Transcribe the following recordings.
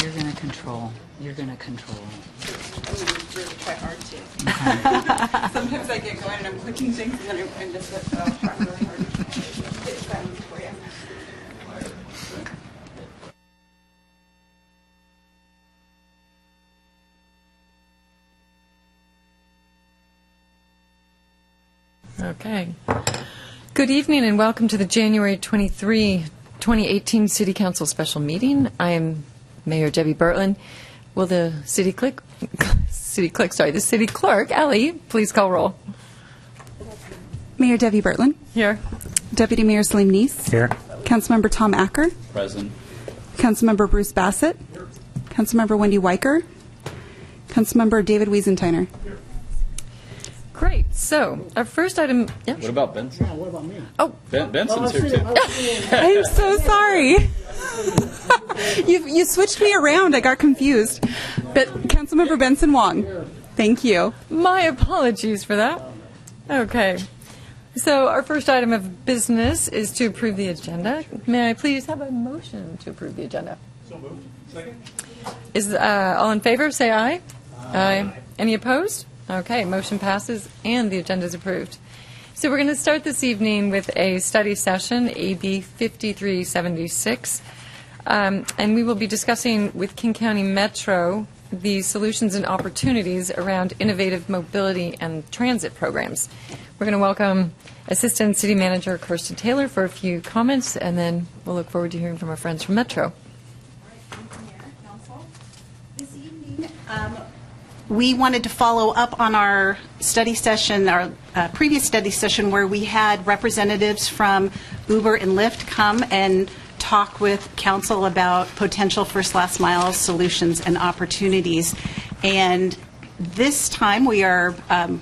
you're going to control. You're going to control. I'm going to really try hard to. Sometimes I get going and I'm clicking things and then I miss it, so I'll try really hard to get silence for you. Okay. Good evening and welcome to the January 23, 2018 City Council Special Meeting. I am Mayor Debbie Bertlin. Will the city clerk, Ellie, please call roll. Mayor Debbie Bertlin. Here. Deputy Mayor Salim Neese. Here. Councilmember Tom Acker. Present. Councilmember Bruce Bassett. Councilmember Wendy Weicker. Councilmember David Wiesentiner. Great. So, our first item... Yeah. What about Benson? What about me? Oh, Benson's here too. I'm so sorry. You switched me around. I got confused. But Councilmember Benson Wong. Thank you. my apologies for that. Okay. So, our first item of business is to approve the agenda. May I please have a motion to approve the agenda? So moved. Second? Is all in favor? Say aye. Aye. Any opposed? Okay, motion passes and the agenda is approved. So we're going to start this evening with a study session, AB 5376, and we will be discussing with King County Metro the solutions and opportunities around innovative mobility and transit programs. We're going to welcome Assistant City Manager Kirsten Taylor for a few comments, and then we'll look forward to hearing from our friends from Metro. This evening, we wanted to follow up on our study session, our previous study session, where we had representatives from Uber and Lyft come and talk with council about potential first last mile solutions and opportunities. And this time we are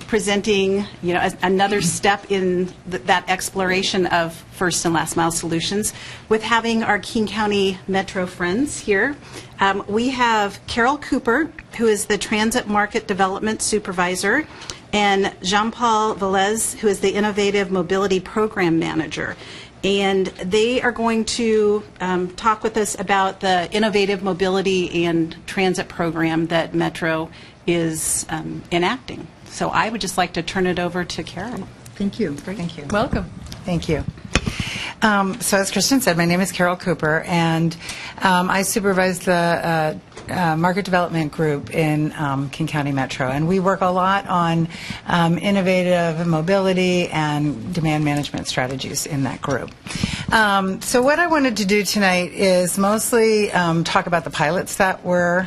presenting, another step in that exploration of first and last mile solutions with having our King County Metro friends here. We have Carol Cooper, who is the Transit Market Development Supervisor, and Jean-Paul Velez, who is the Innovative Mobility Program Manager. And they are going to talk with us about the innovative mobility and transit program that Metro is enacting. So I would just like to turn it over to Carol. Thank you. Thank you. Welcome. Thank you. So as Kristen said, my name is Carol Cooper, and I supervise the market development group in King County Metro. And we work a lot on innovative mobility and demand management strategies in that group. So what I wanted to do tonight is mostly talk about the pilots that we're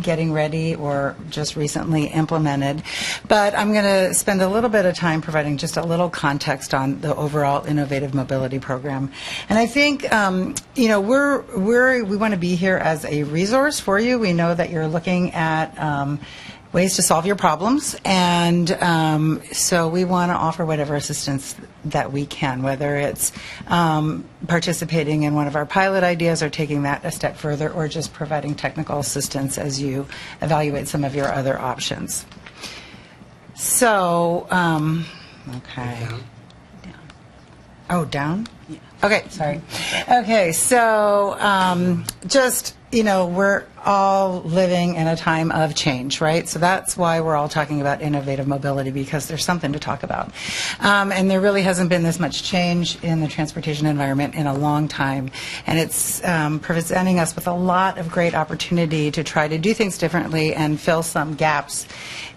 getting ready or just recently implemented. But I'm going to spend a little bit of time providing just a little context on the overall innovative mobility program. And I think, we want to be here as a resource for you. We know that you're looking at ways to solve your problems, and so we want to offer whatever assistance that we can, whether it's participating in one of our pilot ideas or taking that a step further, or just providing technical assistance as you evaluate some of your other options. So, okay. Down? Yeah. Okay, sorry. Okay, so we're all living in a time of change, right? So that's why we're all talking about innovative mobility, because there's something to talk about. And there really hasn't been this much change in the transportation environment in a long time. And it's presenting us with a lot of great opportunity to try to do things differently and fill some gaps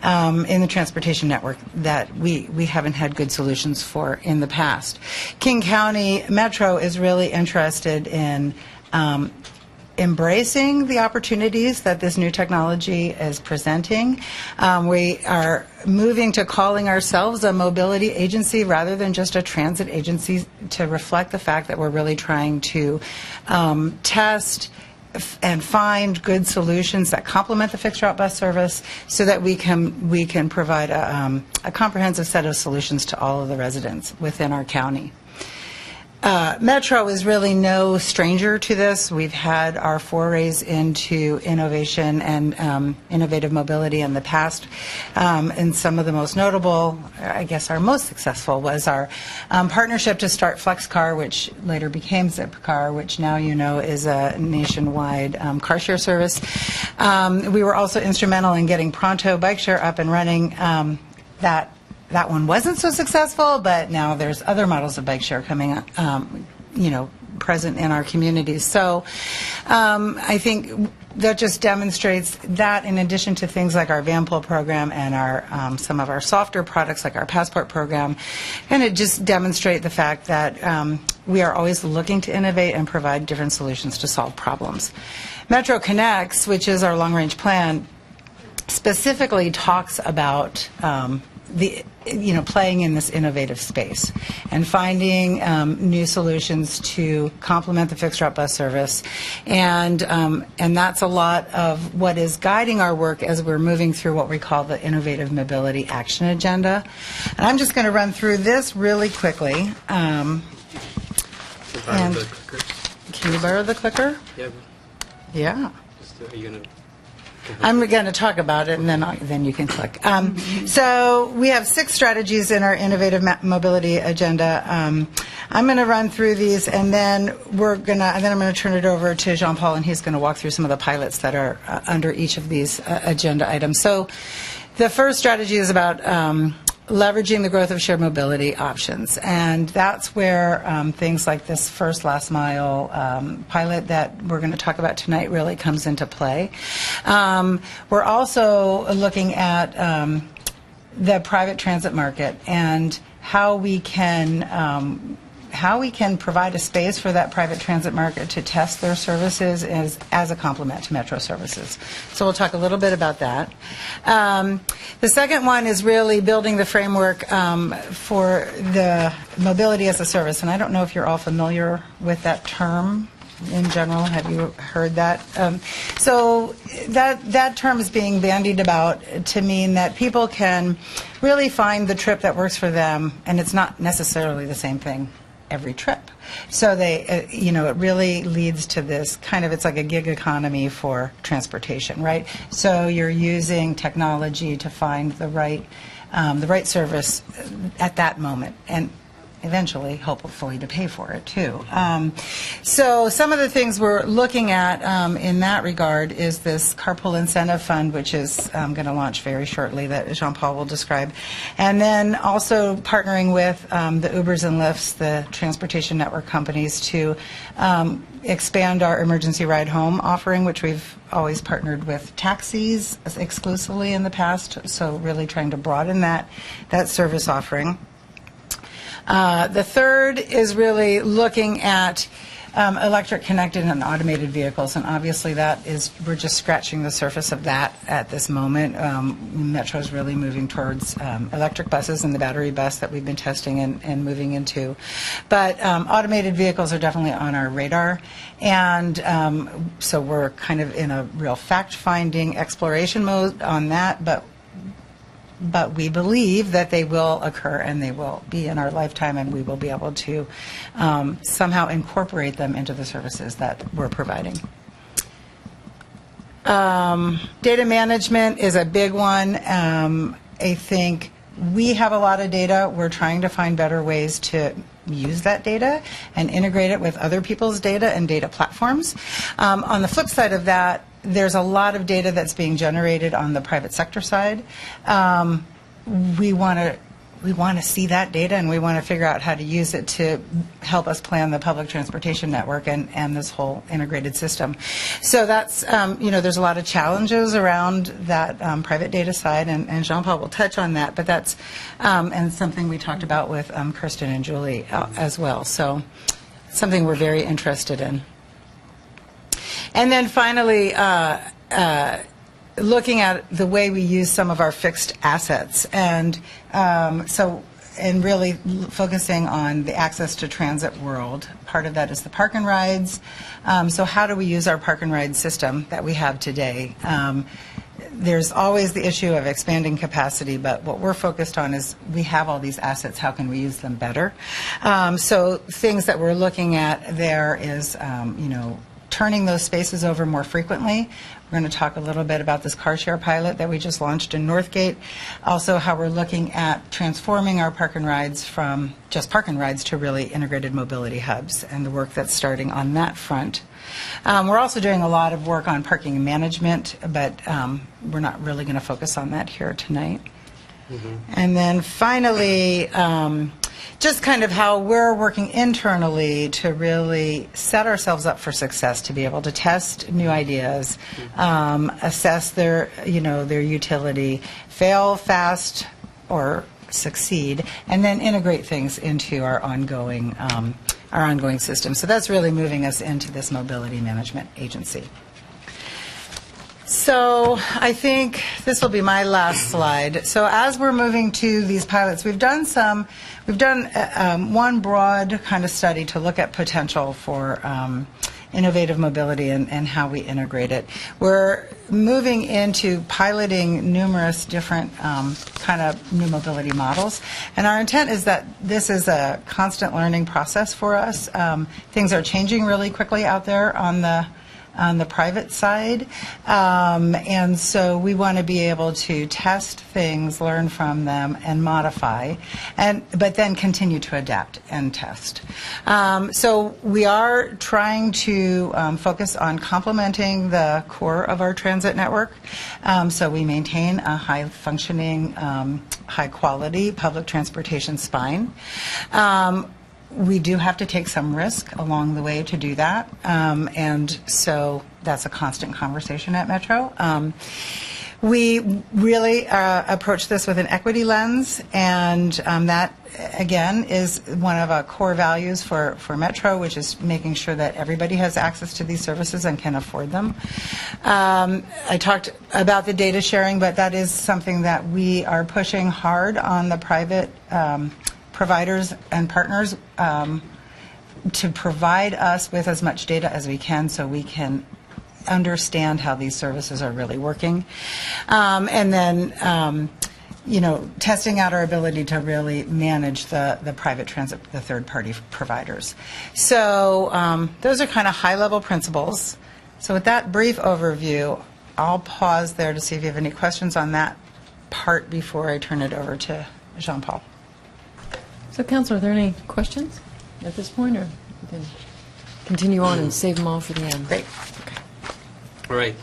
in the transportation network that we haven't had good solutions for in the past. King County Metro is really interested in embracing the opportunities that this new technology is presenting. We are moving to calling ourselves a mobility agency rather than just a transit agency, to reflect the fact that we're really trying to test and find good solutions that complement the fixed route bus service, so that we can provide a comprehensive set of solutions to all of the residents within our county. Metro is really no stranger to this. We've had our forays into innovation and innovative mobility in the past. And some of the most notable, I guess our most successful, was our partnership to start FlexCar, which later became Zipcar, which now you know is a nationwide car share service. We were also instrumental in getting Pronto Bike Share up and running. That one wasn't so successful, but now there's other models of bike share coming up, present in our communities. So I think that just demonstrates that, in addition to things like our van pool program and our some of our softer products like our passport program, and it just demonstrate the fact that we are always looking to innovate and provide different solutions to solve problems. Metro Connects, which is our long-range plan, specifically talks about playing in this innovative space and finding new solutions to complement the fixed route bus service, and that's a lot of what is guiding our work as we're moving through what we call the Innovative Mobility Action Agenda. And I'm just going to run through this really quickly. And can you borrow the clicker? Yeah. Are you going to? I'm going to talk about it, and then you can click. So we have 6 strategies in our innovative mobility agenda. I'm going to run through these, and then I'm going to turn it over to Jean-Paul, and he's going to walk through some of the pilots that are under each of these agenda items. So the first strategy is about leveraging the growth of shared mobility options, and that's where things like this first last mile pilot that we're going to talk about tonight really comes into play. We're also looking at the private transit market and how we can provide a space for that private transit market to test their services as a complement to Metro services. So we'll talk a little bit about that. The second one is really building the framework for the mobility as a service. And I don't know if you're all familiar with that term in general. Have you heard that? So that term is being bandied about to mean that people can really find the trip that works for them, and it's not necessarily the same thing every trip. So they, it really leads to this kind of, it's like a gig economy for transportation, right? So you're using technology to find the right service at that moment, and eventually, hopefully, to pay for it too. So some of the things we're looking at in that regard is this Carpool Incentive Fund, which is going to launch very shortly, that Jean-Paul will describe. And then also partnering with the Ubers and Lyfts, the transportation network companies, to expand our emergency ride home offering, which we've always partnered with taxis exclusively in the past, so really trying to broaden that service offering. The third is really looking at electric, connected, and automated vehicles, and obviously we're just scratching the surface of that at this moment. Metro is really moving towards electric buses and the battery bus that we've been testing and moving into. But automated vehicles are definitely on our radar, and so we're kind of in a real fact-finding exploration mode on that, but we believe that they will occur and they will be in our lifetime, and we will be able to somehow incorporate them into the services that we're providing. Data management is a big one. I think we have a lot of data. We're trying to find better ways to use that data and integrate it with other people's data and data platforms. On the flip side of that, there's a lot of data that's being generated on the private sector side. We want to see that data, and we want to figure out how to use it to help us plan the public transportation network and this whole integrated system. So that's, there's a lot of challenges around that private data side, and Jean-Paul will touch on that, but that's and something we talked about with Kirsten and Julie as well. So something we're very interested in. And then finally, looking at the way we use some of our fixed assets, and really focusing on the access to transit world. Part of that is the park and rides. So how do we use our park and ride system that we have today? there's always the issue of expanding capacity, but what we're focused on is we have all these assets, how can we use them better? So things that we're looking at there is, turning those spaces over more frequently. We're going to talk a little bit about this car share pilot that we just launched in Northgate. Also, how we're looking at transforming our park and rides from just park and rides to really integrated mobility hubs and the work that's starting on that front. We're also doing a lot of work on parking management, but we're not really going to focus on that here tonight. And then finally, just kind of how we're working internally to really set ourselves up for success, to be able to test new ideas, assess their utility, fail fast or succeed, and then integrate things into our ongoing system. So that's really moving us into this mobility management agency. So I think this will be my last slide. So as we're moving to these pilots, we've done one broad kind of study to look at potential for innovative mobility and how we integrate it. We're moving into piloting numerous different kind of new mobility models, and our intent is that this is a constant learning process for us. Things are changing really quickly out there on the private side, and so we want to be able to test things, learn from them, and modify, but then continue to adapt and test. So we are trying to focus on complementing the core of our transit network, so we maintain a high-functioning, high-quality public transportation spine. We do have to take some risk along the way to do that, and so that's a constant conversation at Metro. We really approach this with an equity lens, and that, again, is one of our core values for Metro, which is making sure that everybody has access to these services and can afford them. I talked about the data sharing, but that is something that we are pushing hard on the private providers and partners to provide us with as much data as we can so we can understand how these services are really working. And then, testing out our ability to really manage the private transit, the third-party providers. So those are kind of high-level principles. So with that brief overview, I'll pause there to see if you have any questions on that part before I turn it over to Jean-Paul. So, Councilor, are there any questions at this point, or we can continue on and save them all for the end? Great. Okay. All right.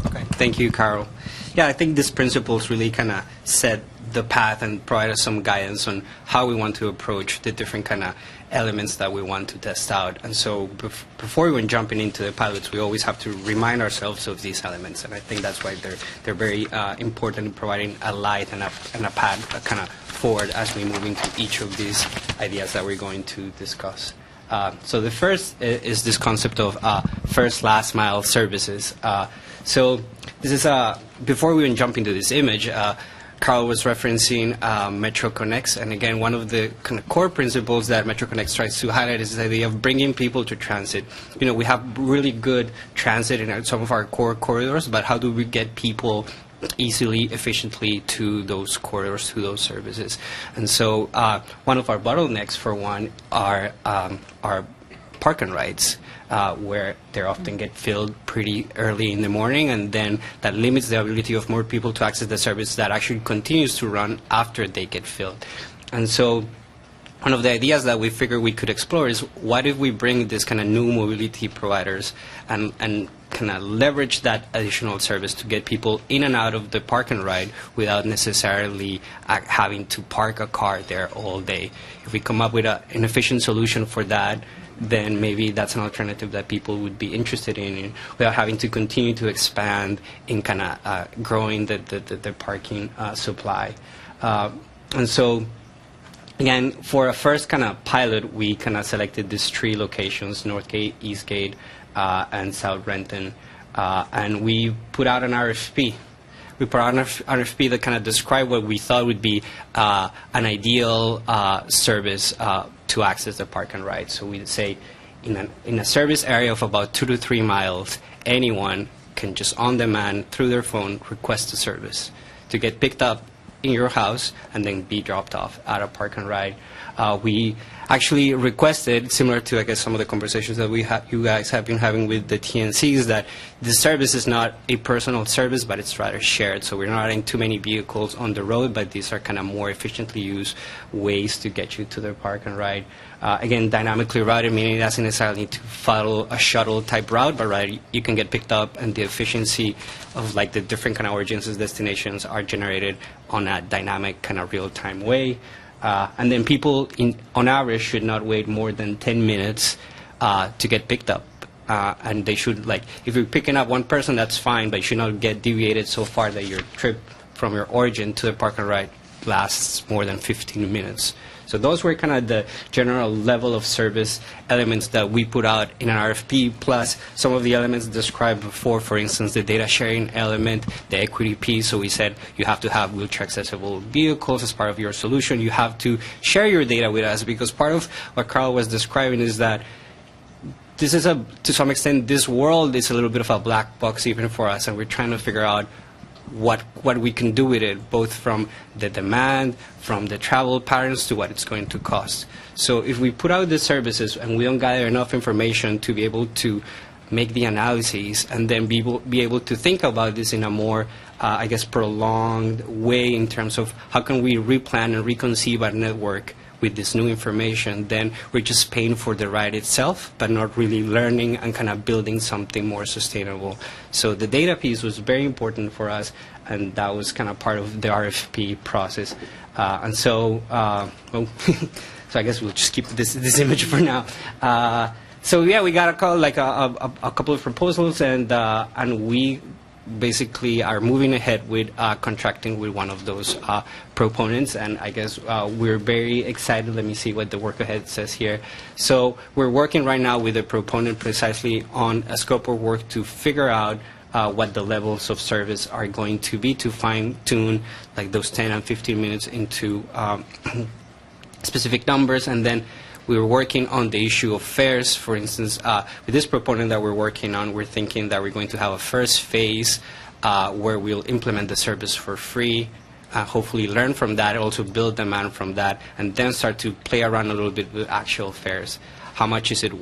Okay. Thank you, Carol. Yeah, I think these principles really kind of set the path and provide us some guidance on how we want to approach the different kind of elements that we want to test out. And so before we jumping into the pilots, we always have to remind ourselves of these elements. And I think that's why they're very important in providing a light and a path kind of forward as we move into each of these ideas that we're going to discuss. So the first is this concept of first last mile services. So this is before we even jump into this image, Carl was referencing Metro Connects, and again, one of the kind of core principles that Metro Connects tries to highlight is the idea of bringing people to transit. We have really good transit in some of our core corridors, but how do we get people easily, efficiently to those corridors, to those services? And so one of our bottlenecks, for one, are park and rides, where they often get filled pretty early in the morning, and then that limits the ability of more people to access the service that actually continues to run after they get filled. And so one of the ideas that we figured we could explore is, what if we bring this kind of new mobility providers and kind of leverage that additional service to get people in and out of the park and ride without necessarily having to park a car there all day. If we come up with an efficient solution for that, then maybe that's an alternative that people would be interested in without having to continue to expand in kind of growing the parking supply. And so, again, for a first kind of pilot, we kind of selected these three locations: Northgate, Eastgate, and South Renton. And we put out an RFP. We put out an RFP that kind of described what we thought would be an ideal service to access the park and ride. So we'd say in a service area of about 2 to 3 miles, anyone can just on demand through their phone request a service to get picked up in your house and then be dropped off at a park and ride. We actually requested, similar to I guess some of the conversations that you guys have been having with the TNCs, that the service is not a personal service, but it's rather shared. So we're not having too many vehicles on the road, but these are kind of more efficiently used ways to get you to the park and ride. Again, dynamically routed, meaning it doesn't necessarily need to follow a shuttle type route, but rather you can get picked up, and the efficiency of like the different kind of origins and destinations are generated on a dynamic kind of real-time way. And then people, on average, should not wait more than 10 minutes to get picked up. And they should, like, if you're picking up one person, that's fine, but you should not get deviated so far that your trip from your origin to the park and ride lasts more than 15 minutes. So those were kind of the general level of service elements that we put out in an RFP, plus some of the elements described before, for instance, the data sharing element, the equity piece. So we said you have to have wheelchair accessible vehicles as part of your solution. You have to share your data with us, because part of what Carl was describing is that this is to some extent, this world is a little bit of a black box even for us, and we're trying to figure out what we can do with it, both from the demand, from the travel patterns, to what it's going to cost. So if we put out the services and we don't gather enough information to be able to make the analyses and then be able to think about this in a more, I guess, prolonged way in terms of how can we replan and reconceive our network with this new information, then we're just paying for the ride itself, but not really learning and kind of building something more sustainable. So the data piece was very important for us, and that was kind of part of the RFP process. And so, so I guess we'll just keep this image for now. So yeah, we got a couple of proposals, and we basically are moving ahead with contracting with one of those proponents, and I guess we're very excited. Let me see what the work ahead says here. So we're working right now with the proponent precisely on a scope of work to figure out what the levels of service are going to be, to fine-tune like those 10 and 15 minutes into specific numbers. And then we were working on the issue of fares. For instance, with this proponent that we're working on, we're thinking that we're going to have a first phase where we'll implement the service for free, hopefully learn from that, also build demand from that, and then start to play around a little bit with actual fares. How much is it?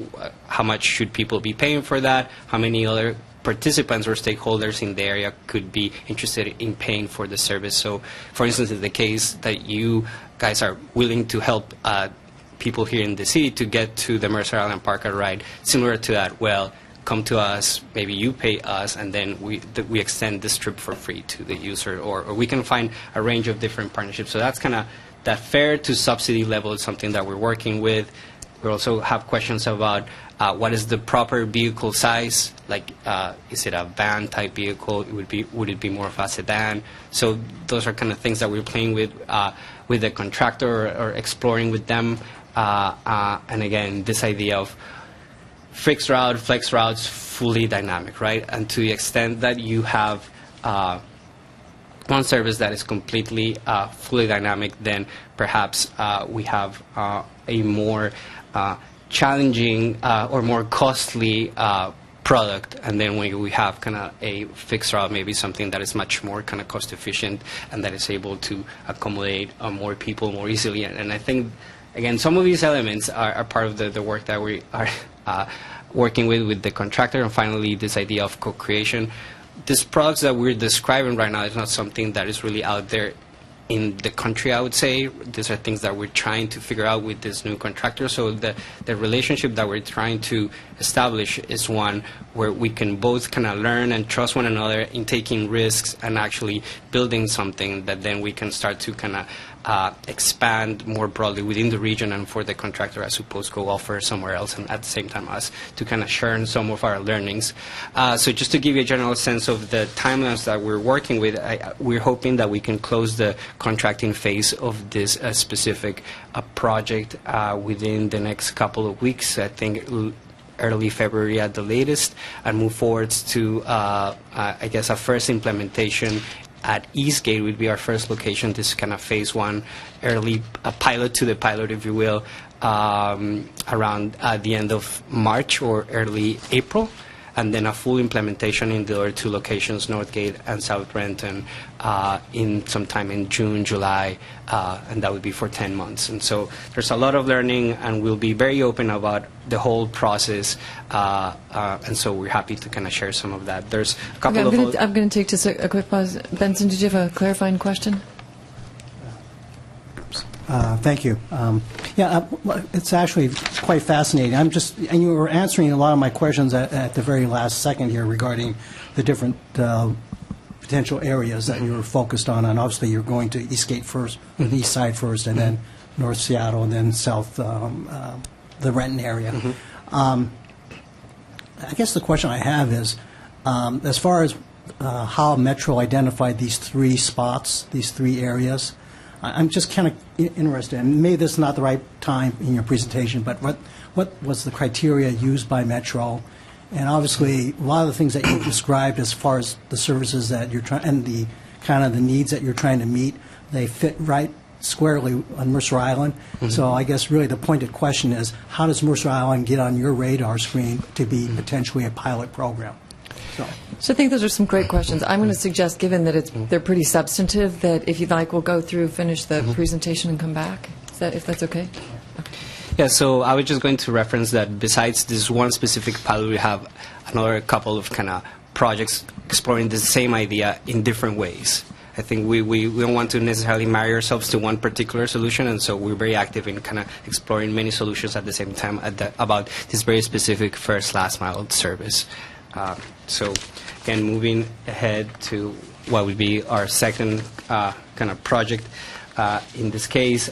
How much should people be paying for that? How many other participants or stakeholders in the area could be interested in paying for the service? So, for instance, in the case that you guys are willing to help people here in the city to get to the Mercer Island Park and ride, similar to that, well, come to us, maybe you pay us, and then we extend this trip for free to the user, or we can find a range of different partnerships. So that's kind of that fare to subsidy level is something that we're working with. We also have questions about what is the proper vehicle size, like is it a van type vehicle, would it be more of a sedan? So those are kind of things that we're playing with the contractor or exploring with them. And again, this idea of fixed route, flex routes, fully dynamic, right? And to the extent that you have one service that is completely fully dynamic, then perhaps we have a more challenging or more costly product, and then when we have kind of a fixed route, maybe something that is much more kind of cost efficient and that is able to accommodate more people more easily. And I think, again, some of these elements are part of the work that we are working with the contractor. And finally, this idea of co-creation. These products that we're describing right now is not something that is really out there in the country, I would say. These are things that we're trying to figure out with this new contractor. So the relationship that we're trying to establish is one where we can both kind of learn and trust one another in taking risks and actually building something that then we can start to kind of expand more broadly within the region, and for the contractor, I suppose, go offer somewhere else, and at the same time us to kind of share some of our learnings. So just to give you a general sense of the timelines that we're working with, we're hoping that we can close the contracting phase of this specific project within the next couple of weeks. I think early February at the latest, and move forwards to, I guess, a first implementation at Eastgate would be our first location. This kind of phase one, early pilot to the pilot, if you will, around the end of March or early April. and then a full implementation in the other two locations, Northgate and South Renton, in sometime in June, July, and that would be for 10 months. And so there's a lot of learning, and we'll be very open about the whole process, and so we're happy to kind of share some of that. There's a couple I'm going to take just a quick pause. Benson, did you have a clarifying question? Thank you. It's actually quite fascinating. And you were answering a lot of my questions at the very last second here regarding the different potential areas that you were focused on. And obviously, you're going to Eastgate first, or the East Side first, and then North Seattle, and then South, the Renton area. I guess the question I have is, as far as how Metro identified these three spots, these three areas. I'm just kind of interested, and maybe this is not the right time in your presentation, but what was the criteria used by Metro? And obviously, a lot of the things that you described as far as the services that you're trying, and the kind of the needs that you're trying to meet, they fit right squarely on Mercer Island. So I guess really the pointed question is, how does Mercer Island get on your radar screen to be potentially a pilot program? So I think those are some great questions. I'm going to suggest, given that they're pretty substantive, that if you'd like, we'll go through, finish the presentation, and come back. If that's okay? Yeah, so I was just going to reference that besides this one specific pilot, we have another couple of kind of projects exploring the same idea in different ways. I think we don't want to necessarily marry ourselves to one particular solution, and so we're very active in kind of exploring many solutions at the same time about this very specific first last mile service. So again, moving ahead to what would be our second kind of project in this case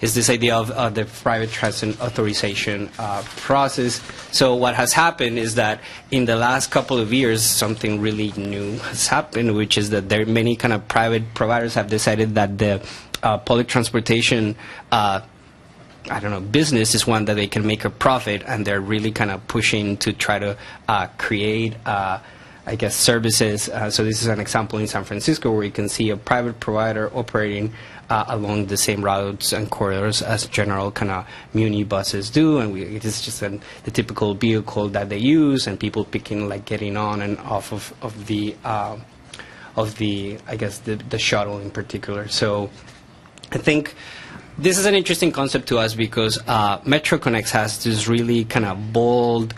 is this idea of the private transit authorization process. So what has happened is that in the last couple of years, something really new has happened, which is that there are many kind of private providers have decided that the public transportation business is one that they can make a profit, and they're really kind of pushing to try to create, services. So this is an example in San Francisco where you can see a private provider operating along the same routes and corridors as general kind of muni buses do, and it is just the typical vehicle that they use, and people getting on and off of the shuttle in particular. So I think this is an interesting concept to us because Metro Connects has this really kind of bold,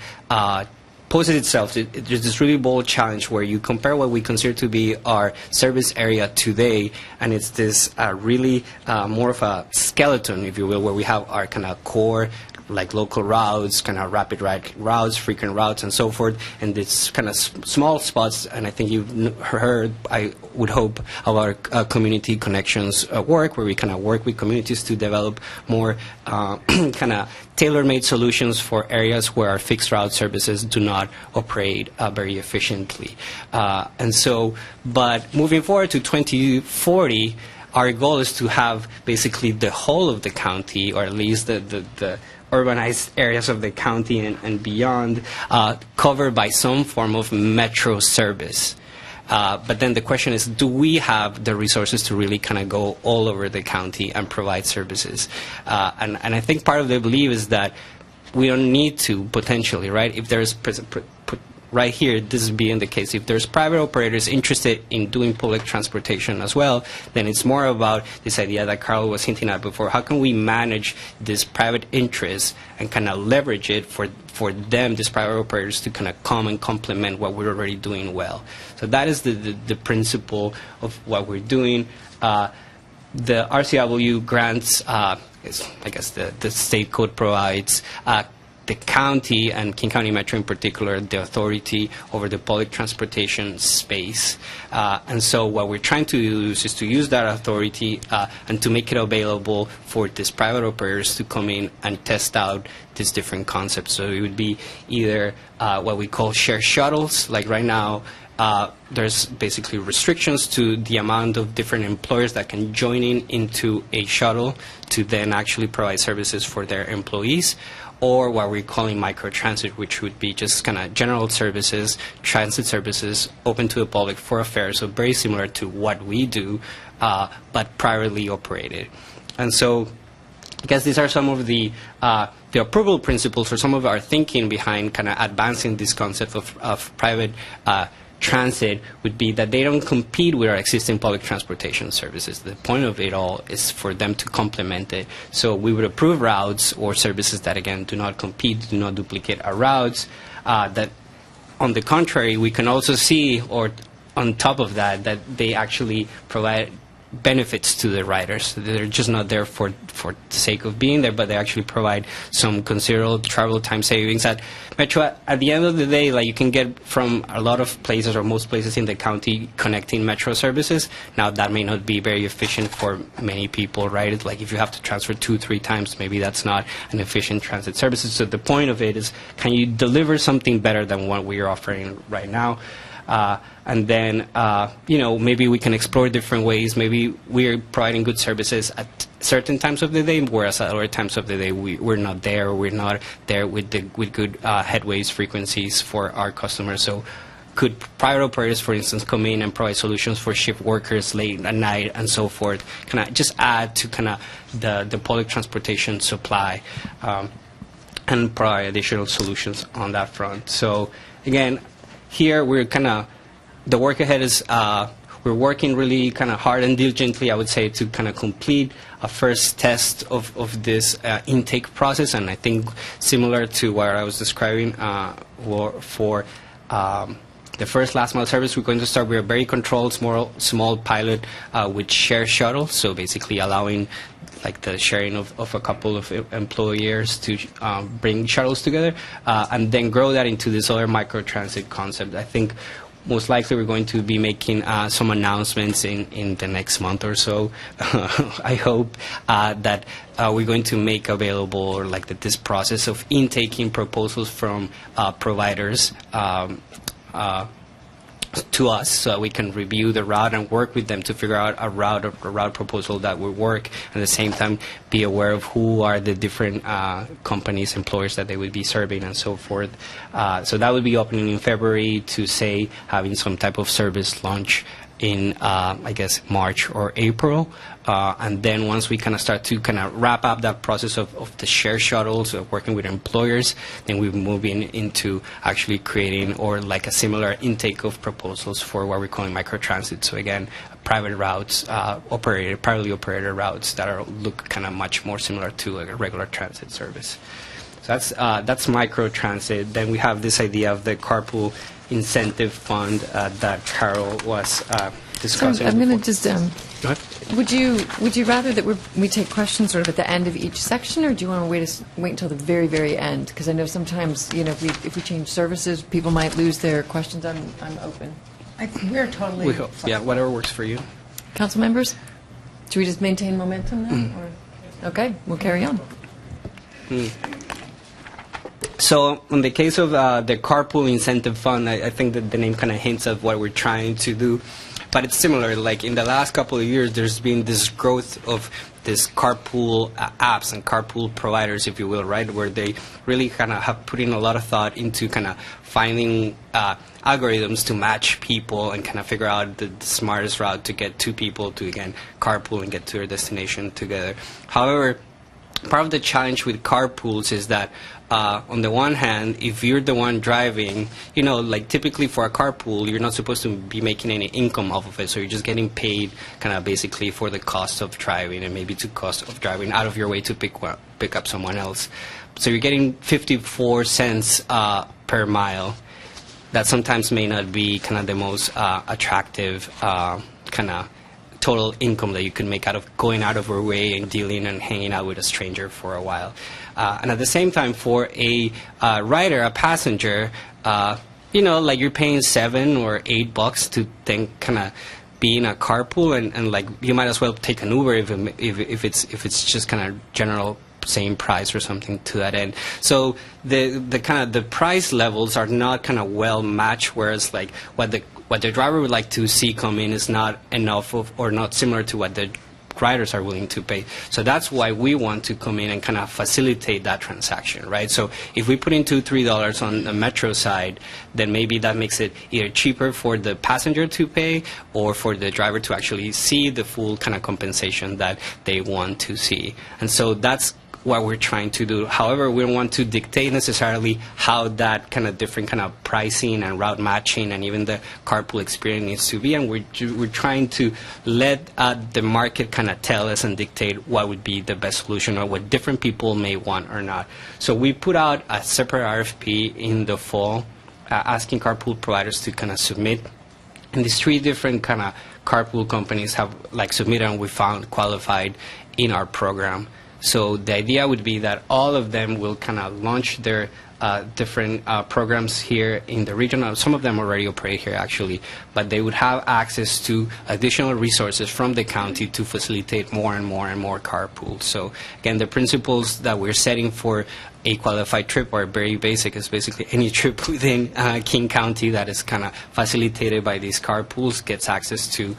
poses itself, there's this really bold challenge where you compare what we consider to be our service area today, and it's this really more of a skeleton, if you will, where we have our kind of core, like local routes, kind of rapid routes, frequent routes, and so forth, and it's kind of small spots. And I think you've heard, I would hope, of our community connections work, where we kind of work with communities to develop more kind of tailor-made solutions for areas where our fixed route services do not operate very efficiently. And so, but moving forward to 2040, our goal is to have basically the whole of the county, or at least the urbanized areas of the county and beyond, covered by some form of metro service. But then the question is, do we have the resources to really kind of go all over the county and provide services? And I think part of the belief is that we don't need to, potentially, right? If there's right here, this is being the case. If there's private operators interested in doing public transportation as well, then it's more about this idea that Carl was hinting at before. How can we manage this private interest and kind of leverage it for them, these private operators, to kind of come and complement what we're already doing well? So that is the principle of what we're doing. The RCW grants, is, I guess the state code provides the county, and King County Metro in particular, the authority over the public transportation space. And so what we're trying to use is to use that authority and to make it available for these private operators to come in and test out these different concepts. So it would be either what we call share shuttles, like right now, there's basically restrictions to the amount of different employers that can join into a shuttle to then actually provide services for their employees, or what we're calling microtransit, which would be just kind of general services, transit services, open to the public for a fare, so very similar to what we do, but privately operated. And so I guess these are some of the approval principles or some of our thinking behind kind of advancing this concept of private transit would be that they don't compete with our existing public transportation services. The point of it all is for them to complement it. So we would approve routes or services that, again, do not compete, do not duplicate our routes. That, on the contrary, we can also see, or on top of that, that they actually provide benefits to the riders. They're just not there for the sake of being there, but they actually provide some considerable travel time savings. At Metro, at the end of the day, like, you can get from a lot of places or most places in the county connecting Metro services. Now, that may not be very efficient for many people, right? It's like if you have to transfer 2-3 times, maybe that's not an efficient transit services. So the point of it is, can you deliver something better than what we are offering right now? And then, maybe we can explore different ways. Maybe we're providing good services at certain times of the day, whereas at other times of the day we're not there. Or we're not there with good headways frequencies for our customers. So could private operators, for instance, come in and provide solutions for shift workers late at night and so forth? Kind of just add to kind of the public transportation supply and provide additional solutions on that front. So again, here we're kind of, the work ahead is we're working really kind of hard and diligently, I would say, to kind of complete a first test of this intake process. And I think similar to what I was describing for the first last mile service, we're going to start with a very controlled small pilot with share shuttle. So basically allowing like the sharing of a couple of employers to bring shuttles together, and then grow that into this other microtransit concept. I think most likely we're going to be making some announcements in the next month or so. I hope that we're going to make available, or like this process of intaking proposals from providers to us, so we can review the route and work with them to figure out a route proposal that will work, and at the same time be aware of who are the different companies, employers that they would be serving and so forth. So that would be opening in February, to say having some type of service launch in, I guess, March or April. And then once we kind of start to kind of wrap up that process of the share shuttles, of working with employers, then we move into actually creating, or like a similar intake of proposals for what we're calling microtransit. So again, private routes, privately operated routes that look kind of much more similar to a regular transit service. So that's microtransit. Then we have this idea of the carpool incentive fund that Carol was discussing. So I'm going to just. Go ahead. Would you rather that we take questions sort of at the end of each section, or do you want to wait until the very, very end? Because I know sometimes, if we change services, people might lose their questions. I'm open. I think we're totally. We hope, yeah, whatever works for you. Council members, should we just maintain momentum then? Or? Okay, we'll carry on. So in the case of the carpool incentive fund, I think that the name kind of hints at what we're trying to do. But it's similar. Like in the last couple of years, there's been this growth of this carpool apps and carpool providers, if you will, right, where they really kind of have put in a lot of thought into kind of finding algorithms to match people and kind of figure out the smartest route to get two people to, again, carpool and get to their destination together. However, part of the challenge with carpools is that on the one hand, if you're the one driving, like typically for a carpool, you're not supposed to be making any income off of it, so you're just getting paid kind of basically for the cost of driving and maybe to cost of driving out of your way to pick up someone else. So you're getting 54 cents per mile. That sometimes may not be kind of the most attractive kind of total income that you can make out of going out of your way and dealing and hanging out with a stranger for a while. And at the same time, for a rider, a passenger, like you're paying $7 or $8 to then kind of be in a carpool, and like you might as well take an Uber if it's just kind of general same price or something to that end. So the kind of the price levels are not kind of well matched, whereas like what the driver would like to see come in is not enough of, or not similar to what the riders are willing to pay. So that's why we want to come in and kind of facilitate that transaction, right? So if we put in $2-3 on the Metro side, then maybe that makes it either cheaper for the passenger to pay or for the driver to actually see the full kind of compensation that they want to see. And so that's what we're trying to do. However, we don't want to dictate necessarily how that kind of different kind of pricing and route matching and even the carpool experience needs to be. And we're trying to let the market kind of tell us and dictate what would be the best solution or what different people may want or not. So we put out a separate RFP in the fall asking carpool providers to kind of submit. And these 3 different kind of carpool companies have submitted and we found qualified in our program. So the idea would be that all of them will kind of launch their different programs here in the region. Some of them already operate here, actually, but they would have access to additional resources from the county to facilitate more and more and more carpools. So again, the principles that we're setting for a qualified trip are very basic. It's basically any trip within King County that is kind of facilitated by these carpools gets access to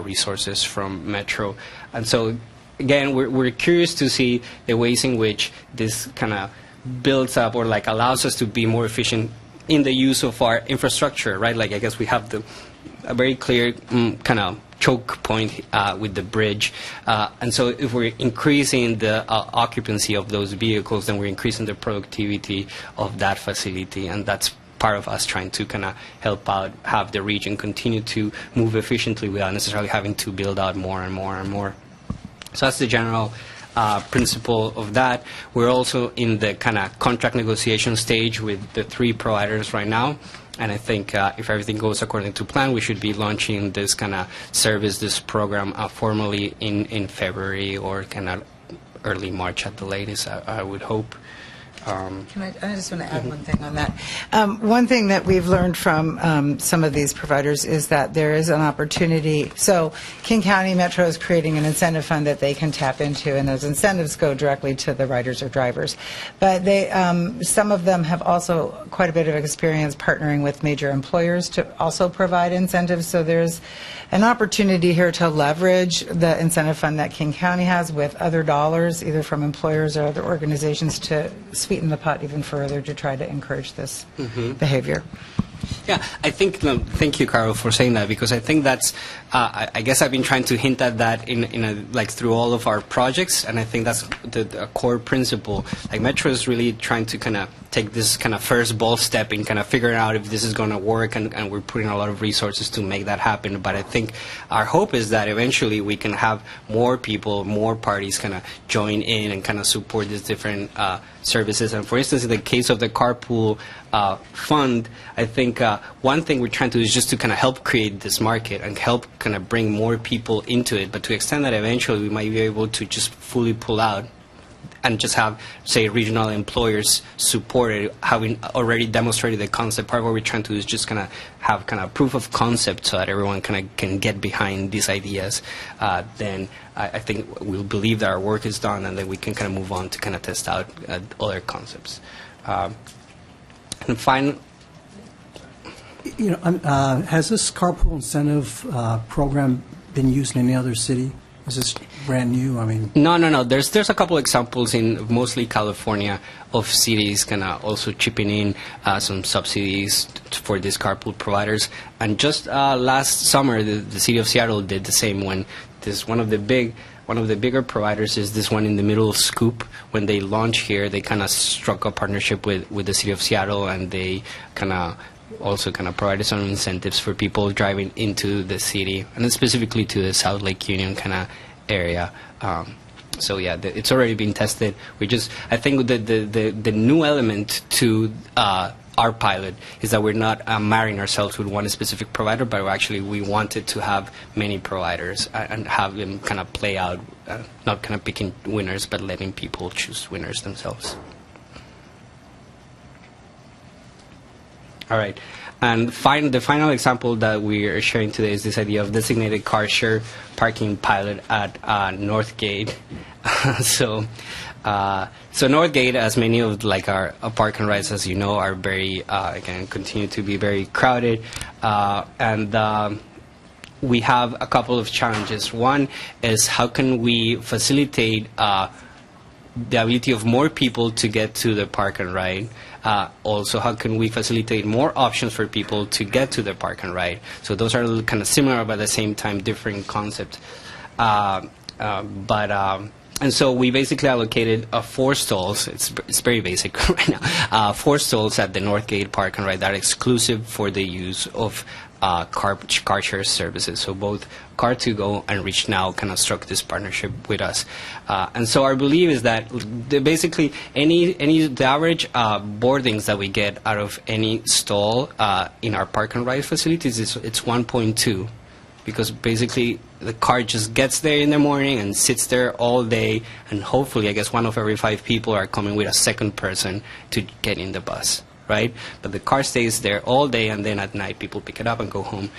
resources from Metro. And so again, we're curious to see the ways in which this kind of builds up or allows us to be more efficient in the use of our infrastructure, right? I guess we have a very clear kind of choke point with the bridge. And so if we're increasing the occupancy of those vehicles, then we're increasing the productivity of that facility. And that's part of us trying to kind of help out, have the region continue to move efficiently without necessarily having to build out more and more and more. So that's the general principle of that. We're also in the kind of contract negotiation stage with the 3 providers right now. And I think if everything goes according to plan, we should be launching this kind of service, this program formally in February or kind of early March at the latest, I would hope. I just want to add one thing on that. One thing that we've learned from some of these providers is that there is an opportunity. So King County Metro is creating an incentive fund that they can tap into, and those incentives go directly to the riders or drivers. But some of them have also quite a bit of experience partnering with major employers to also provide incentives. So there's an opportunity here to leverage the incentive fund that King County has with other dollars, either from employers or other organizations, to sweeten the pot even further to try to encourage this behavior. Yeah, I think, thank you, Carol, for saying that, because I think that's, I guess I've been trying to hint at that through all of our projects, and I think that's the core principle. Metro is really trying to kind of take this kind of first bold step in kind of figuring out if this is going to work, and we're putting a lot of resources to make that happen. But I think our hope is that eventually we can have more people, more parties kind of join in and kind of support these different services. And for instance, in the case of the carpool fund, I think one thing we're trying to do is just to kind of help create this market and help kind of bring more people into it, but to extend that eventually we might be able to just fully pull out and just have, say, regional employers support it, having already demonstrated the concept. Part of what we're trying to do is just kind of have kind of proof of concept so that everyone kind of can get behind these ideas. Then I think we'll believe that our work is done, and then we can kind of move on to kind of test out other concepts. And finally, has this carpool incentive program been used in any other city? Is this brand new? I mean, no. There's a couple examples in mostly California of cities kind of also chipping in some subsidies for these carpool providers. And just last summer, the city of Seattle did the same when one of the bigger providers is this one in the middle of Scoop. When they launched here, they kind of struck a partnership with the city of Seattle, and they kind of also kind of provided some incentives for people driving into the city, and then specifically to the South Lake Union kind of area. So yeah, it's already been tested. I think the new element to our pilot is that we're not marrying ourselves with one specific provider, but we wanted to have many providers and have them kind of play out, not kind of picking winners, but letting people choose winners themselves. All right. And the final example that we are sharing today is this idea of designated car share parking pilot at Northgate. So Northgate, as many of our park and rides, as you know, are very again continue to be very crowded, and we have a couple of challenges. One is how can we facilitate the ability of more people to get to the park and ride. Also, how can we facilitate more options for people to get to the park and ride? So those are kind of similar, but at the same time different concepts. And so we basically allocated 4 stalls. It's very basic right now. 4 stalls at the Northgate Park and Ride that are exclusive for the use of car share services. So both Car2Go and Reach Now kind of struck this partnership with us. And so our belief is that basically the average boardings that we get out of any stall in our park and ride facilities it's 1.2. Because basically the car just gets there in the morning and sits there all day, and hopefully, I guess, 1 of every 5 people are coming with a second person to get in the bus, right? But the car stays there all day, and then at night people pick it up and go home.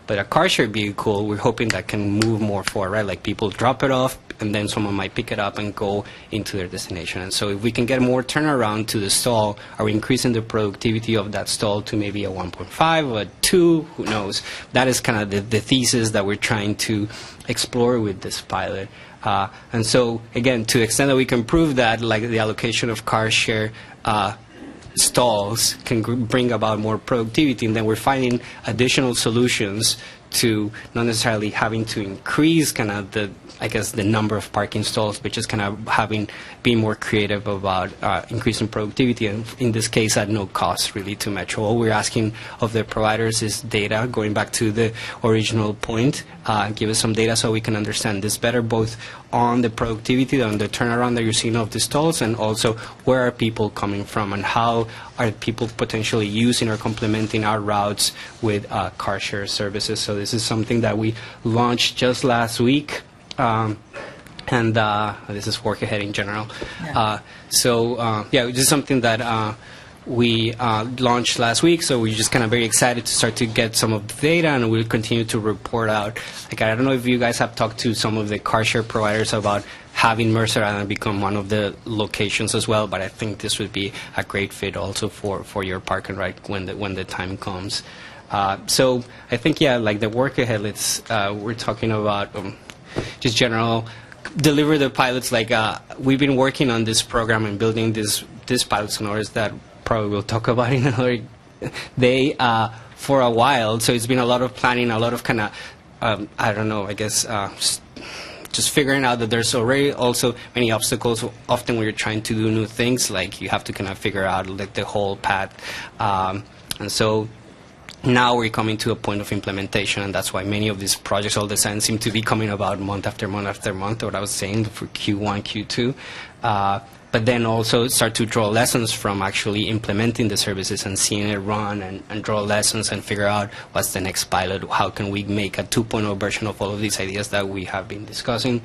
But a car share vehicle, we're hoping that can move more forward, right? Like people drop it off, and then someone might pick it up and go into their destination. And so if we can get more turnaround to the stall, are we increasing the productivity of that stall to maybe a 1.5 or a 2? Who knows? That is kind of the thesis that we're trying to explore with this pilot. And so, again, to the extent that we can prove that, like the allocation of car share stalls can bring about more productivity, and then we're finding additional solutions to not necessarily having to increase kind of the number of parking stalls, but just kind of being more creative about increasing productivity, and in this case at no cost really to Metro. All we're asking of the providers is data, going back to the original point, give us some data so we can understand this better, both on the productivity, on the turnaround that you're seeing of the stalls, and also where are people coming from and how are people potentially using or complementing our routes with car share services. So this is something that we launched just last week. And this is work ahead in general. Yeah. This is something that we launched last week, so we're just kind of very excited to start to get some of the data, and we'll continue to report out. Like, I don't know if you guys have talked to some of the car share providers about having Mercer Island become one of the locations as well, but I think this would be a great fit also for your park and ride when the time comes. So I think, like the work ahead, we're talking about just general deliver the pilots. Like we've been working on this program and building this pilot sonars that probably we'll talk about in another day for a while. So it's been a lot of planning, a lot of kind of just figuring out that there's already also many obstacles. Often when you're trying to do new things, like you have to kind of figure out like the whole path, and so now we're coming to a point of implementation, and that's why many of these projects all of a sudden seem to be coming about month after month after month, what I was saying for Q1, Q2. But then also start to draw lessons from actually implementing the services and seeing it run and draw lessons and figure out what's the next pilot, how can we make a 2.0 version of all of these ideas that we have been discussing.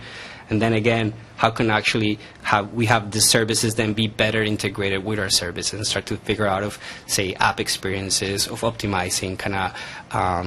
And then again, how can actually we have the services then be better integrated with our services and start to figure out of, say, app experiences, of optimizing kind of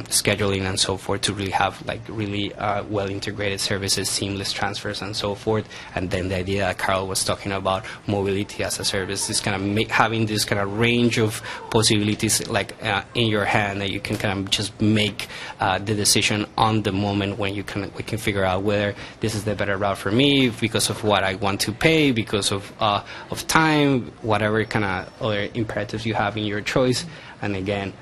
scheduling and so forth to really have like really well integrated services, seamless transfers and so forth. And then the idea that Carol was talking about, mobility as a service, is kind of having this kind of range of possibilities like in your hand that you can kind of just make the decision on the moment when we can figure out whether this is the better route for me because of what I want to pay, because of time, whatever kind of other imperatives you have in your choice. And again,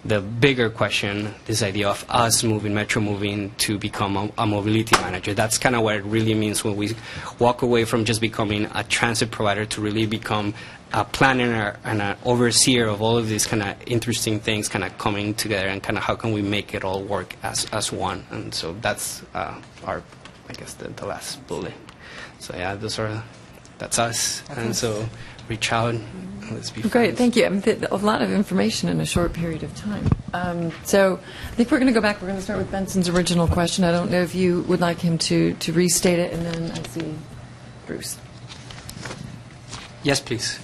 the bigger question, this idea of us Metro moving to become a mobility manager. That's kind of what it really means when we walk away from just becoming a transit provider to really become a planner and an overseer of all of these kind of interesting things kind of coming together, and kind of how can we make it all work as one. And so that's the last bullet. So yeah, that's us. And so reach out. Let's be Great, friends. thank you. A lot of information in a short period of time. So I think we're going to go back. We're going to start with Benson's original question. I don't know if you would like him to restate it, and then I see Bruce. Yes, please.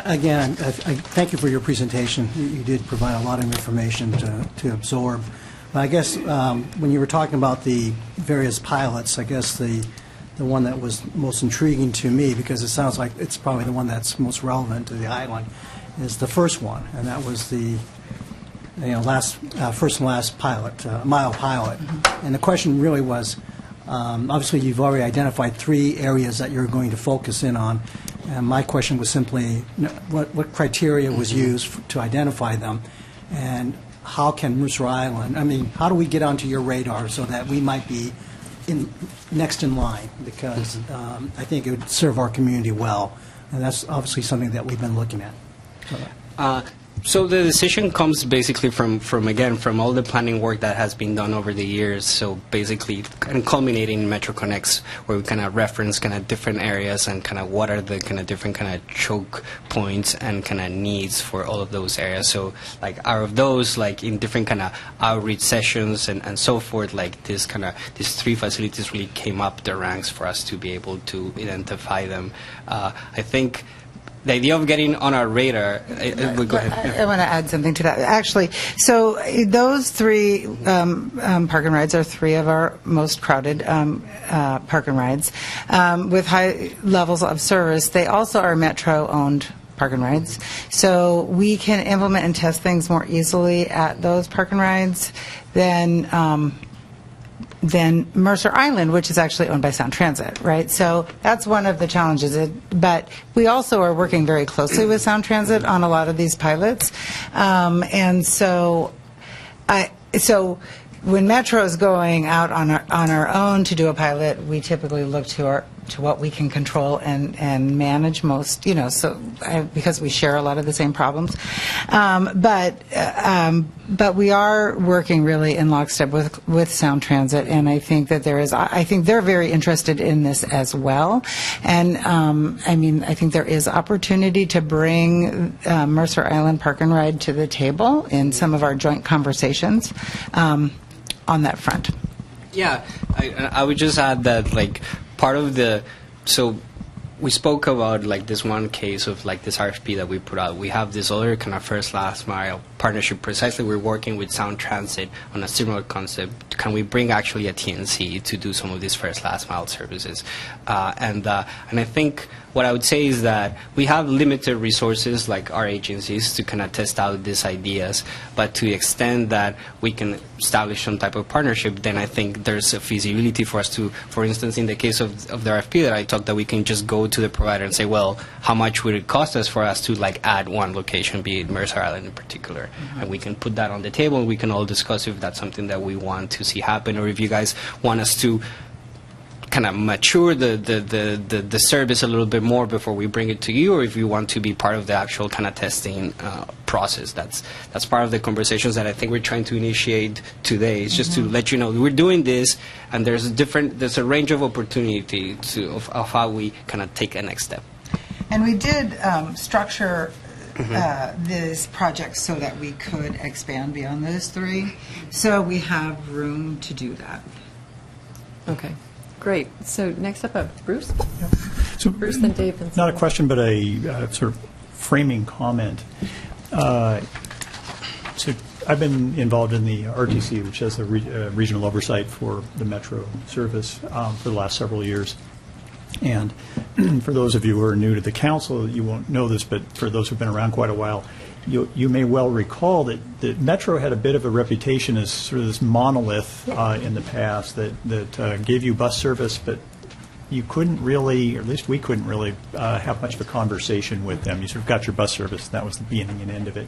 Again, I thank you for your presentation. You did provide a lot of information to absorb. But I guess when you were talking about the various pilots, I guess the one that was most intriguing to me, because it sounds like it's probably the one that's most relevant to the island, is the first one, and that was the first and last pilot, mile pilot. And the question really was, obviously you've already identified 3 areas that you're going to focus in on. And my question was simply, what criteria was used to identify them? And how can Mercer Island, how do we get onto your radar so that we might be next in line? Because I think it would serve our community well. And that's obviously something that we've been looking at. So the decision comes basically from all the planning work that has been done over the years. So basically, kind of culminating in Metro Connects, where we kind of reference kind of different areas and kind of what are the kind of different kind of choke points and kind of needs for all of those areas. So like out of those, like in different kind of outreach sessions and so forth, like these 3 facilities really came up the ranks for us to be able to identify them. I think the idea of getting on our radar, go ahead. I want to add something to that. Actually, so those 3 park and rides are 3 of our most crowded park and rides with high levels of service. They also are Metro-owned park and rides. So we can implement and test things more easily at those park and rides than Mercer Island, which is actually owned by Sound Transit, right? So that's one of the challenges. But we also are working very closely with Sound Transit on a lot of these pilots. And so when Metro is going out on our own to do a pilot, we typically look to what we can control and manage most, because we share a lot of the same problems. But we are working really in lockstep with Sound Transit, and I think that I think they're very interested in this as well. And I think there is opportunity to bring Mercer Island Park and Ride to the table in some of our joint conversations on that front. Yeah, I would just add that part of so we spoke about this one case of this RFP that we put out. We have this other kind of first last mile partnership. Precisely, we're working with Sound Transit on a similar concept. Can we bring actually a TNC to do some of these first last mile services? And I think what I would say is that we have limited resources like our agencies to kind of test out these ideas, but to the extent that we can establish some type of partnership, then I think there's a feasibility for us to, for instance, in the case of the RFP that I talked, that we can just go to the provider and say, well, how much would it cost us for us to add one location, be it Mercer Island in particular, and we can put that on the table and we can all discuss if that's something that we want to see happen, or if you guys want us to kind of mature the service a little bit more before we bring it to you, or if you want to be part of the actual kind of testing process. That's part of the conversations that I think we're trying to initiate today. It's just to let you know we're doing this, and there's a range of opportunity of how we kind of take a next step. And we did structure this project so that we could expand beyond those 3. So we have room to do that. Okay. Great. So next up, Bruce. So Bruce and Dave. And not a question, but a sort of framing comment. So I've been involved in the RTC, which has the regional oversight for the Metro service for the last several years. And for those of you who are new to the council, you won't know this, but for those who've been around quite a while, you may well recall that Metro had a bit of a reputation as sort of this monolith in the past that gave you bus service, but you couldn't really, or at least we couldn't really, have much of a conversation with them. You sort of got your bus service, and that was the beginning and end of it.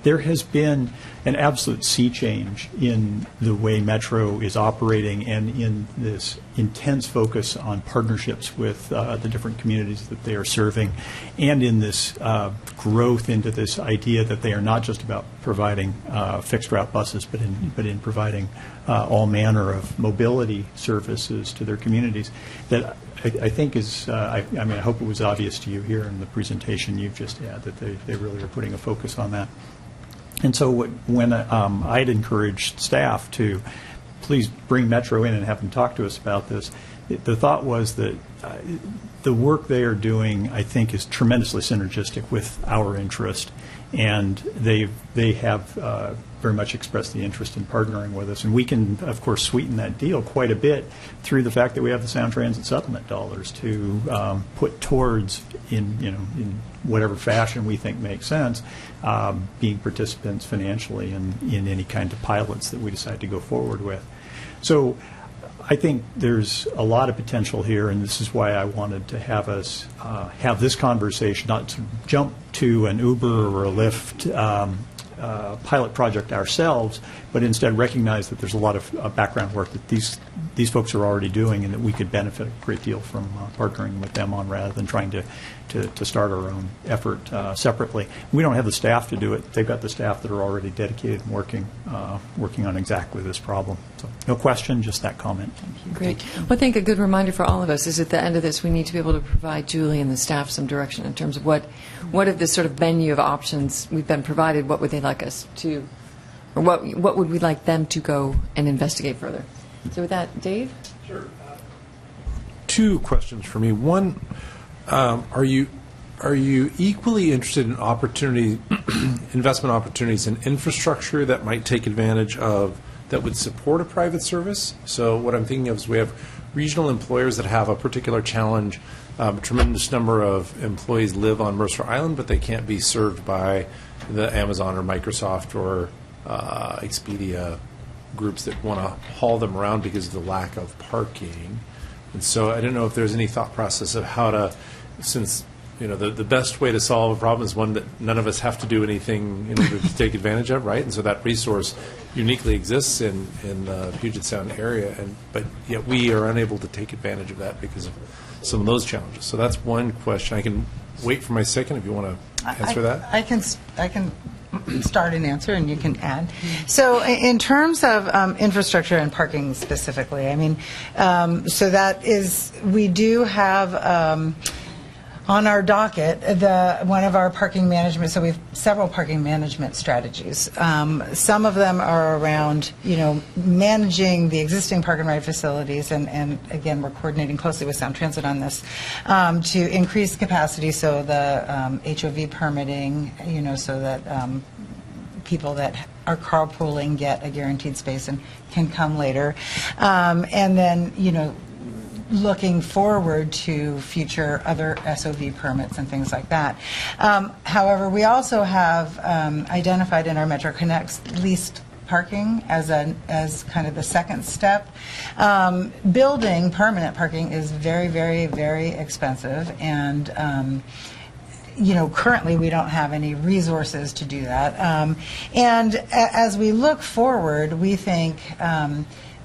There has been an absolute sea change in the way Metro is operating and in this intense focus on partnerships with the different communities that they are serving, and in this growth into this idea that they are not just about providing fixed route buses, but in providing all manner of mobility services to their communities. That I think is, I hope it was obvious to you here in the presentation you've just had that they really are putting a focus on that. And so when I'd encouraged staff to please bring Metro in and have them talk to us about this, the thought was that the work they are doing, I think, is tremendously synergistic with our interest, and they have very much expressed the interest in partnering with us. And we can, of course, sweeten that deal quite a bit through the fact that we have the Sound Transit Supplement dollars to put towards in whatever fashion we think makes sense, being participants financially in any kind of pilots that we decide to go forward with. So I think there's a lot of potential here, and this is why I wanted to have us have this conversation, not to jump to an Uber or a Lyft pilot project ourselves, but instead recognize that there's a lot of background work that these folks are already doing, and that we could benefit a great deal from partnering with them on, rather than trying to start our own effort separately. We don't have the staff to do it. They've got the staff that are already dedicated and working on exactly this problem. So no question, just that comment. Great. Well, I think a good reminder for all of us is at the end of this, we need to be able to provide Julie and the staff some direction in terms of what of this sort of menu of options we've been provided, what would they like us to, or what would we like them to go and investigate further. So with that, Dave? Sure. Two questions for me. One, are you equally interested in investment opportunities in infrastructure that might take advantage of, that would support a private service? So what I'm thinking of is we have regional employers that have a particular challenge. A tremendous number of employees live on Mercer Island, but they can't be served by the Amazon or Microsoft or Expedia groups that want to haul them around because of the lack of parking. And so I don't know if there's any thought process of how to, since the best way to solve a problem is one that none of us have to do anything in order to take advantage of, right? And so that resource uniquely exists in the Puget Sound area, but yet we are unable to take advantage of that because of some of those challenges. So that's one question. I can wait for my second if you want to answer that. I can start an answer, and you can add. So in terms of infrastructure and parking specifically, I mean, so that is, we do have on our docket one of our parking management, so we have several parking management strategies. Some of them are around, managing the existing park and ride facilities, and again, we're coordinating closely with Sound Transit on this, to increase capacity, so the HOV permitting, so that people that are carpooling get a guaranteed space and can come later. And then, looking forward to future other SOV permits and things like that. However, we also have identified in our Metro Connects leased parking as kind of the second step. Building permanent parking is very, very, very expensive, and currently we don't have any resources to do that. And as we look forward, we think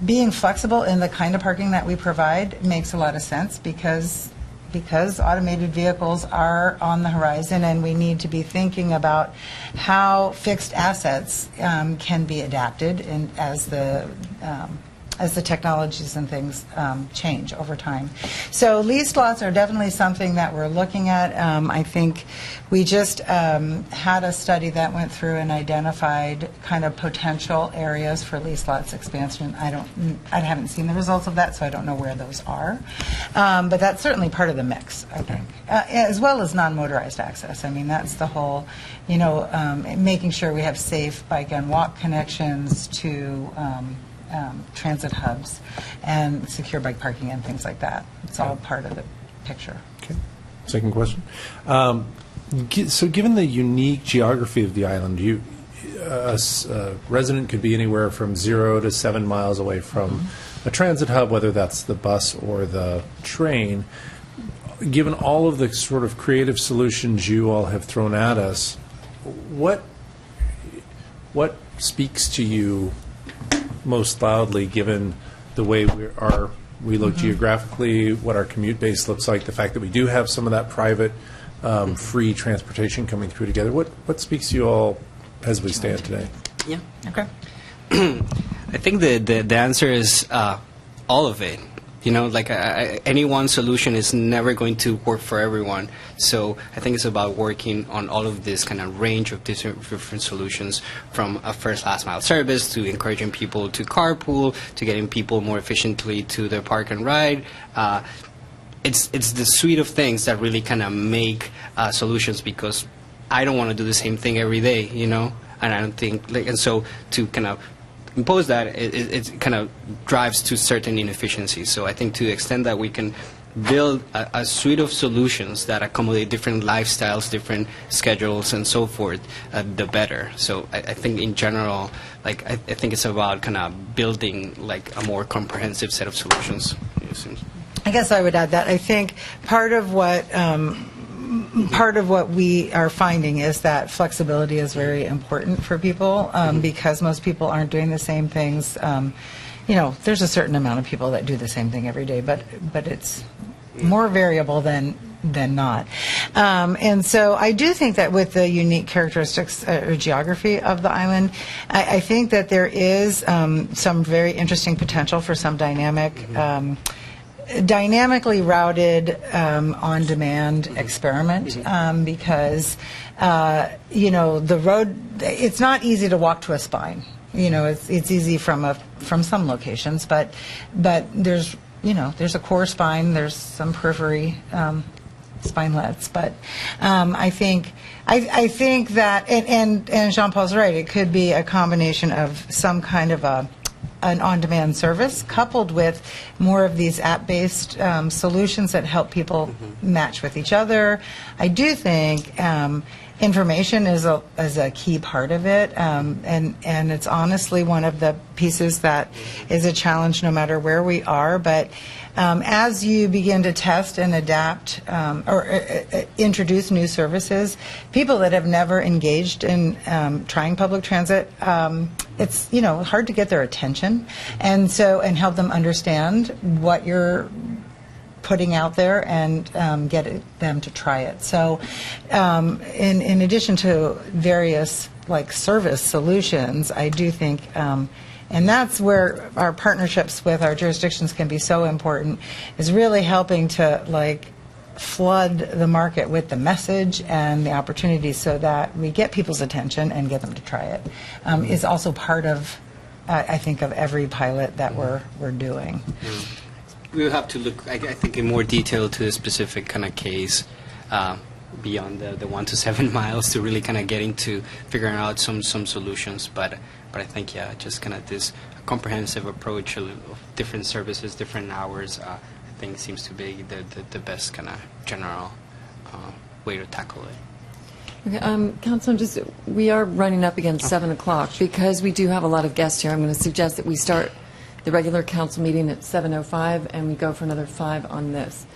being flexible in the kind of parking that we provide makes a lot of sense, because automated vehicles are on the horizon, and we need to be thinking about how fixed assets can be adapted as the technologies and things change over time. So leased lots are definitely something that we're looking at. I think we just had a study that went through and identified kind of potential areas for leased lots expansion. I haven't seen the results of that, so I don't know where those are. But that's certainly part of the mix, I think, as well as non-motorized access. I mean, that's the whole, making sure we have safe bike and walk connections to transit hubs and secure bike parking and things like that. It's all part of the picture. Okay. Second question. So given the unique geography of the island, a resident could be anywhere from 0 to 7 miles away from a transit hub, whether that's the bus or the train. Given all of the sort of creative solutions you all have thrown at us, what speaks to you most loudly, given the way we look geographically, what our commute base looks like, the fact that we do have some of that private free transportation coming through together? What speaks to you all as we stand today? Yeah. Okay. I think the answer is all of it. Any one solution is never going to work for everyone. So I think it's about working on all of this kind of range of different solutions, from a first last mile service to encouraging people to carpool, to getting people more efficiently to their park and ride. It's the suite of things that really kind of make solutions, because I don't want to do the same thing every day, and I don't think, and so to kind of impose that, it kind of drives to certain inefficiencies. So I think to the extent that we can build a suite of solutions that accommodate different lifestyles, different schedules, and so forth, the better. So I think in general, like I think it's about kind of building like a more comprehensive set of solutions. I guess I would add that I think part of what we are finding is that flexibility is very important for people because most people aren't doing the same things. There's a certain amount of people that do the same thing every day, but it's more variable than not. And so I do think that with the unique characteristics or geography of the island, I think that there is some very interesting potential for some dynamically routed on-demand experiment because the road, it's not easy to walk to a spine. It's easy from some locations, but there's a core spine, there's some periphery spinelets, but I think that and Jean-Paul's right, it could be a combination of some kind of an on-demand service coupled with more of these app-based solutions that help people match with each other. I do think information is a key part of it, and it's honestly one of the pieces that is a challenge no matter where we are. But as you begin to test and adapt or introduce new services, people that have never engaged in trying public transit, it's hard to get their attention, and help them understand what you're putting out there and get them to try it. So in addition to various service solutions, I do think and that's where our partnerships with our jurisdictions can be so important, is really helping to flood the market with the message and the opportunities so that we get people's attention and get them to try it. Is also part of, I think, of every pilot that we're doing. We'll have to look, I think, in more detail to the specific kind of case beyond the 1 to 7 miles to really kind of getting to figuring out some solutions. But I think, just kind of this comprehensive approach of different services, different hours, I think seems to be the best kind of general way to tackle it. Okay, Councilor, we are running up against 7 o'clock. Because we do have a lot of guests here, I'm going to suggest that we start the regular council meeting at 7:05 and we go for another 5 on this.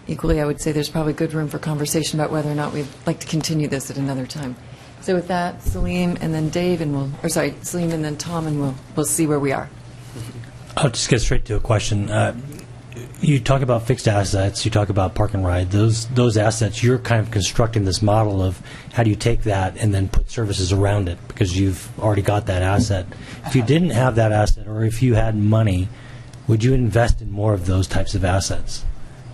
Equally, I would say there's probably good room for conversation about whether or not we'd like to continue this at another time. So with that, Salim and then Dave, Salim and then Tom, and we'll see where we are. I'll just get straight to a question. You talk about fixed assets, you talk about park and ride. Those assets, you're kind of constructing this model of how do you take that and then put services around it because you've already got that asset. If you didn't have that asset, or if you had money, would you invest in more of those types of assets?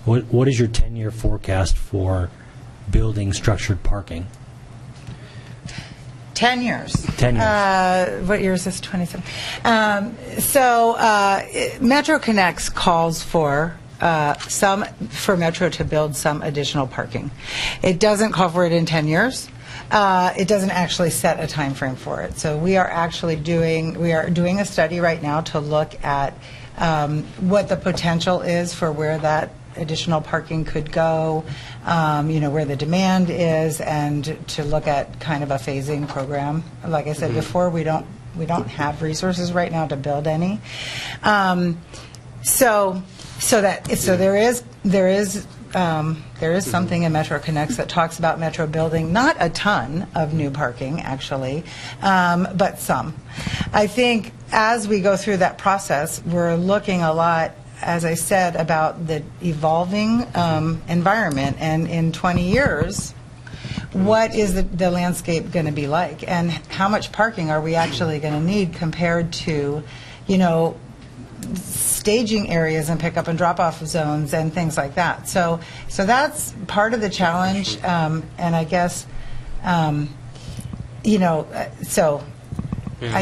What is your 10-year forecast for building structured parking? 10 years. 10 years. What year is this? 27. Metro Connects calls for Metro to build some additional parking. It doesn't call for it in 10 years. It doesn't actually set a time frame for it. So we are doing a study right now to look at what the potential is for where that additional parking could go, where the demand is, and to look at kind of a phasing program. Like I said before, we don't have resources right now to build any. So there is something in Metro Connects that talks about Metro building not a ton of new parking, actually, but some. I think as we go through that process, we're looking a lot, as I said, about the evolving environment, and in 20 years, what is the landscape going to be like, and how much parking are we actually going to need compared to, staging areas and pick up and drop off zones and things like that. So that's part of the challenge, and I guess, I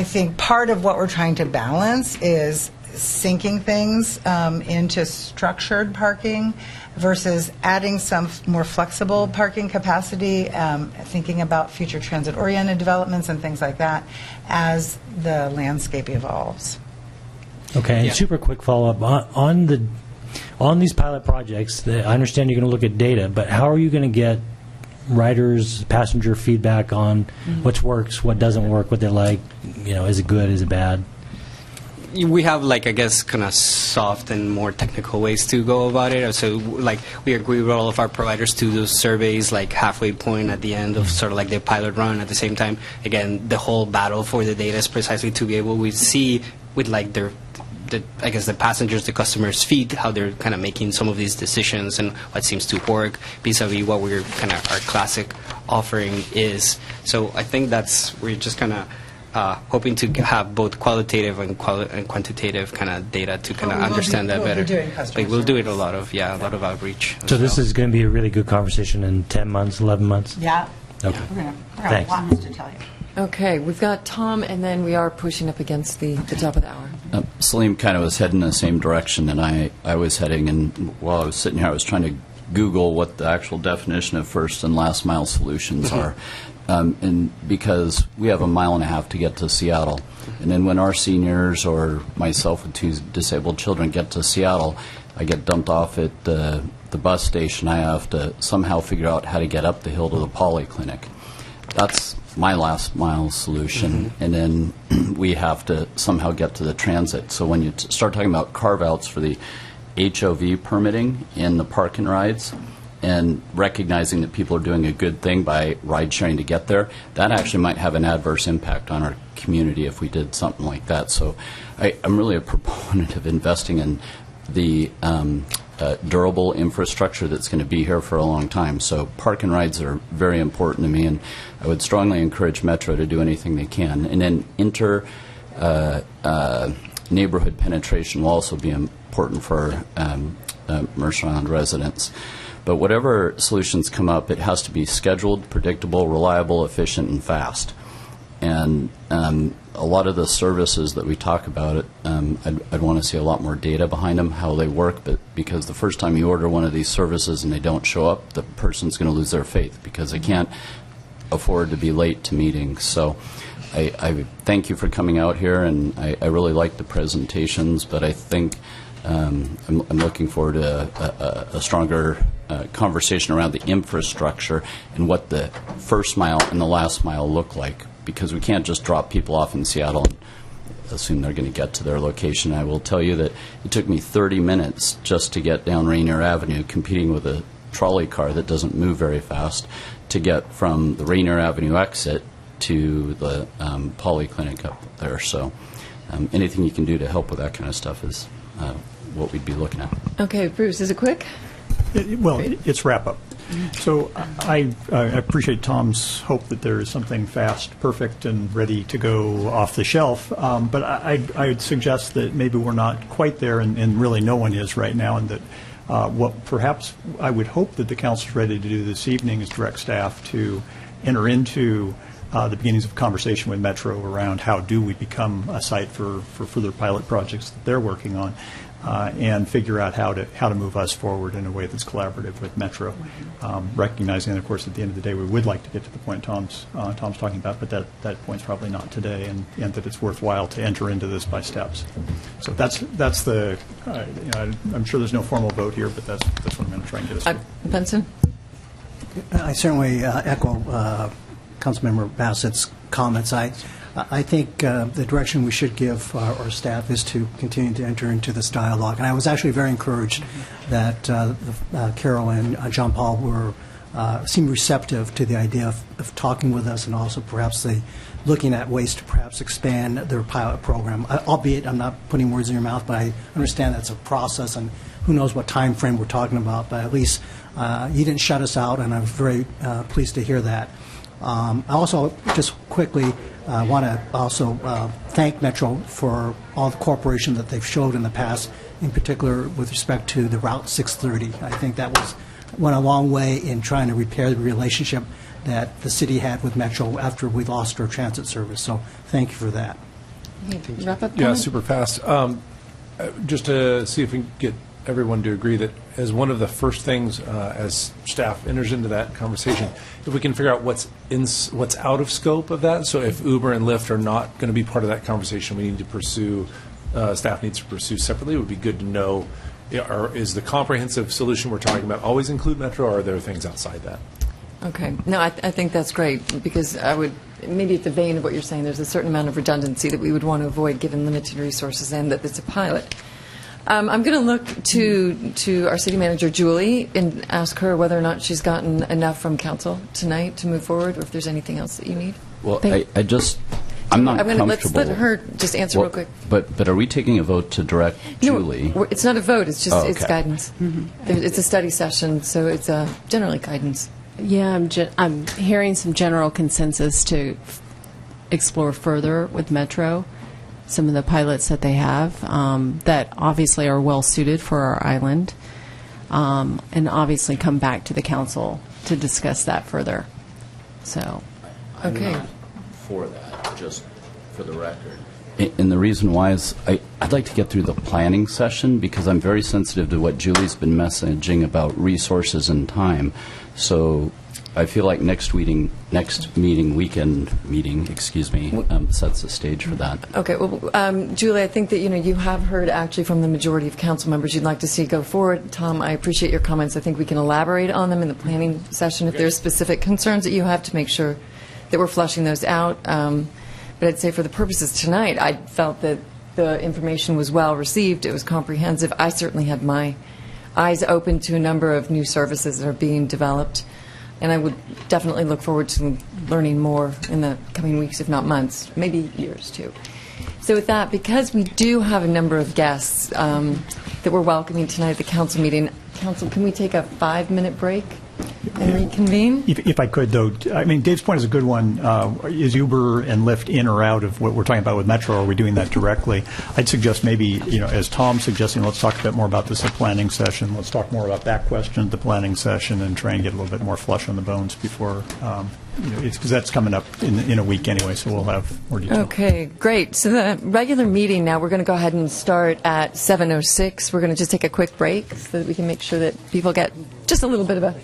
think part of what we're trying to balance is sinking things into structured parking versus adding some more flexible parking capacity, thinking about future transit-oriented developments and things like that as the landscape evolves. Okay, and super quick follow-up. on these pilot projects, I understand you're going to look at data, but how are you going to get riders, passenger feedback on what works, what doesn't work, what they like? Is it good, is it bad? We have, I guess, kind of soft and more technical ways to go about it. So, we agree with all of our providers to do surveys, halfway point at the end of sort of the pilot run. At the same time, again, the whole battle for the data is precisely to be able to see with, the passengers, the customers' feed, how they're kind of making some of these decisions and what seems to work vis-a-vis what we're kind of our classic offering is. So I think we're just kind of hoping to have both qualitative and quantitative kind of data to kind of understand that better. We'll do it a lot of outreach. So this is going to be a really good conversation in 10 months, 11 months? Yeah. Okay. We're going to have Thanks. lots to tell you. Okay, we've got Tom, and then we are pushing up against the top of the hour. Salim kind of was heading in the same direction that I was heading, and while I was sitting here, I was trying to Google what the actual definition of first and last mile solutions are. And because we have a mile and a half to get to Seattle, and then when our seniors or myself with 2 disabled children get to Seattle, I get dumped off at the bus station. I have to somehow figure out how to get up the hill to the polyclinic. That's my last mile solution. And then we have to somehow get to the transit. So when you start talking about carve-outs for the HOV permitting in the park and rides, and recognizing that people are doing a good thing by ride sharing to get there, that actually might have an adverse impact on our community if we did something like that. So I'm really a proponent of investing in the durable infrastructure that's going to be here for a long time. So park and rides are very important to me, and I would strongly encourage Metro to do anything they can. And then neighborhood penetration will also be important for Mercer Island residents. But whatever solutions come up, it has to be scheduled, predictable, reliable, efficient, and fast. And a lot of the services that we talk about, I'd want to see a lot more data behind them, how they work, but because the first time you order one of these services and they don't show up, the person's going to lose their faith because they can't afford to be late to meetings. So I thank you for coming out here, and I really like the presentations, but I think I'm looking forward to a stronger conversation around the infrastructure and what the first mile and the last mile look like, because we can't just drop people off in Seattle and assume they're going to get to their location. I will tell you that it took me 30 minutes just to get down Rainier Avenue, competing with a trolley car that doesn't move very fast, to get from the Rainier Avenue exit to the polyclinic up there. So anything you can do to help with that kind of stuff is what we'd be looking at. Okay, Bruce, is it quick? It's wrap-up. So I appreciate Tom's hope that there is something fast, perfect, and ready to go off the shelf. But I'd suggest that maybe we're not quite there, and really no one is right now, and that what perhaps I would hope that the council's ready to do this evening is direct staff to enter into the beginnings of conversation with Metro around how do we become a site for further pilot projects that they're working on. And figure out how to move us forward in a way that's collaborative with Metro, recognizing, of course, at the end of the day, we would like to get to the point Tom's talking about, but that point's probably not today, and that it's worthwhile to enter into this by steps. So that's the. I'm sure there's no formal vote here, but that's what I'm going to try and get us to. Benson? I certainly echo Councilmember Bassett's comments. I think the direction we should give our staff is to continue to enter into this dialogue. And I was actually very encouraged that Carol and John Paul seemed receptive to the idea of talking with us, and also perhaps looking at ways to perhaps expand their pilot program. Albeit I'm not putting words in your mouth, but I understand that's a process, and who knows what time frame we're talking about. But at least you didn't shut us out, and I'm very pleased to hear that. I also just quickly want to also thank Metro for all the cooperation that they've showed in the past, in particular with respect to the Route 630. I think that went a long way in trying to repair the relationship that the city had with Metro after we lost our transit service. So thank you for that. Wrap up? Yeah, super fast. Just to see if we can get everyone to agree that as one of the first things as staff enters into that conversation, if we can figure out what's out of scope of that. So if Uber and Lyft are not going to be part of that conversation, we need to pursue, staff needs to pursue separately. It would be good to know Is the comprehensive solution we're talking about always include Metro, or are there things outside that? Okay. No, I think that's great, because I would, maybe at the vein of what you're saying, there's a certain amount of redundancy that we would want to avoid given limited resources and that it's a pilot. I'm going to look to our city manager, Julie, and ask her whether or not she's gotten enough from council tonight to move forward, or if there's anything else that you need. Well, I'm not comfortable. Let's let her just answer real quick. But are we taking a vote to direct Julie? No, it's not a vote. It's just it's okay. guidance. It's a study session, so it's generally guidance. Yeah, I'm hearing some general consensus to explore further with Metro some of the pilots that they have that obviously are well suited for our island, and obviously come back to the council to discuss that further. So, okay. I'm not for that, just for the record. And the reason why is I'd like to get through the planning session, because I'm very sensitive to what Julie's been messaging about resources and time. So I feel like next weekend meeting, sets the stage for that. Okay. Well, Julie, I think that you have heard actually from the majority of council members you'd like to see go forward. Tom, I appreciate your comments. I think we can elaborate on them in the planning session if there's specific concerns that you have to make sure that we're fleshing those out. But I'd say for the purposes tonight, I felt that the information was well received. It was comprehensive. I certainly had my eyes open to a number of new services that are being developed. And I would definitely look forward to learning more in the coming weeks, if not months, maybe years too. So with that, because we do have a number of guests that we're welcoming tonight at the council meeting, council, can we take a 5-minute break and reconvene? If I could, though, I mean, Dave's point is a good one. Is Uber and Lyft in or out of what we're talking about with Metro? Are we doing that directly? I'd suggest maybe, as Tom's suggesting, let's talk a bit more about this at planning session. Let's talk more about that question at the planning session and try and get a little bit more flesh on the bones before, because that's coming up in a week anyway, so we'll have more detail. Okay, great. So the regular meeting now, we're going to go ahead and start at 7:06. We're going to just take a quick break so that we can make sure that people get just a little bit of a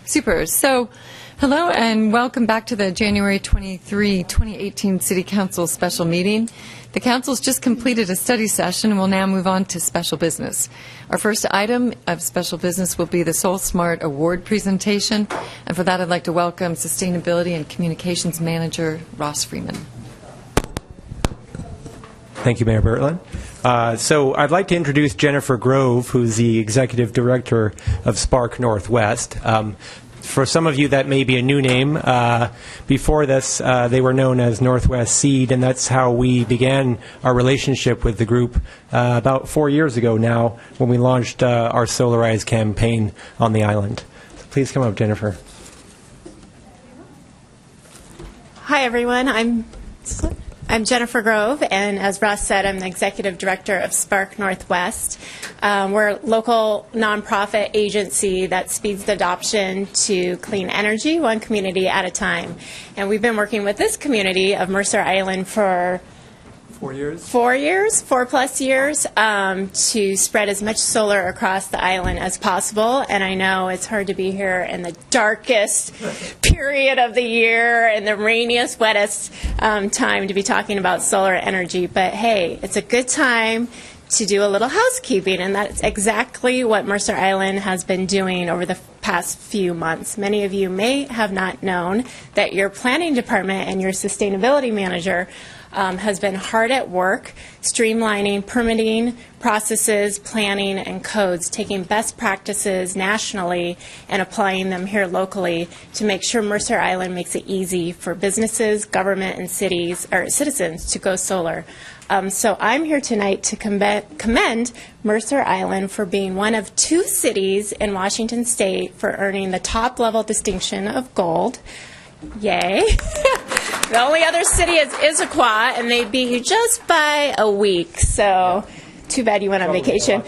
Super. So, hello and welcome back to the January 23, 2018 City Council special meeting. The Council's just completed a study session and will now move on to special business. Our first item of special business will be the Soul Smart Award presentation. And for that, I'd like to welcome Sustainability and Communications Manager Ross Freeman. Thank you, Mayor Bertlin. So I'd like to introduce Jennifer Grove, who's the Executive Director of Spark Northwest. For some of you, that may be a new name. Before this, they were known as Northwest Seed, and that's how we began our relationship with the group about 4 years ago now, when we launched our Solarize campaign on the island. So please come up, Jennifer. Hi, everyone. I'm Jennifer Grove, and as Ross said, I'm the Executive Director of Spark Northwest. We're a local nonprofit agency that speeds the adoption to clean energy, one community at a time. And we've been working with this community of Mercer Island for 4 years? 4+ years, to spread as much solar across the island as possible. And I know it's hard to be here in the darkest period of the year and the rainiest, wettest time to be talking about solar energy. But hey, it's a good time to do a little housekeeping, and that's exactly what Mercer Island has been doing over the past few months. Many of you may have not known that your planning department and your sustainability manager has been hard at work streamlining permitting processes, planning, and codes, taking best practices nationally and applying them here locally to make sure Mercer Island makes it easy for businesses, government, and cities or citizens to go solar. So I'm here tonight to commend Mercer Island for being one of 2 cities in Washington State for earning the top level distinction of gold. Yay. The only other city is Issaquah, and they beat you just by a week. So too bad you went on vacation.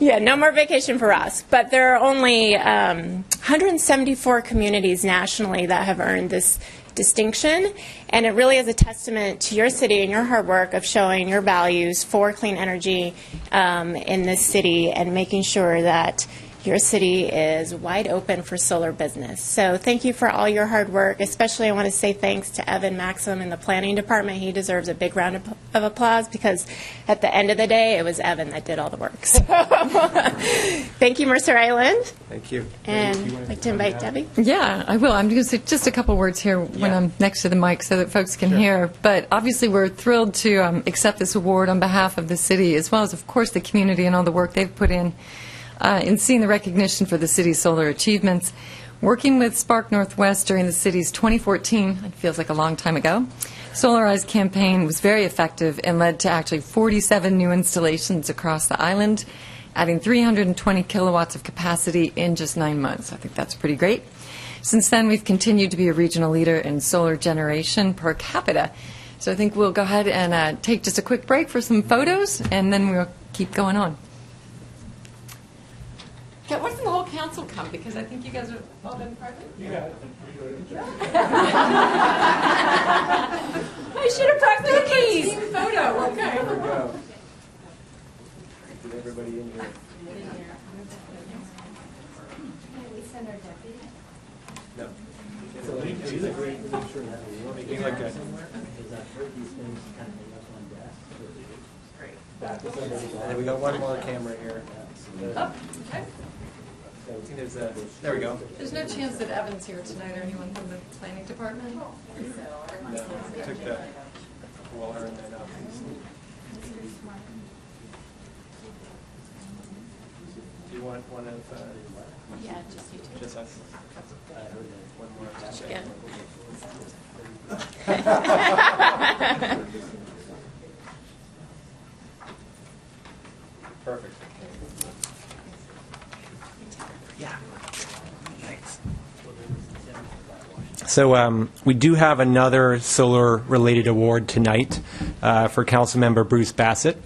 Yeah, no more vacation for us. But there are only 174 communities nationally that have earned this distinction, and it really is a testament to your city and your hard work of showing your values for clean energy in this city and making sure that your city is wide open for solar business. So thank you for all your hard work. Especially I want to say thanks to Evan Maxim in the planning department. He deserves a big round of applause because at the end of the day, it was Evan that did all the work. So thank you, Mercer Island. Thank you. And I'd like to invite Debbie. Yeah, I will. I'm going to say just a couple words here when I'm next to the mic so that folks can hear. But obviously we're thrilled to accept this award on behalf of the city, as well as, of course, the community and all the work they've put in seeing the recognition for the city's solar achievements. Working with Spark Northwest during the city's 2014, it feels like a long time ago, Solarize campaign was very effective and led to actually 47 new installations across the island, adding 320 kilowatts of capacity in just 9 months. I think that's pretty great. Since then, we've continued to be a regional leader in solar generation per capita. So I think we'll go ahead and take just a quick break for some photos, and then we'll keep going on. Yeah, why doesn't the whole council come? Because I think you guys have all been part of it. Yeah. I should have brought cookies. Team photo. Okay. There we go. Get everybody in here. Can we send our deputy? No. She's a great picture. Making like a. And we got one more camera here. Oh, okay. There we go. There's no chance that Evan's here tonight or anyone from the planning department? No, took the water and then up. Do you want one of... Yeah, just you two. Just us. One more. Yeah. Perfect. Yeah. Thanks. So we do have another solar-related award tonight for Councilmember Bruce Bassett.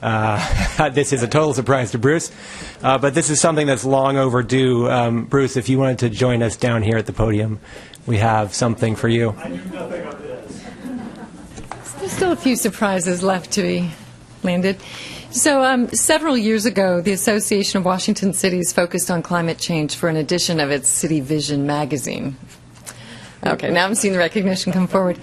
This is a total surprise to Bruce, but this is something that's long overdue. Bruce, if you wanted to join us down here at the podium, we have something for you. I knew nothing of this. There's still a few surprises left to be landed. So several years ago, the Association of Washington Cities focused on climate change for an edition of its City Vision magazine. Okay, now I'm seeing the recognition come forward.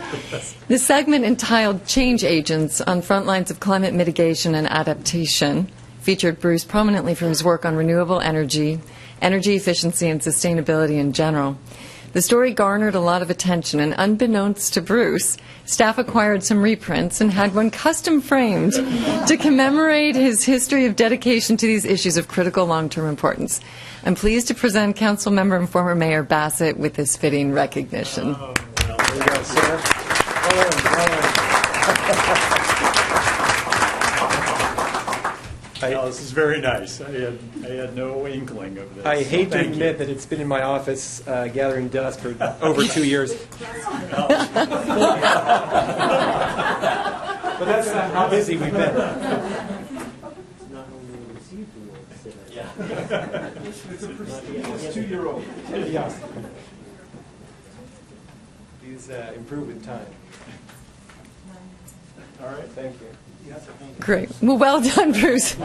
The segment entitled Change Agents on Front Lines of Climate Mitigation and Adaptation featured Bruce prominently for his work on renewable energy, energy efficiency, and sustainability in general. The story garnered a lot of attention, and unbeknownst to Bruce, staff acquired some reprints and had one custom framed to commemorate his history of dedication to these issues of critical long-term importance. I'm pleased to present Council Member and former Mayor Bassett with this fitting recognition. Oh, well, there you go, sir. This is very nice. I had no inkling of this. I hate to Thank admit you. that it's been in my office gathering dust for over 2 years. But that's how busy we've been. It's 2-year-old. Yeah. He's improved with time. All right, thank you. Great. Well done, Bruce.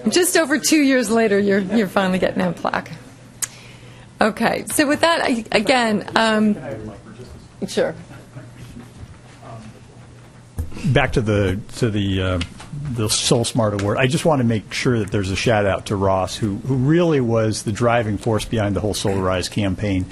Just over 2 years later, you're finally getting that plaque. Okay. So with that, sure. Back to the Soul Smart Award. I just want to make sure that there's a shout out to Ross, who really was the driving force behind the whole Solarize campaign.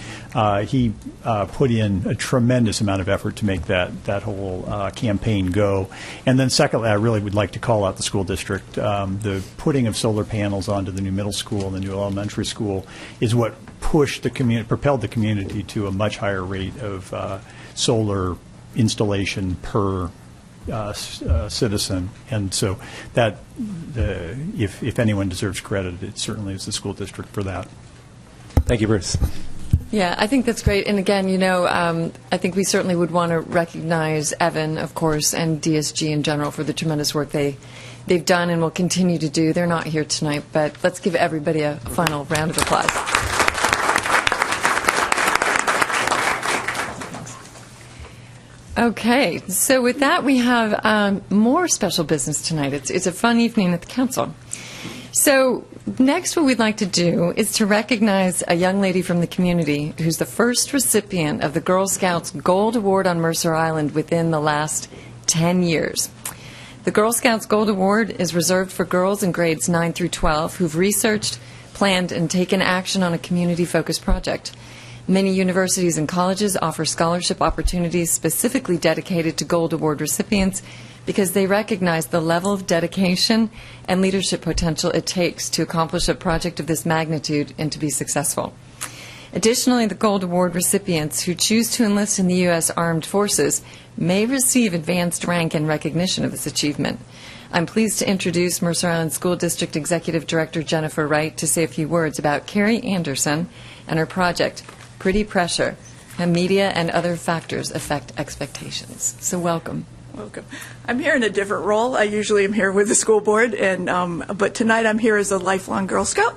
He put in a tremendous amount of effort to make that whole campaign go. And then secondly, I really would like to call out the school district. The putting of solar panels onto the new middle school and the new elementary school is what pushed the community, propelled the community to a much higher rate of solar installation per citizen, and so that if anyone deserves credit, it certainly is the school district for that. Thank you, Bruce. Yeah, I think that's great. And again, I think we certainly would want to recognize Evan, of course, and DSG in general for the tremendous work they've done and will continue to do. They're not here tonight, but let's give everybody a final round of applause. Okay, so with that, we have more special business tonight. It's a fun evening at the council. So next, what we'd like to do is to recognize a young lady from the community who's the first recipient of the Girl Scouts Gold Award on Mercer Island within the last 10 years. The Girl Scouts Gold Award is reserved for girls in grades 9 through 12 who've researched, planned, and taken action on a community-focused project. Many universities and colleges offer scholarship opportunities specifically dedicated to Gold Award recipients because they recognize the level of dedication and leadership potential it takes to accomplish a project of this magnitude and to be successful. Additionally, the Gold Award recipients who choose to enlist in the U.S. Armed Forces may receive advanced rank and recognition of this achievement. I'm pleased to introduce Mercer Island School District Executive Director Jennifer Wright to say a few words about Carrie Anderson and her project, Pretty Pressure, How Media and Other Factors Affect Expectations. So welcome. Welcome. I'm here in a different role. I usually am here with the school board, but tonight I'm here as a lifelong Girl Scout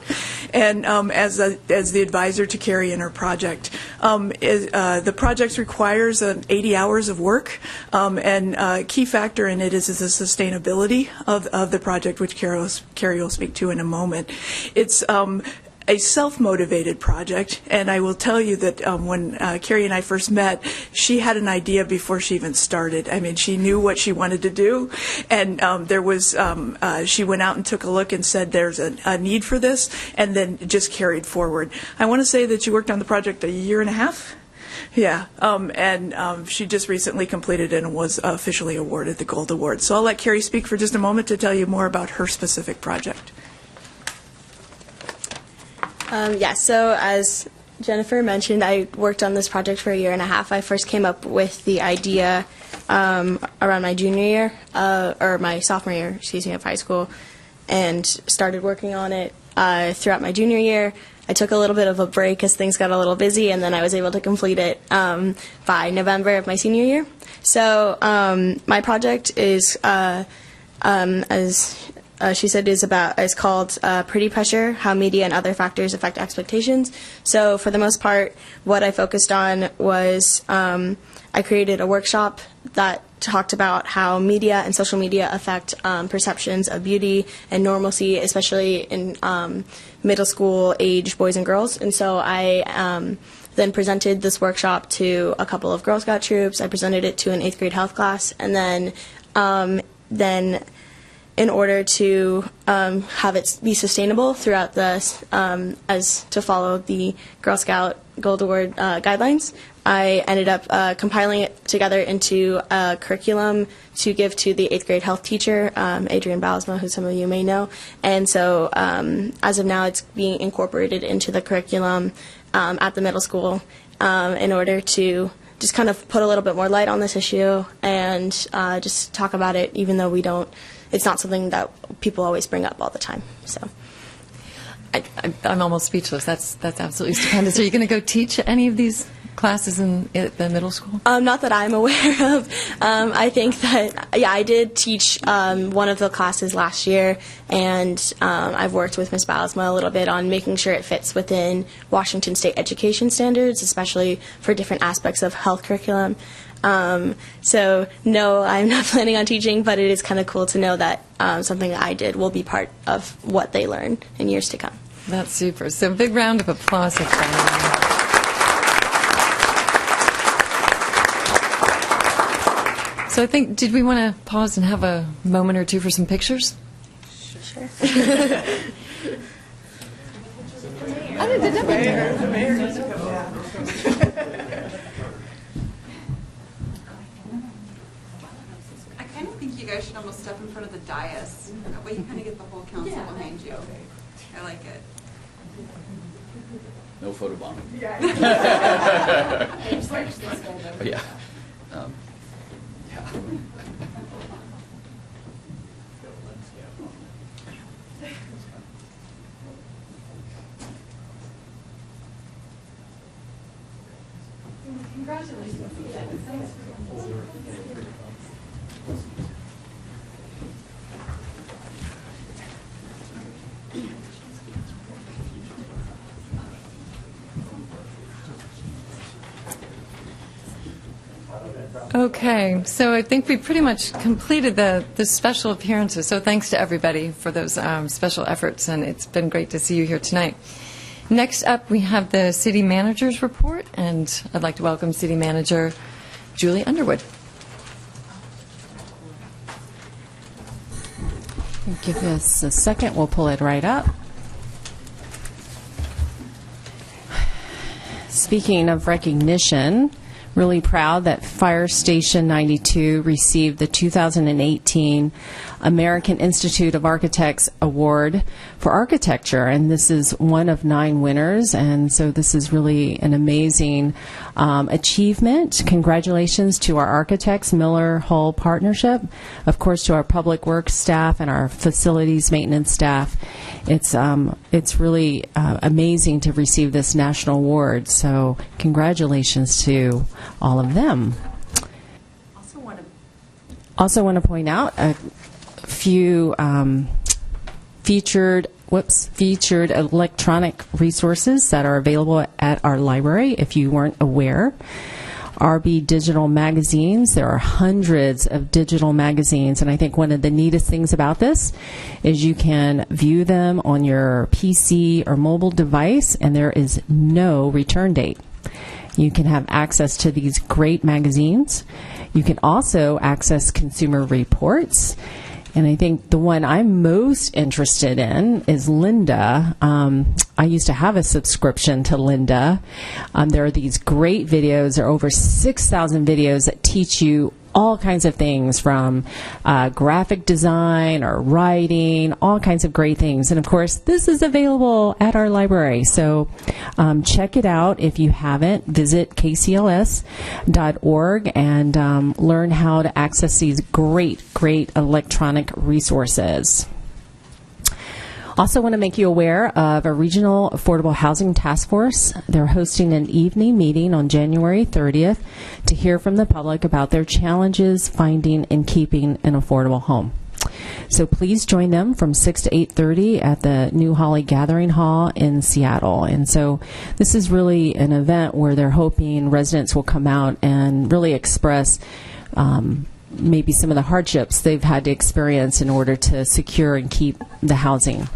and as the advisor to Carrie and her project. The project requires 80 hours of work, and a key factor in it is the sustainability of the project, which Carrie will speak to in a moment. It's a self-motivated project, and I will tell you that when Carrie and I first met, she had an idea before she even started. I mean, she knew what she wanted to do, and she went out and took a look and said there's a need for this, and then just carried forward. I want to say that she worked on the project a year and a half. Yeah, and she just recently completed it and was officially awarded the Gold Award. So I'll let Carrie speak for just a moment to tell you more about her specific project. So as Jennifer mentioned, I worked on this project for a year and a half. I first came up with the idea around my junior year, or my sophomore year, of high school, and started working on it throughout my junior year. I took a little bit of a break as things got a little busy, and then I was able to complete it by November of my senior year. So my project is, as she said is called Pretty Pressure: How Media and Other Factors Affect Expectations. So for the most part, what I focused on was I created a workshop that talked about how media and social media affect perceptions of beauty and normalcy, especially in middle school age boys and girls. And so I then presented this workshop to a couple of Girl Scout troops. I presented it to an 8th grade health class, and then in order to have it be sustainable throughout as to follow the Girl Scout Gold Award guidelines, I ended up compiling it together into a curriculum to give to the 8th grade health teacher, Adrienne Bausma, who some of you may know. And so as of now, it's being incorporated into the curriculum at the middle school in order to just kind of put a little bit more light on this issue and just talk about it, even though it's not something that people always bring up all the time. So. I'm almost speechless. That's absolutely stupendous. Are you going to go teach any of these classes in the middle school? Not that I'm aware of. I think that, I did teach one of the classes last year, and I've worked with Ms. Bausma a little bit on making sure it fits within Washington State education standards, especially for different aspects of health curriculum. So, no, I'm not planning on teaching, but it is kind of cool to know that something that I did will be part of what they learn in years to come. That's super. So, big round of applause. So I think, did we want to pause and have a moment or two for some pictures? Sure. I kind of think you guys should almost step in front of the dais. That way you kind of get the whole council behind you. I like it. No photobombing. Yeah. Oh, yeah. Okay, so I think we pretty much completed the special appearances. So thanks to everybody for those special efforts, and it's been great to see you here tonight. Next up, we have the City Manager's Report, and I'd like to welcome City Manager Julie Underwood. Give us a second. We'll pull it right up. Speaking of recognition, really proud that Fire Station 92 received the 2018 American Institute of Architects Award for Architecture, and this is one of 9 winners, and so this is really an amazing achievement. Congratulations to our architects, Miller-Hull Partnership, of course to our public works staff and our facilities maintenance staff. It's really amazing to receive this national award, so congratulations to all of them. Also want to point out a few featured electronic resources that are available at our library if you weren't aware. RB Digital Magazines. There are hundreds of digital magazines, and I think one of the neatest things about this is you can view them on your PC or mobile device, and there is no return date. You can have access to these great magazines. You can also access consumer reports. And I think the one I'm most interested in is Lynda. I used to have a subscription to Lynda. There are these great videos. There are over 6,000 videos that teach you all kinds of things from graphic design or writing, all kinds of great things. And of course, this is available at our library. So check it out if you haven't. Visit kcls.org and learn how to access these great electronic resources. Also want to make you aware of a regional affordable housing task force. They're hosting an evening meeting on January 30th to hear from the public about their challenges finding and keeping an affordable home. So please join them from 6 to 8:30 at the New Holly Gathering Hall in Seattle. And so this is really an event where they're hoping residents will come out and really express maybe some of the hardships they've had to experience in order to secure and keep the housing.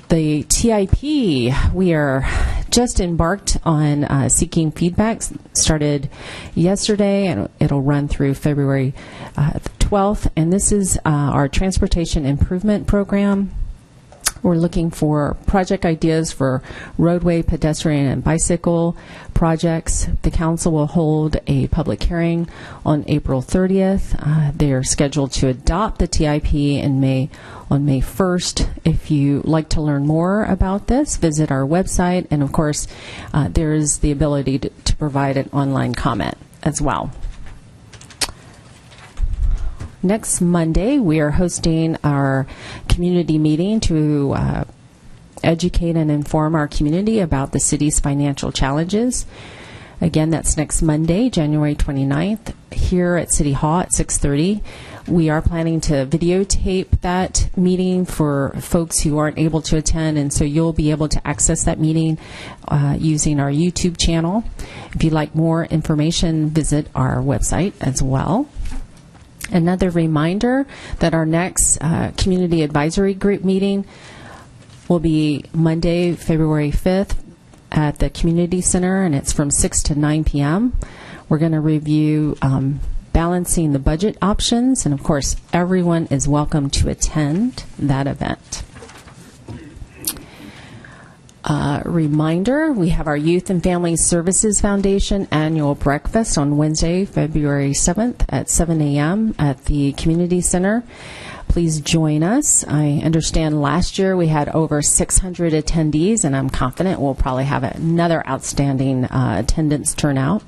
The TIP, we are just embarked on seeking feedback, started yesterday, and it'll run through February 12th. And this is our transportation improvement program. We're looking for project ideas for roadway, pedestrian, and bicycle projects. The council will hold a public hearing on April 30th. They're scheduled to adopt the TIP on May 1st. If you like to learn more about this, visit our website. And of course, there is the ability to provide an online comment as well. Next Monday, we are hosting our community meeting to educate and inform our community about the city's financial challenges. Again, that's next Monday, January 29th, here at City Hall at 6:30. We are planning to videotape that meeting for folks who aren't able to attend, and so you'll be able to access that meeting using our YouTube channel. If you'd like more information, visit our website as well. Another reminder that our next Community Advisory Group meeting will be Monday, February 5th at the Community Center, and it's from 6 to 9 p.m. We're going to review balancing the budget options, and of course, everyone is welcome to attend that event. Reminder, we have our Youth and Family Services Foundation annual breakfast on Wednesday, February 7th at 7 a.m. at the Community Center. Please join us. I understand last year we had over 600 attendees, and I'm confident we'll probably have another outstanding attendance turnout.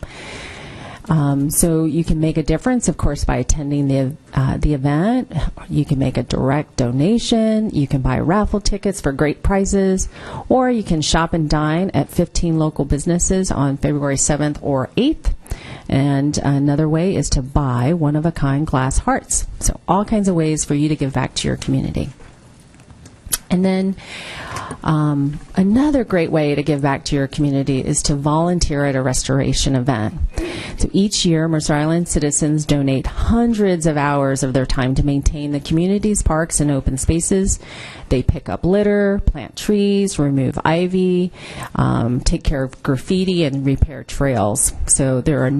So you can make a difference, of course, by attending the event. You can make a direct donation. You can buy raffle tickets for great prizes, or you can shop and dine at 15 local businesses on February 7th or 8th. And another way is to buy one-of-a-kind glass hearts. So all kinds of ways for you to give back to your community. And then another great way to give back to your community is to volunteer at a restoration event. So each year, Mercer Island citizens donate hundreds of hours of their time to maintain the community's parks and open spaces. They pick up litter, plant trees, remove ivy, take care of graffiti, and repair trails. So there are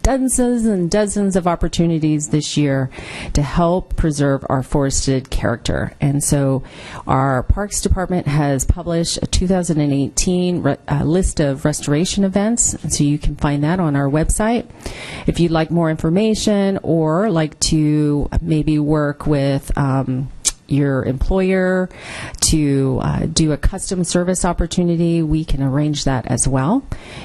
dozens and dozens of opportunities this year to help preserve our forested character. And so our Parks Department has published a 2018 list of restoration events, so you can find that on our website. If you'd like more information or like to maybe work with your employer to do a custom service opportunity, we can arrange that as well.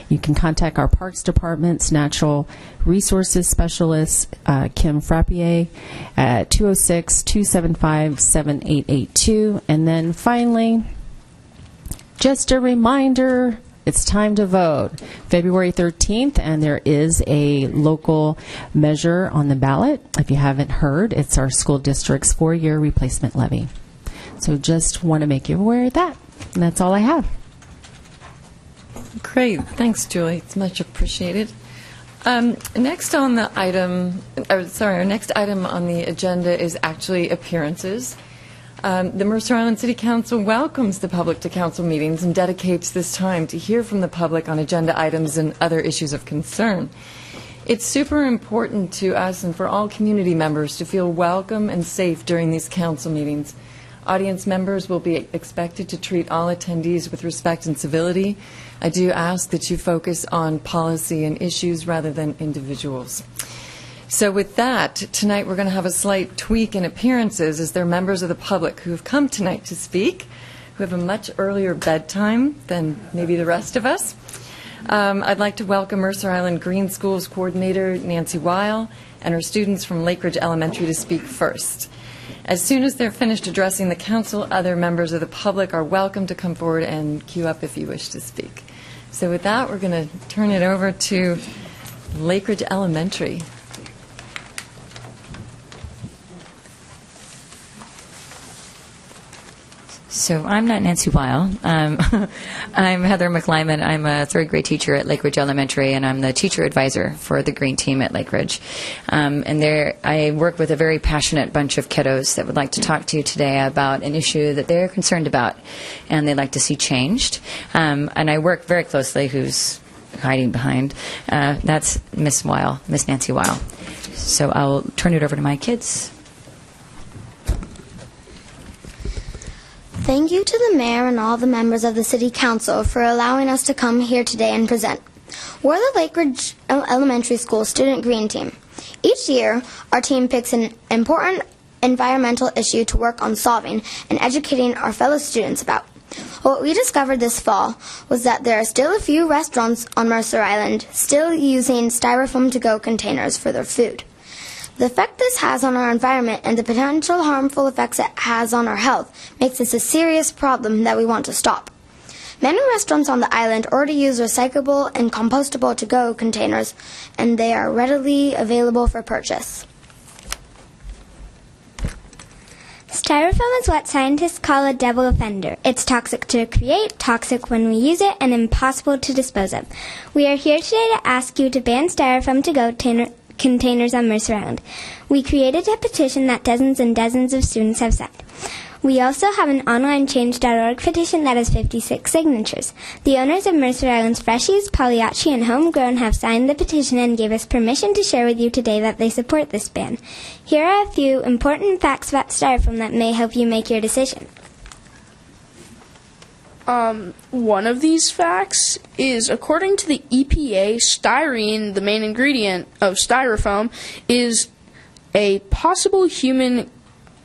You can contact our Parks Department's Natural Resources Specialist, Kim Frappier, at 206-275-7882. And then finally, just a reminder, it's time to vote. February 13th, and there is a local measure on the ballot. If you haven't heard, it's our school district's 4-year replacement levy. So just want to make you aware of that. And that's all I have. Great. Thanks, Julie. It's much appreciated. Next on the item, our next item on the agenda is actually appearances. The Mercer Island City Council welcomes the public to council meetings and dedicates this time to hear from the public on agenda items and other issues of concern. It's super important to us and for all community members to feel welcome and safe during these council meetings. Audience members will be expected to treat all attendees with respect and civility. I do ask that you focus on policy and issues rather than individuals. So with that, tonight we're going to have a slight tweak in appearances as there are members of the public who have come tonight to speak, who have a much earlier bedtime than maybe the rest of us. I'd like to welcome Mercer Island Green Schools Coordinator Nancy Weil and her students from Lakeridge Elementary to speak first. As soon as they're finished addressing the council, other members of the public are welcome to come forward and queue up if you wish to speak. So with that, we're going to turn it over to Lakeridge Elementary. So I'm not Nancy Weil. I'm Heather McLyman. I'm a third grade teacher at Lake Ridge Elementary, and I'm the teacher advisor for the Green Team at Lake Ridge. And there, I work with a very passionate bunch of kiddos that would like to talk to you today about an issue that they're concerned about and they'd like to see changed. And I work very closely, who's hiding behind, that's Miss Weil, Miss Nancy Weil. So I'll turn it over to my kids. Thank you to the mayor and all the members of the city council for allowing us to come here today and present. We're the Lake Ridge Elementary School Student Green Team. Each year, our team picks an important environmental issue to work on solving and educating our fellow students about. What we discovered this fall was that there are still a few restaurants on Mercer Island still using styrofoam to-go containers for their food. The effect this has on our environment and the potential harmful effects it has on our health makes this a serious problem that we want to stop. Many restaurants on the island already use recyclable and compostable to-go containers, and they are readily available for purchase. Styrofoam is what scientists call a double offender. It's toxic to create, toxic when we use it, and impossible to dispose of. We are here today to ask you to ban styrofoam to-go containers on Mercer Island. We created a petition that dozens and dozens of students have signed. We also have an online change.org petition that has 56 signatures. The owners of Mercer Island's Freshies, Pagliacci, and Homegrown have signed the petition and gave us permission to share with you today that they support this ban. Here are a few important facts about styrofoam that may help you make your decision. One of these facts is, according to the EPA, styrene, the main ingredient of styrofoam, is a possible human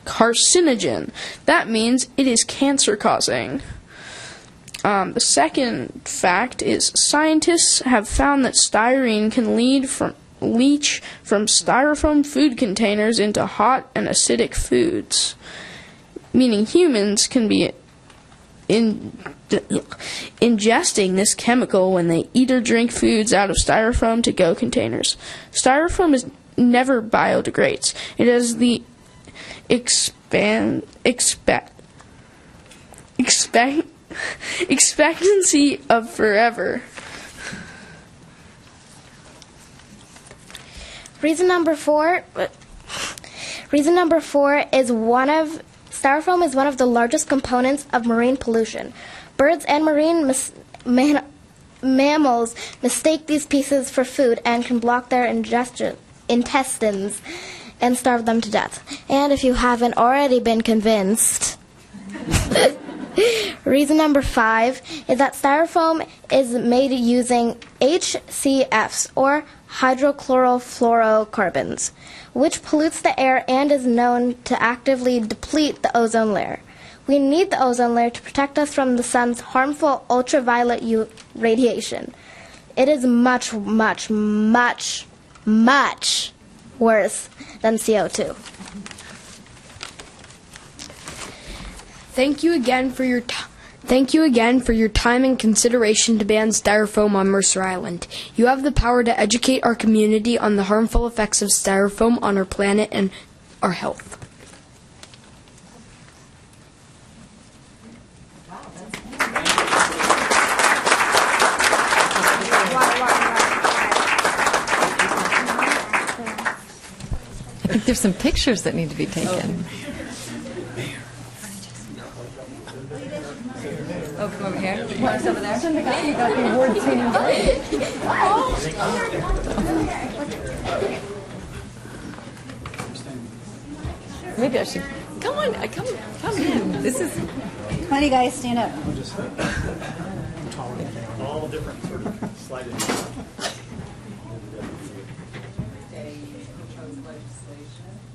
carcinogen. That means it is cancer-causing. The second fact is scientists have found that styrene can leach from styrofoam food containers into hot and acidic foods, meaning humans can be ingesting this chemical when they eat or drink foods out of styrofoam to-go containers. Styrofoam never biodegrades. It has the expectancy of forever. Reason number four is styrofoam is one of the largest components of marine pollution. Birds and marine mammals mistake these pieces for food and can block their intestines and starve them to death. And if you haven't already been convinced, reason number 5 is that styrofoam is made using HCFs, or hydrochlorofluorocarbons, which pollutes the air and is known to actively deplete the ozone layer. We need the ozone layer to protect us from the sun's harmful ultraviolet radiation. It is much, much, much, much worse than CO2. Thank you again for your time and consideration to ban styrofoam on Mercer Island. You have the power to educate our community on the harmful effects of styrofoam on our planet and our health. I think there's some pictures that need to be taken. Oh, come over here. What's over there? You got the award winning Maybe I should. Come on, come in. This is. Come on, you guys, stand up. All different sort of slided.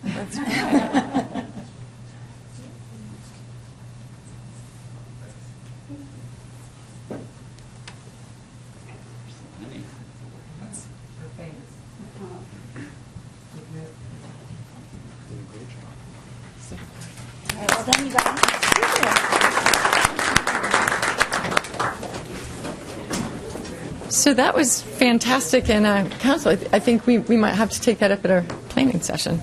That's right. All right, well done, you guys. So that was fantastic, and Council, I think we might have to take that up at our planning session.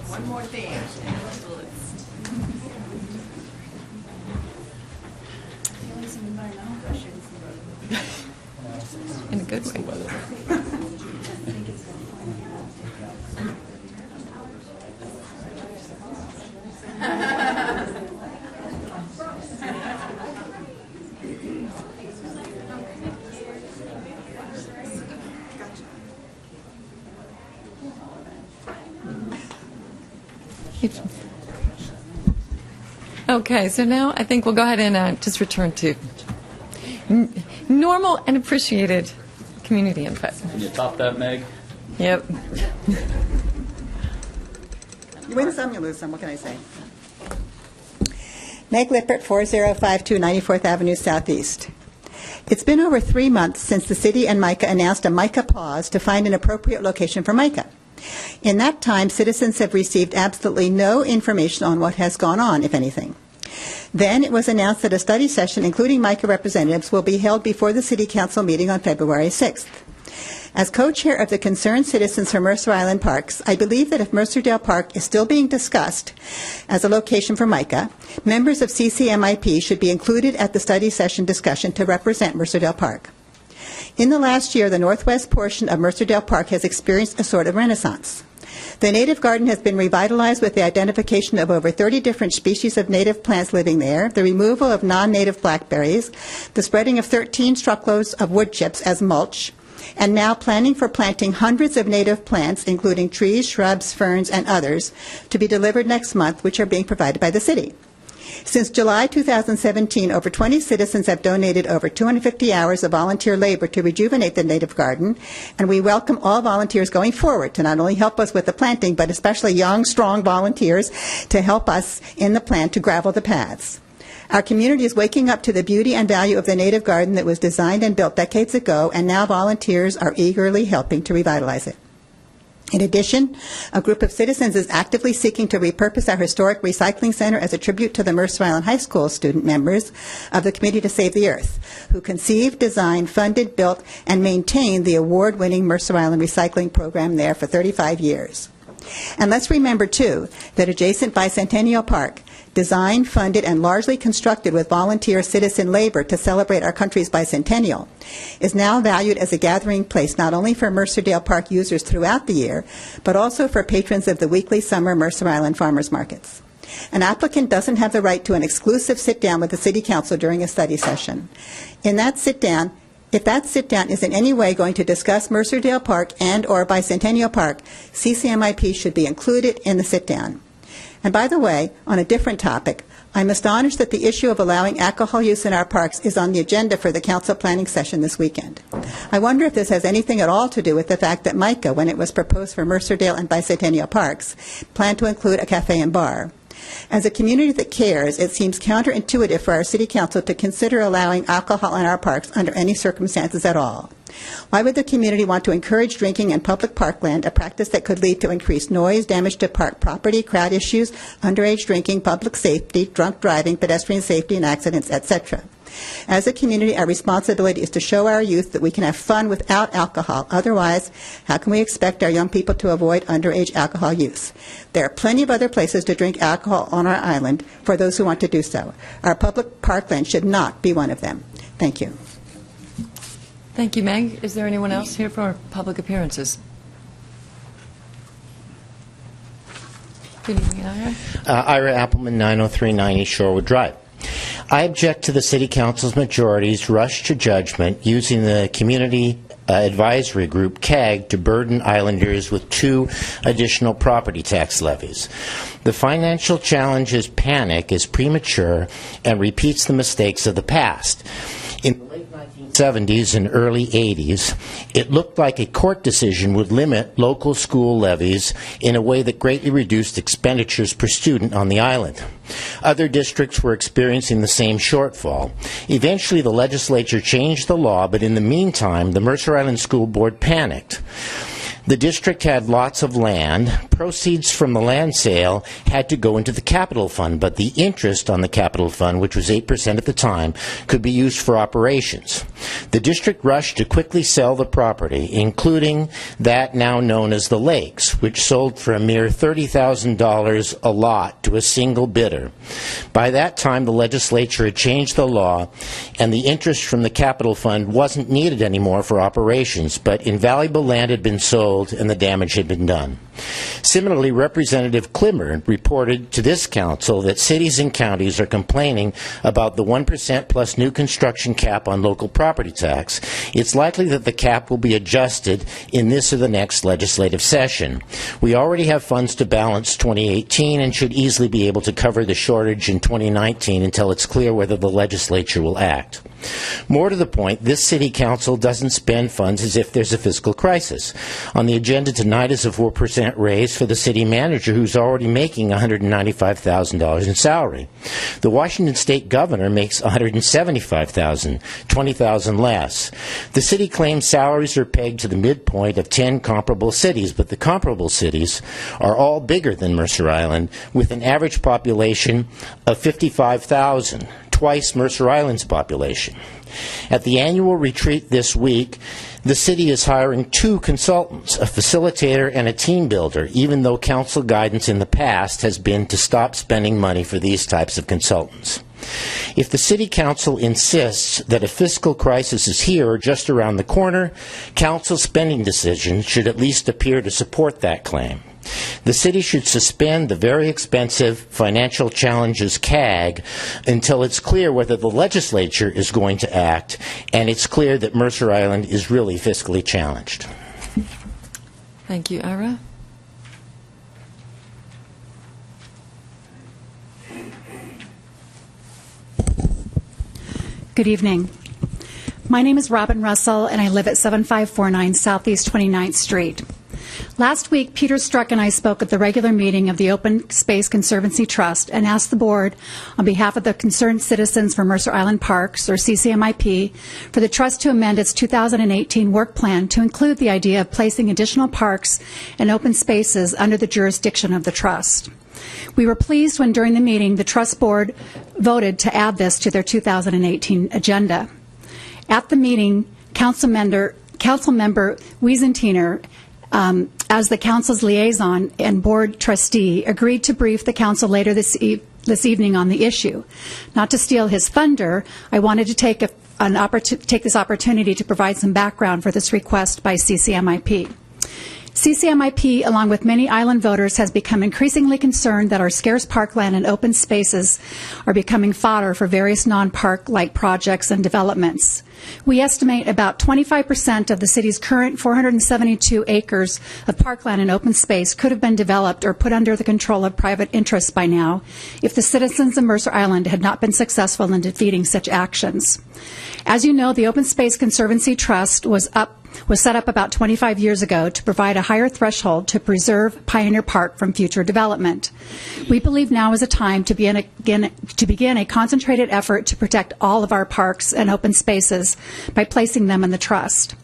One more thing. good way. Okay, so now I think we'll go ahead and just return to normal and appreciated community input. Can you top that, Meg? Yep. You win some, you lose some. What can I say? Meg Lippert, 4052 94th Avenue Southeast. It's been over 3 months since the city and MICA announced a MICA pause to find an appropriate location for MICA. In that time, citizens have received absolutely no information on what has gone on, if anything. Then it was announced that a study session, including MICA representatives, will be held before the City Council meeting on February 6th. As co-chair of the Concerned Citizens for Mercer Island Parks, I believe that if Mercerdale Park is still being discussed as a location for MICA, members of CCMIP should be included at the study session discussion to represent Mercerdale Park. In the last year, the northwest portion of Mercerdale Park has experienced a sort of renaissance. The native garden has been revitalized with the identification of over 30 different species of native plants living there, the removal of non-native blackberries, the spreading of 13 truckloads of wood chips as mulch, and now planning for planting hundreds of native plants, including trees, shrubs, ferns, and others, to be delivered next month, which are being provided by the city. Since July 2017, over 20 citizens have donated over 250 hours of volunteer labor to rejuvenate the native garden, and we welcome all volunteers going forward to not only help us with the planting, but especially young, strong volunteers to help us in the plan to gravel the paths. Our community is waking up to the beauty and value of the native garden that was designed and built decades ago, and now volunteers are eagerly helping to revitalize it. In addition, a group of citizens is actively seeking to repurpose our historic recycling center as a tribute to the Mercer Island High School student members of the Committee to Save the Earth, who conceived, designed, funded, built, and maintained the award-winning Mercer Island recycling program there for 35 years. And let's remember, too, that adjacent Bicentennial Park, designed, funded, and largely constructed with volunteer citizen labor to celebrate our country's bicentennial, is now valued as a gathering place not only for Mercerdale Park users throughout the year, but also for patrons of the weekly summer Mercer Island farmers markets. An applicant doesn't have the right to an exclusive sit-down with the City Council during a study session. In that sit-down, if that sit-down is in any way going to discuss Mercerdale Park and or Bicentennial Park, CCMIP should be included in the sit-down. And by the way, on a different topic, I'm astonished that the issue of allowing alcohol use in our parks is on the agenda for the council planning session this weekend. I wonder if this has anything at all to do with the fact that MICA, when it was proposed for Mercerdale and Bicentennial Parks, planned to include a cafe and bar. As a community that cares, it seems counterintuitive for our city council to consider allowing alcohol in our parks under any circumstances at all. Why would the community want to encourage drinking in public parkland, a practice that could lead to increased noise, damage to park property, crowd issues, underage drinking, public safety, drunk driving, pedestrian safety, and accidents, etc.? As a community, our responsibility is to show our youth that we can have fun without alcohol. Otherwise, how can we expect our young people to avoid underage alcohol use? There are plenty of other places to drink alcohol on our island for those who want to do so. Our public parkland should not be one of them. Thank you. Thank you, Meg. Is there anyone else here for public appearances? Good evening, Ira. Ira Appleman, 90390 Shorewood Drive. I object to the City Council's majority's rush to judgment using the Community Advisory Group, CAG, to burden islanders with 2 additional property tax levies. The financial challenge's panic is premature and repeats the mistakes of the past. In the late 1970s and early 80s, it looked like a court decision would limit local school levies in a way that greatly reduced expenditures per student on the island. Other districts were experiencing the same shortfall. Eventually, the legislature changed the law, but in the meantime, the Mercer Island School Board panicked. The district had lots of land, proceeds from the land sale had to go into the capital fund, but the interest on the capital fund, which was 8% at the time, could be used for operations. The district rushed to quickly sell the property, including that now known as the Lakes, which sold for a mere $30,000 a lot to a single bidder. By that time, the legislature had changed the law, and the interest from the capital fund wasn't needed anymore for operations, but invaluable land had been sold and the damage had been done. Similarly, Representative Climmer reported to this council that cities and counties are complaining about the 1% plus new construction cap on local property tax. It's likely that the cap will be adjusted in this or the next legislative session. We already have funds to balance 2018 and should easily be able to cover the shortage in 2019 until it's clear whether the legislature will act. More to the point, this city council doesn't spend funds as if there's a fiscal crisis. On the agenda tonight is a 4% raise for the city manager, who's already making $195,000 in salary. The Washington state governor makes $175,000, $20,000 less. The city claims salaries are pegged to the midpoint of 10 comparable cities, but the comparable cities are all bigger than Mercer Island, with an average population of 55,000. Twice Mercer Island's population. At the annual retreat this week, the city is hiring 2 consultants, a facilitator and a team builder, even though council guidance in the past has been to stop spending money for these types of consultants. If the City Council insists that a fiscal crisis is here or just around the corner, council spending decisions should at least appear to support that claim. The city should suspend the very expensive Financial Challenges CAG until it's clear whether the legislature is going to act and it's clear that Mercer Island is really fiscally challenged. Thank you, Ira. Good evening. My name is Robin Russell, and I live at 7549 Southeast 29th Street. Last week, Peter Struck and I spoke at the regular meeting of the Open Space Conservancy Trust and asked the board, on behalf of the concerned citizens for Mercer Island Parks, or CCMIP, for the trust to amend its 2018 work plan to include the idea of placing additional parks and open spaces under the jurisdiction of the trust. We were pleased when, during the meeting, the trust board voted to add this to their 2018 agenda. At the meeting, Council Member Wiesentiner, as the council's liaison and board trustee, agreed to brief the council later this evening on the issue. Not to steal his thunder, I wanted to take this opportunity to provide some background for this request by CCMIP. CCMIP, along with many island voters, has become increasingly concerned that our scarce parkland and open spaces are becoming fodder for various non-park-like projects and developments. We estimate about 25% of the city's current 472 acres of parkland and open space could have been developed or put under the control of private interests by now if the citizens of Mercer Island had not been successful in defeating such actions. As you know, the Open Space Conservancy Trust was set up about 25 years ago to provide a higher threshold to preserve Pioneer Park from future development. We believe now is a time to begin a concentrated effort to protect all of our parks and open spaces by placing them in the trust.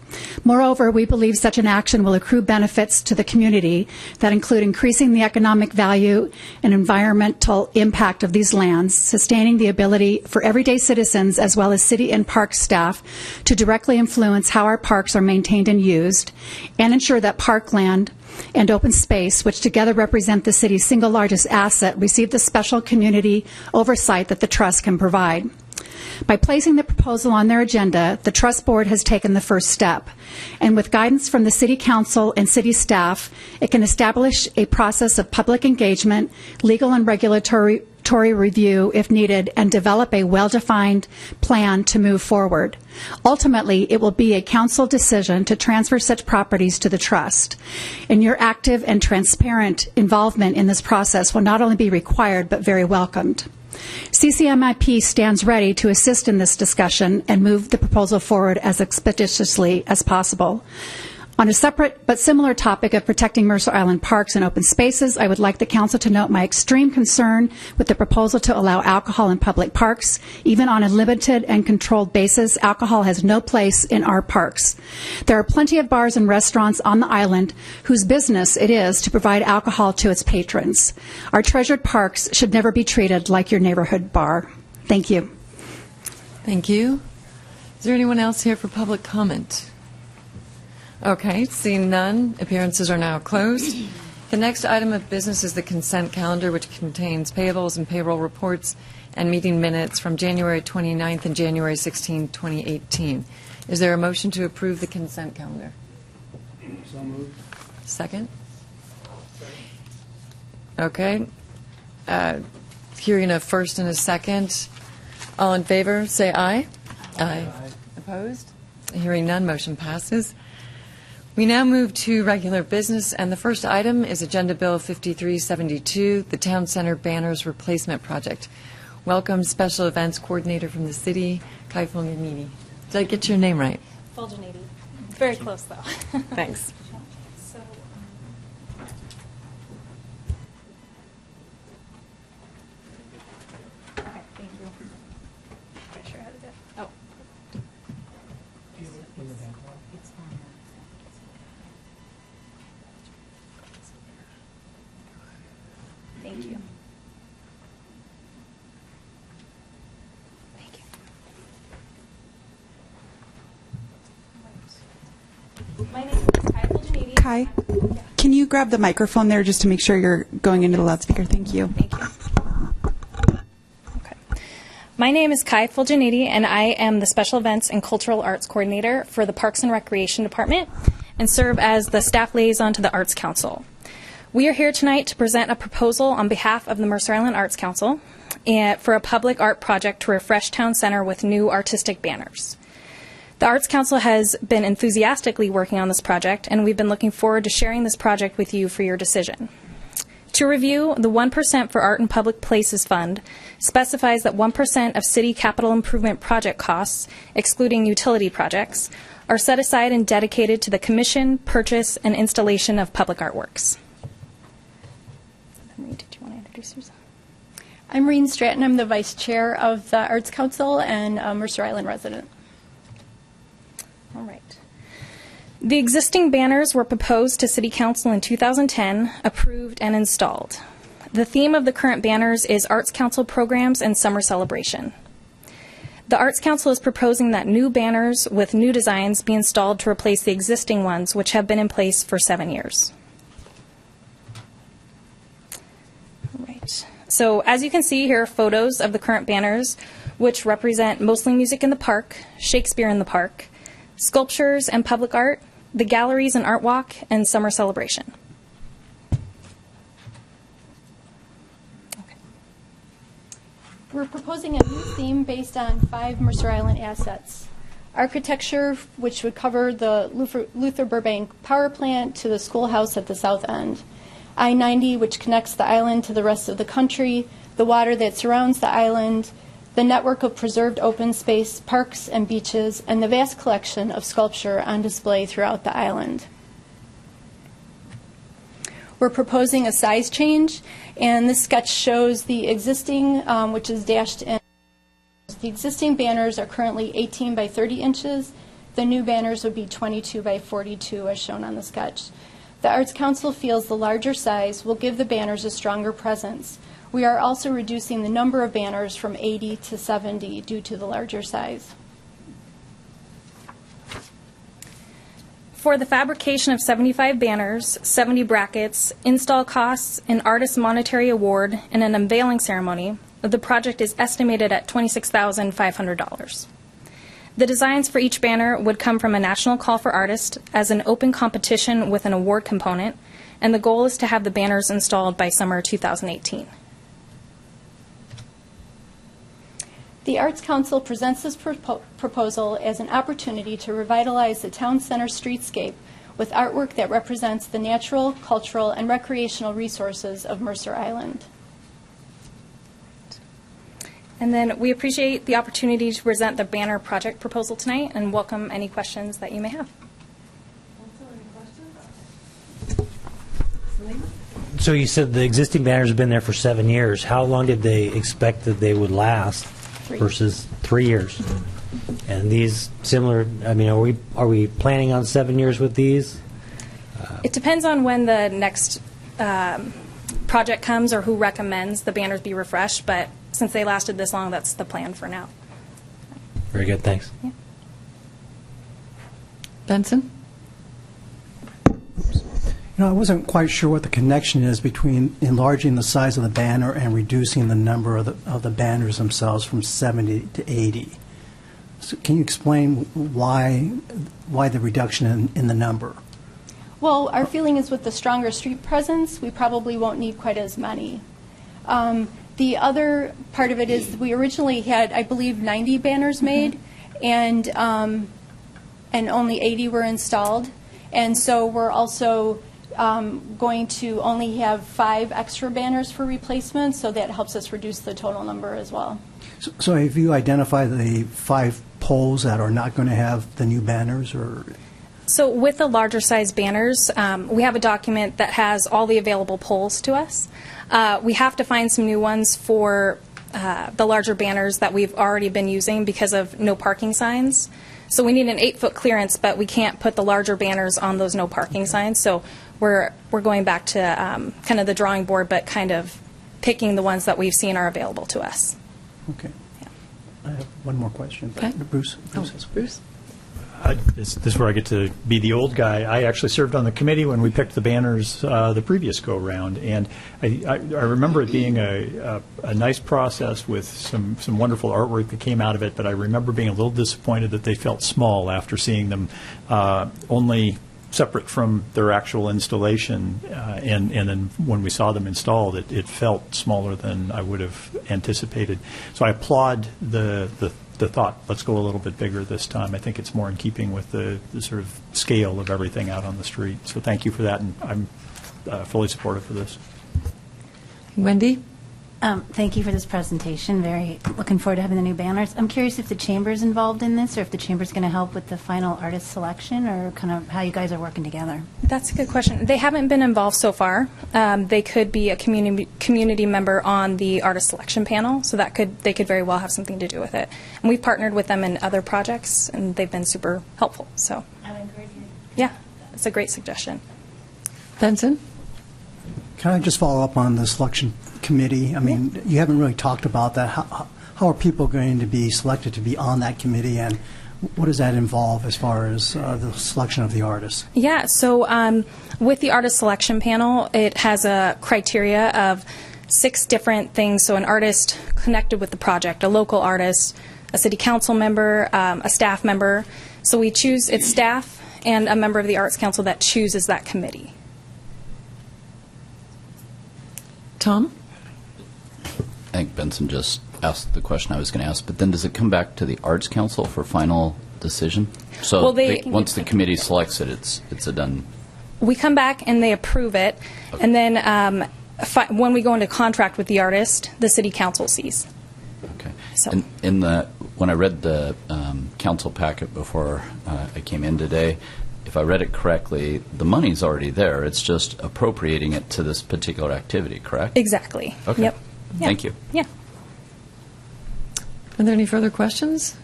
Moreover, we believe such an action will accrue benefits to the community that include increasing the economic value and environmental impact of these lands, sustaining the ability for everyday citizens as well as city and park staff to directly influence how our parks are maintained and used, and ensure that parkland and open space, which together represent the city's single largest asset, receive the special community oversight that the trust can provide. By placing the proposal on their agenda, the Trust Board has taken the first step. And with guidance from the City Council and City staff, it can establish a process of public engagement, legal and regulatory review if needed, and develop a well-defined plan to move forward. Ultimately, it will be a council decision to transfer such properties to the trust. And your active and transparent involvement in this process will not only be required, but very welcomed. CCMIP stands ready to assist in this discussion and move the proposal forward as expeditiously as possible. On a separate but similar topic of protecting Mercer Island parks and open spaces, I would like the council to note my extreme concern with the proposal to allow alcohol in public parks. Even on a limited and controlled basis, alcohol has no place in our parks. There are plenty of bars and restaurants on the island whose business it is to provide alcohol to its patrons. Our treasured parks should never be treated like your neighborhood bar. Thank you. Thank you. Is there anyone else here for public comment? Okay, seeing none, appearances are now closed. The next item of business is the consent calendar, which contains payables and payroll reports and meeting minutes from January 29th and January 16, 2018. Is there a motion to approve the consent calendar? So moved. Second? Okay. Hearing a first and a second. All in favor, say aye. Aye. Opposed? Hearing none, motion passes. We now move to regular business, and the first item is Agenda Bill 5372, the Town Center Banners Replacement Project. Welcome, Special Events Coordinator from the City, Kai Fulganini. Did I get your name right? Fulganini. Very close, though. Thanks. Thank you. My name is Kai Fulganini. Kai, can you grab the microphone there just to make sure you're going into the loudspeaker? Thank you. Thank you. Okay. My name is Kai Fulganini, and I am the Special Events and Cultural Arts Coordinator for the Parks and Recreation Department and serve as the staff liaison to the Arts Council. We are here tonight to present a proposal on behalf of the Mercer Island Arts Council for a public art project to refresh Town Center with new artistic banners. The Arts Council has been enthusiastically working on this project, and we've been looking forward to sharing this project with you for your decision. To review, the 1% for Art in Public Places Fund specifies that 1% of city capital improvement project costs, excluding utility projects, are set aside and dedicated to the commission, purchase, and installation of public artworks. Did you want to introduce yourself? I'm Reen Stratton. I'm the Vice Chair of the Arts Council and a Mercer Island resident. All right. The existing banners were proposed to City Council in 2010, approved, and installed. The theme of the current banners is Arts Council programs and summer celebration. The Arts Council is proposing that new banners with new designs be installed to replace the existing ones, which have been in place for 7 years. All right. So as you can see here are photos of the current banners, which represent mostly music in the park, Shakespeare in the park, sculptures and public art, the galleries and art walk, and summer celebration. Okay. We're proposing a new theme based on 5 Mercer Island assets. Architecture, which would cover the Luther Burbank Power Plant to the schoolhouse at the south end. I-90, which connects the island to the rest of the country, the water that surrounds the island, the network of preserved open space, parks and beaches, and the vast collection of sculpture on display throughout the island. We're proposing a size change, and this sketch shows the existing, which is dashed in. The existing banners are currently 18 by 30 inches. The new banners would be 22 by 42, as shown on the sketch. The Arts Council feels the larger size will give the banners a stronger presence. We are also reducing the number of banners from 80 to 70 due to the larger size. For the fabrication of 75 banners, 70 brackets, install costs, an artist monetary award, and an unveiling ceremony, the project is estimated at $26,500. The designs for each banner would come from a national call for artists as an open competition with an award component, and the goal is to have the banners installed by summer 2018. The Arts Council presents this proposal as an opportunity to revitalize the town center streetscape with artwork that represents the natural, cultural, and recreational resources of Mercer Island. And then we appreciate the opportunity to present the banner project proposal tonight and welcome any questions that you may have. So you said the existing banners have been there for 7 years. How long did they expect that they would last versus 3 years? And these similar, I mean, are we planning on 7 years with these? It depends on when the next project comes or who recommends the banners be refreshed, but since they lasted this long, that's the plan for now. Very good, thanks. Yeah. Benson? I wasn't quite sure what the connection is between enlarging the size of the banner and reducing the number of the banners themselves from 70 to 80. So can you explain why the reduction in the number? Well, our feeling is with the stronger street presence, we probably won't need quite as many. The other part of it is we originally had, I believe, 90 banners made, and only 80 were installed. And so we're also going to only have 5 extra banners for replacement, so that helps us reduce the total number as well. So have you identified the 5 poles that are not going to have the new banners, or? So with the larger size banners, we have a document that has all the available poles to us. We have to find some new ones for the larger banners that we've already been using because of no parking signs. So we need an 8-foot clearance, but we can't put the larger banners on those no parking signs. So we're going back to kind of the drawing board, but kind of picking the ones that we've seen are available to us. Okay. Yeah. I have one more question. Okay. Bruce. Bruce? This is where I get to be the old guy. I actually served on the committee when we picked the banners the previous go-round, and I remember it being a nice process with some wonderful artwork that came out of it, but I remember being a little disappointed that they felt small after seeing them only separate from their actual installation, and then when we saw them installed, it felt smaller than I would have anticipated. So I applaud the thought, let's go a little bit bigger this time. I think it's more in keeping with the sort of scale of everything out on the street. So thank you for that, and I'm fully supportive of this. Wendy? Thank you for this presentation. Very looking forward to having the new banners. I'm curious if the Chamber's involved in this, or if the Chamber's going to help with the final artist selection, or kind of how you guys are working together. That's a good question. They haven't been involved so far. They could be a community member on the artist selection panel, so they could very well have something to do with it. And we've partnered with them in other projects, and they've been super helpful. So, yeah, it's a great suggestion. Benson? Can I just follow up on the selection committee? I mean, you haven't really talked about that. How are people going to be selected to be on that committee, and what does that involve as far as the selection of the artists? Yeah, so with the artist selection panel, it has a criteria of 6 different things. So an artist connected with the project, a local artist, a city council member, a staff member. So we choose, it's staff and a member of the Arts Council that chooses that committee. Tom? I think Benson just asked the question I was going to ask, but then does it come back to the Arts Council for final decision? So once the committee selects it, it's a done. We come back and they approve it, okay. And then when we go into contract with the artist, the city council sees. Okay. So when I read the council packet before I came in today, if I read it correctly, the money's already there. It's just appropriating it to this particular activity, correct? Exactly. Okay. Yep. Yeah. Thank you. Yeah. Are there any further questions?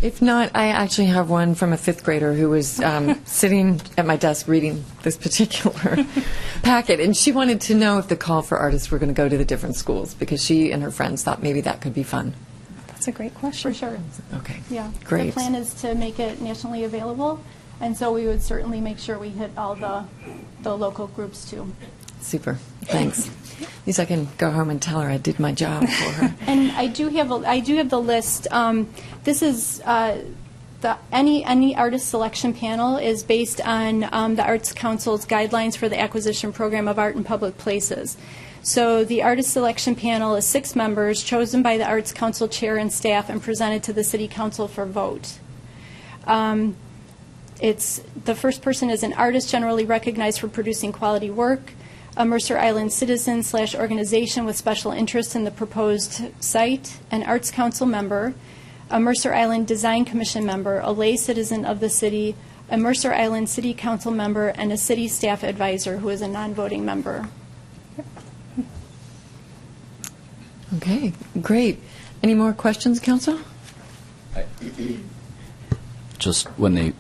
If not, I actually have one from a 5th grader who was sitting at my desk reading this particular packet, and she wanted to know if the call for artists were going to go to the different schools, because she and her friends thought maybe that could be fun. That's a great question. For sure. Okay. Yeah. Great. The plan is to make it nationally available, and so we would certainly make sure we hit all the local groups too. Super. Thanks. At least I can go home and tell her I did my job for her. And I do have the list. This is any artist selection panel is based on the Arts Council's guidelines for the acquisition program of art in public places. So the artist selection panel is 6 members chosen by the Arts Council chair and staff and presented to the City Council for vote. It's the first person is an artist generally recognized for producing quality work, a Mercer Island citizen / organization with special interest in the proposed site, an Arts Council member, a Mercer Island Design Commission member, a lay citizen of the city, a Mercer Island City Council member, and a city staff advisor who is a non-voting member. Okay, great. Any more questions, Council? Just when they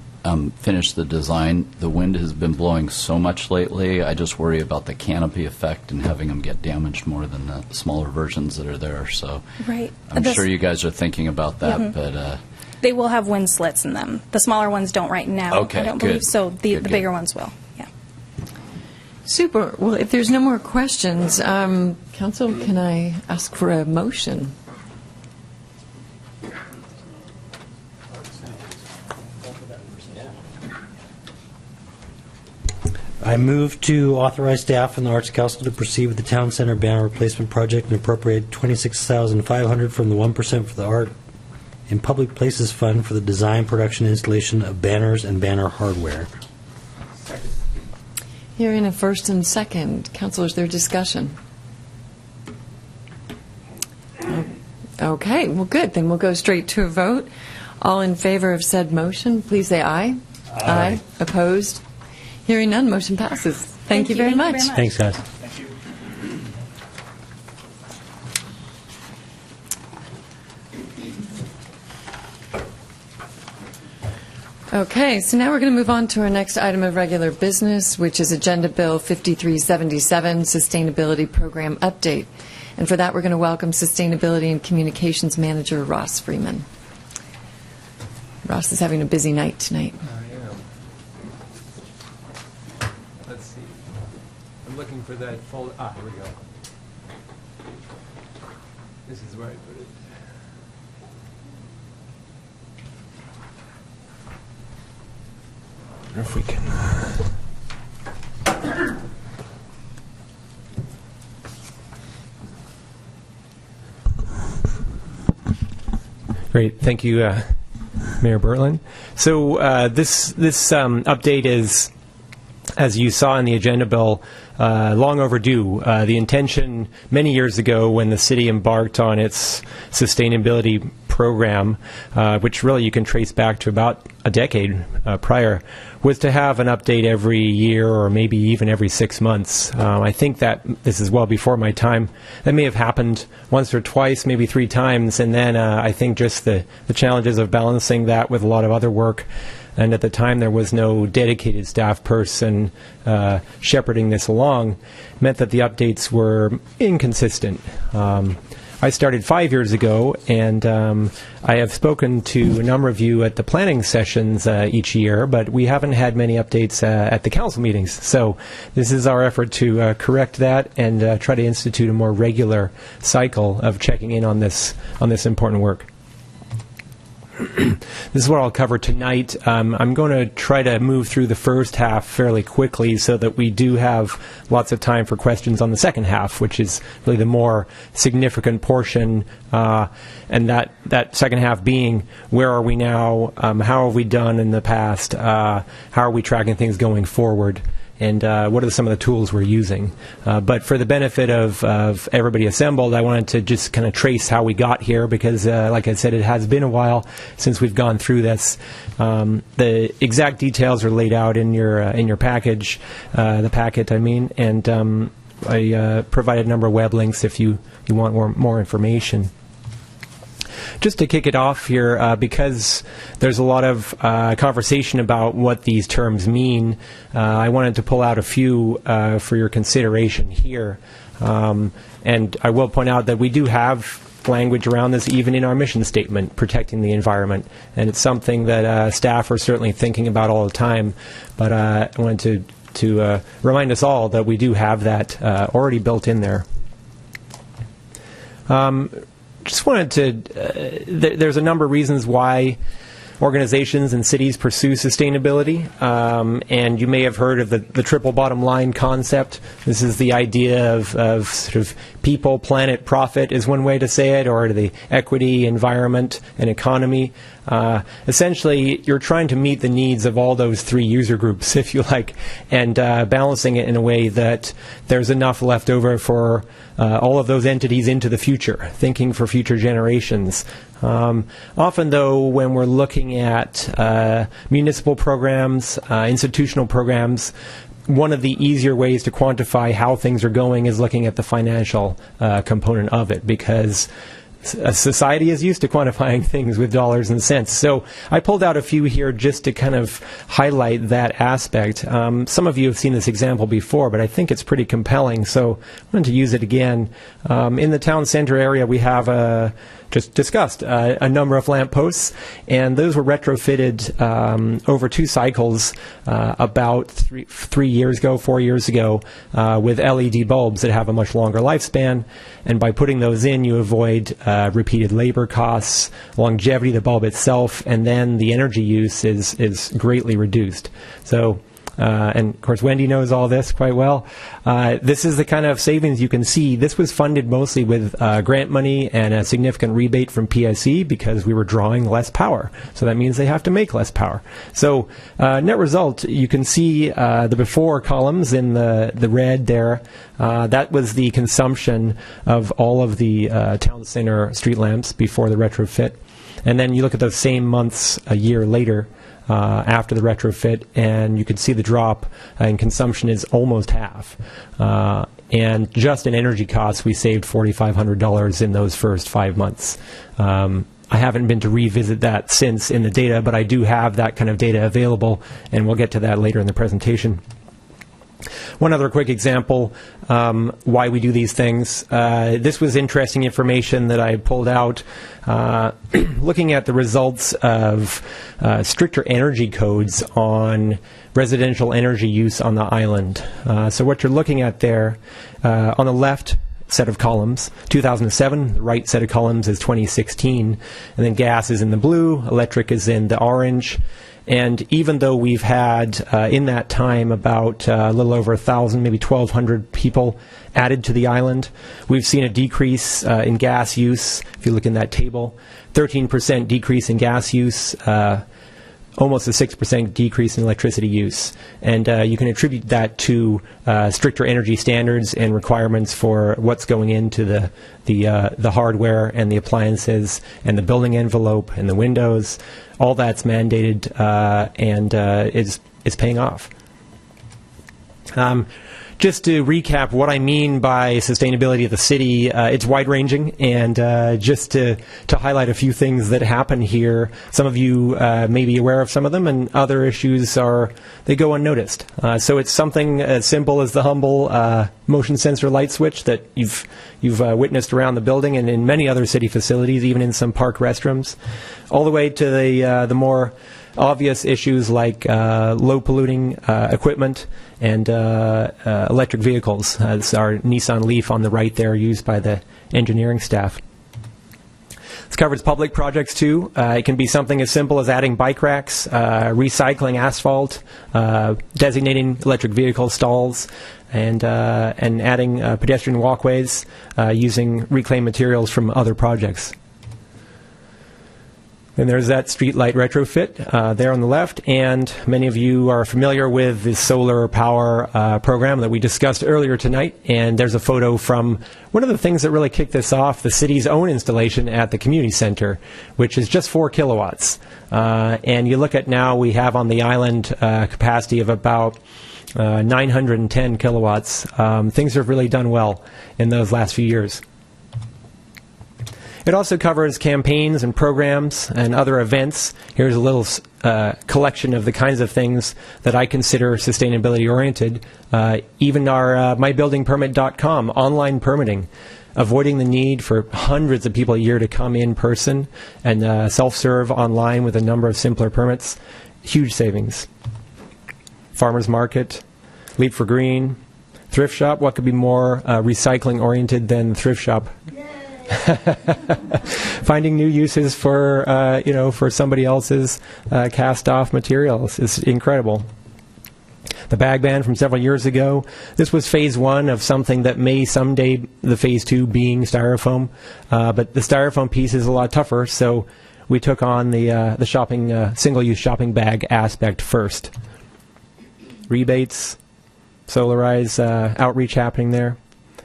finish the design, the wind has been blowing so much lately. I just worry about the canopy effect and having them get damaged more than the smaller versions that are there. So Right. I'm sure you guys are thinking about that, but They will have wind slits in them. The smaller ones don't right now. Okay, I don't good. believe so. The Good. bigger ones will. Yeah. Super. Well, if there's no more questions, Council, can I ask for a motion? I move to authorize staff and the Arts Council to proceed with the Town Center banner replacement project and appropriate $26,500 from the 1% for the Art in Public Places Fund for the design, production, and installation of banners and banner hardware. Hearing a first and second. Council, is there discussion? Okay, well, good. Then we'll go straight to a vote. All in favor of said motion, please say aye. Aye. Opposed? Hearing none, motion passes. Thank you very much. Thanks, guys. Okay, so now we're going to move on to our next item of regular business, which is Agenda Bill 5377, Sustainability Program Update. And for that, we're going to welcome Sustainability and Communications Manager Ross Freeman. Ross is having a busy night tonight. Let's see. I'm looking for that folder. Here we go. This is where I put it. I wonder if we can. Great, thank you, Mayor Bertlin. So this update is, as you saw in the agenda bill, long overdue. The intention many years ago when the city embarked on its sustainability program, which really you can trace back to about a decade prior, was to have an update every year or maybe even every 6 months. I think that this is well before my time. That may have happened once or twice, maybe 3 times, and then I think just the challenges of balancing that with a lot of other work. And at the time, there was no dedicated staff person shepherding this along, meant that the updates were inconsistent. I started 5 years ago, and I have spoken to a number of you at the planning sessions each year, but we haven't had many updates at the council meetings. So this is our effort to correct that and try to institute a more regular cycle of checking in on this important work. This is what I'll cover tonight. I'm going to try to move through the first half fairly quickly so that we do have lots of time for questions on the second half, which is really the more significant portion, and that second half being where are we now, how have we done in the past, how are we tracking things going forward, and what are some of the tools we're using. But for the benefit of everybody assembled, I wanted to just kind of trace how we got here because, like I said, it has been a while since we've gone through this. The exact details are laid out in your package, the packet, I mean, and I provided a number of web links if you want more information. Just to kick it off here, because there's a lot of conversation about what these terms mean, I wanted to pull out a few for your consideration here. And I will point out that we do have language around this even in our mission statement, protecting the environment. And it's something that staff are certainly thinking about all the time. But I wanted to remind us all that we do have that already built in there. Just wanted to, there's a number of reasons why organizations and cities pursue sustainability, and you may have heard of the triple bottom line concept. This is the idea of sort of people, planet, profit is one way to say it, or the equity, environment, and economy. Essentially, you're trying to meet the needs of all those 3 user groups, if you like, and balancing it in a way that there's enough left over for all of those entities into the future, thinking for future generations. Often, though, when we're looking at municipal programs, institutional programs, one of the easier ways to quantify how things are going is looking at the financial component of it, because society is used to quantifying things with dollars and cents. So I pulled out a few here just to kind of highlight that aspect. Some of you have seen this example before, but I think it's pretty compelling, so I wanted to use it again. In the town center area, we have just discussed a number of lampposts, and those were retrofitted over 2 cycles about 4 years ago with LED bulbs that have a much longer lifespan. And by putting those in, you avoid repeated labor costs, longevity of the bulb itself, and then the energy use is greatly reduced. So. And of course, Wendy knows all this quite well. This is the kind of savings you can see. This was funded mostly with grant money and a significant rebate from PSE because we were drawing less power. So that means they have to make less power. So net result, you can see the before columns in the red there. That was the consumption of all of the town center street lamps before the retrofit. And then you look at those same months a year later. After the retrofit, and you can see the drop in consumption is almost half. And just in energy costs, we saved $4,500 in those first 5 months. I haven't been to revisit that since in the data, but I do have that kind of data available, and we'll get to that later in the presentation. One other quick example, why we do these things. This was interesting information that I pulled out looking at the results of stricter energy codes on residential energy use on the island. So what you're looking at there, on the left set of columns, 2007, the right set of columns is 2016, and then gas is in the blue, electric is in the orange. And even though we've had, in that time, about a little over 1,000, maybe 1,200 people added to the island, we've seen a decrease in gas use. If you look in that table, 13% decrease in gas use, almost a 6% decrease in electricity use. And you can attribute that to stricter energy standards and requirements for what's going into the hardware and the appliances and the building envelope and the windows. All that's mandated and is paying off. Just to recap what I mean by sustainability of the city, it's wide-ranging, and just to highlight a few things that happen here, some of you may be aware of some of them, and other issues they go unnoticed. So it's something as simple as the humble motion sensor light switch that you've witnessed around the building and in many other city facilities, even in some park restrooms, all the way to the more obvious issues like low polluting equipment and electric vehicles. That's our Nissan Leaf on the right there, used by the engineering staff. This covers public projects too. It can be something as simple as adding bike racks, recycling asphalt, designating electric vehicle stalls, and adding pedestrian walkways using reclaimed materials from other projects. And there's that streetlight retrofit there on the left, and many of you are familiar with the solar power program that we discussed earlier tonight, and there's a photo from one of the things that really kicked this off, the city's own installation at the community center, which is just 4 kilowatts. And you look at now, we have on the island capacity of about 910 kilowatts. Things have really done well in those last few years. It also covers campaigns and programs and other events. Here's a little collection of the kinds of things that I consider sustainability-oriented. Even our mybuildingpermit.com, online permitting, avoiding the need for hundreds of people a year to come in person and self-serve online with a number of simpler permits. Huge savings. Farmers market, Leap for Green, thrift shop. What could be more recycling-oriented than thrift shop? Finding new uses for for somebody else's cast-off materials is incredible. The bag ban from several years ago. This was phase 1 of something that may someday the phase 2 being styrofoam, but the styrofoam piece is a lot tougher. So we took on the shopping single-use shopping bag aspect first. Rebates, solarize outreach happening there.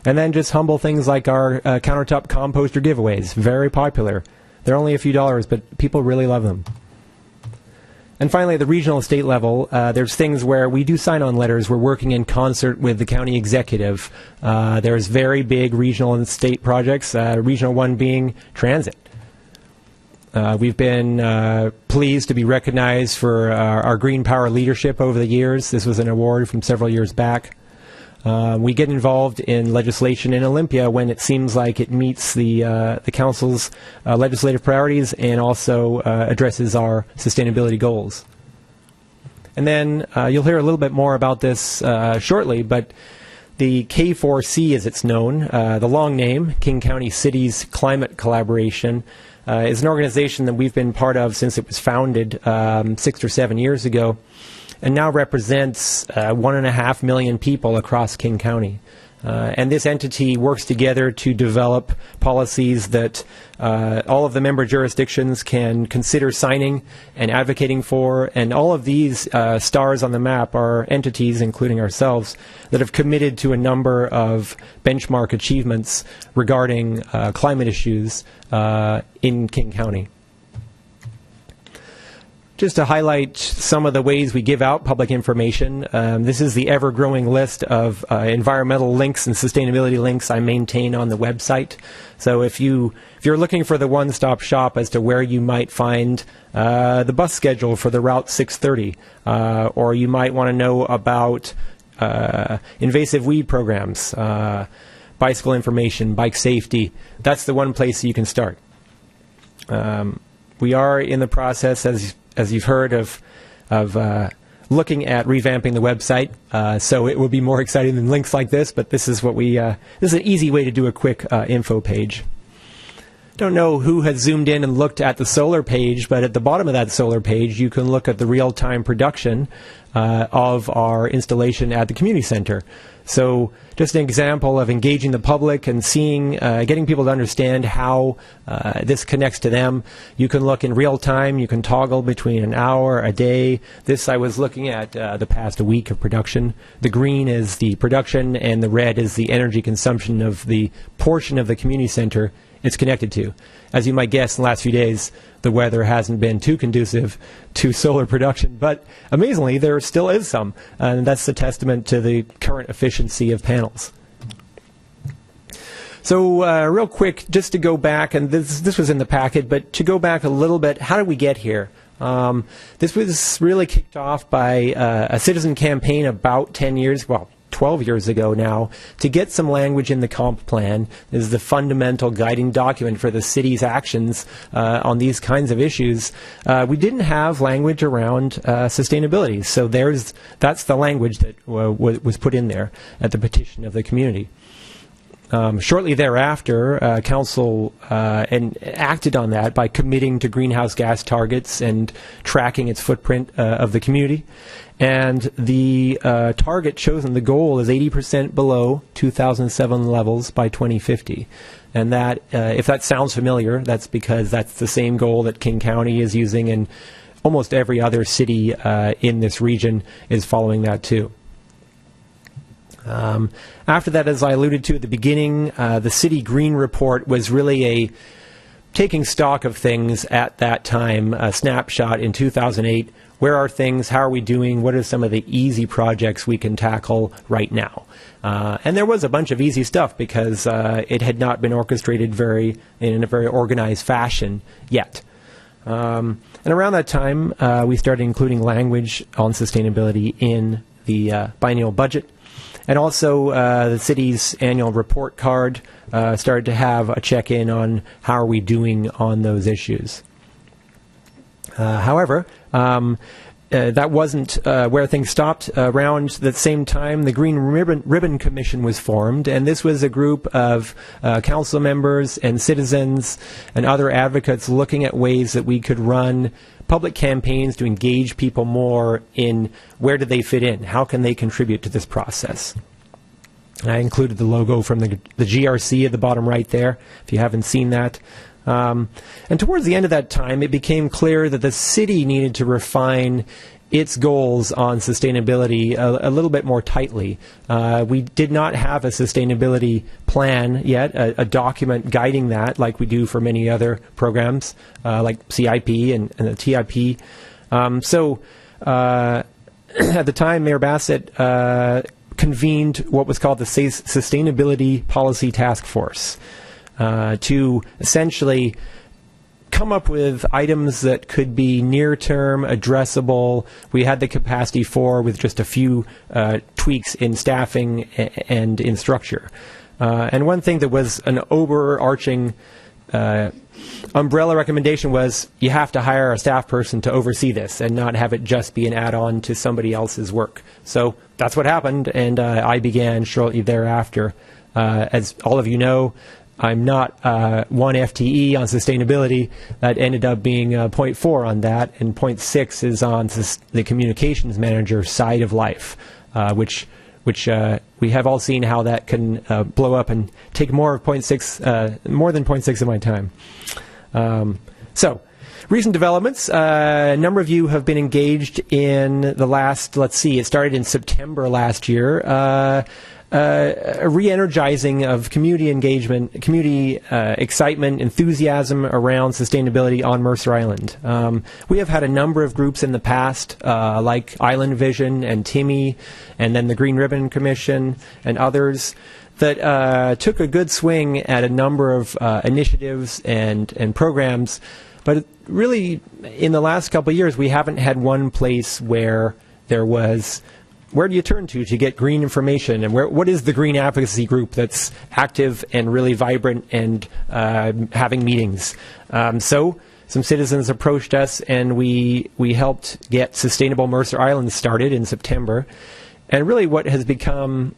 And then just humble things like our countertop composter giveaways. Very popular. They're only a few dollars, but people really love them. And finally, at the regional and state level, there's things where we do sign-on letters. We're working in concert with the county executive. There's very big regional and state projects, regional one being transit. We've been pleased to be recognized for our green power leadership over the years. This was an award from several years back. We get involved in legislation in Olympia when it seems like it meets the council's legislative priorities and also addresses our sustainability goals. And then you'll hear a little bit more about this shortly, but the K4C, as it's known, the long name, King County Cities Climate Collaboration, is an organization that we've been part of since it was founded 6 or 7 years ago, and now represents 1.5 million people across King County. And this entity works together to develop policies that all of the member jurisdictions can consider signing and advocating for. And all of these stars on the map are entities, including ourselves, that have committed to a number of benchmark achievements regarding climate issues in King County. Just to highlight some of the ways we give out public information, this is the ever-growing list of environmental links and sustainability links I maintain on the website. So if you're looking for the one-stop shop as to where you might find the bus schedule for the Route 630, or you might want to know about invasive weed programs, bicycle information, bike safety, that's the one place you can start. We are in the process, as you've heard, of looking at revamping the website, so it will be more exciting than links like this. But this is this is an easy way to do a quick info page. Don't know who has zoomed in and looked at the solar page, but at the bottom of that solar page, you can look at the real-time production of our installation at the community center. So just an example of engaging the public and seeing, getting people to understand how this connects to them. You can look in real time. You can toggle between an hour, a day. This I was looking at the past week of production. The green is the production, and the red is the energy consumption of the portion of the community center it's connected to. As you might guess, in the last few days, the weather hasn't been too conducive to solar production, but amazingly, there still is some, and that's a testament to the current efficiency of panels. So real quick, just to go back, and this was in the packet, but to go back a little bit, how did we get here? This was really kicked off by a citizen campaign about 12 years ago now, to get some language in the comp plan. This is the fundamental guiding document for the city's actions on these kinds of issues. We didn't have language around sustainability, so that's the language that was put in there at the petition of the community. Shortly thereafter, Council acted on that by committing to greenhouse gas targets and tracking its footprint of the community. And the target chosen, the goal, is 80% below 2007 levels by 2050. And that, if that sounds familiar, that's because that's the same goal that King County is using, and almost every other city in this region is following that too. After that, as I alluded to at the beginning, the City Green Report was really a taking stock of things at that time, a snapshot in 2008. Where are things? How are we doing? What are some of the easy projects we can tackle right now? And there was a bunch of easy stuff because it had not been orchestrated in a very organized fashion yet. And around that time, we started including language on sustainability in the biennial budget. And also, the city's annual report card started to have a check-in on how are we doing on those issues. However, that wasn't where things stopped. Around the same time, the Green Ribbon Commission was formed, and this was a group of council members and citizens and other advocates looking at ways that we could run public campaigns to engage people more in where do they fit in, how can they contribute to this process. And I included the logo from the GRC at the bottom right there, if you haven't seen that. And towards the end of that time, it became clear that the city needed to refine its goals on sustainability a little bit more tightly. We did not have a sustainability plan yet, a document guiding that like we do for many other programs like CIP and the TIP. At the time, Mayor Bassett convened what was called the Sustainability Policy Task Force to essentially come up with items that could be near-term, addressable. We had the capacity for with just a few tweaks in staffing and in structure. And one thing that was an overarching umbrella recommendation was you have to hire a staff person to oversee this and not have it just be an add-on to somebody else's work. So that's what happened, and I began shortly thereafter. As all of you know, I'm not 1 FTE on sustainability. That ended up being 0.4 on that, and 0.6 is on the communications manager side of life, which we have all seen how that can blow up and take more than 0.6 of my time. So, recent developments. A number of you have been engaged in the last, it started in September last year, a re-energizing of community engagement, community excitement, enthusiasm around sustainability on Mercer Island. We have had a number of groups in the past, like Island Vision and TIMI, and then the Green Ribbon Commission and others, that took a good swing at a number of initiatives and programs. But really, in the last couple of years, we haven't had one place where there was, where do you turn to get green information, and what is the green advocacy group that's active and really vibrant and having meetings? So some citizens approached us, and we helped get Sustainable Mercer Island started in September. And really what has become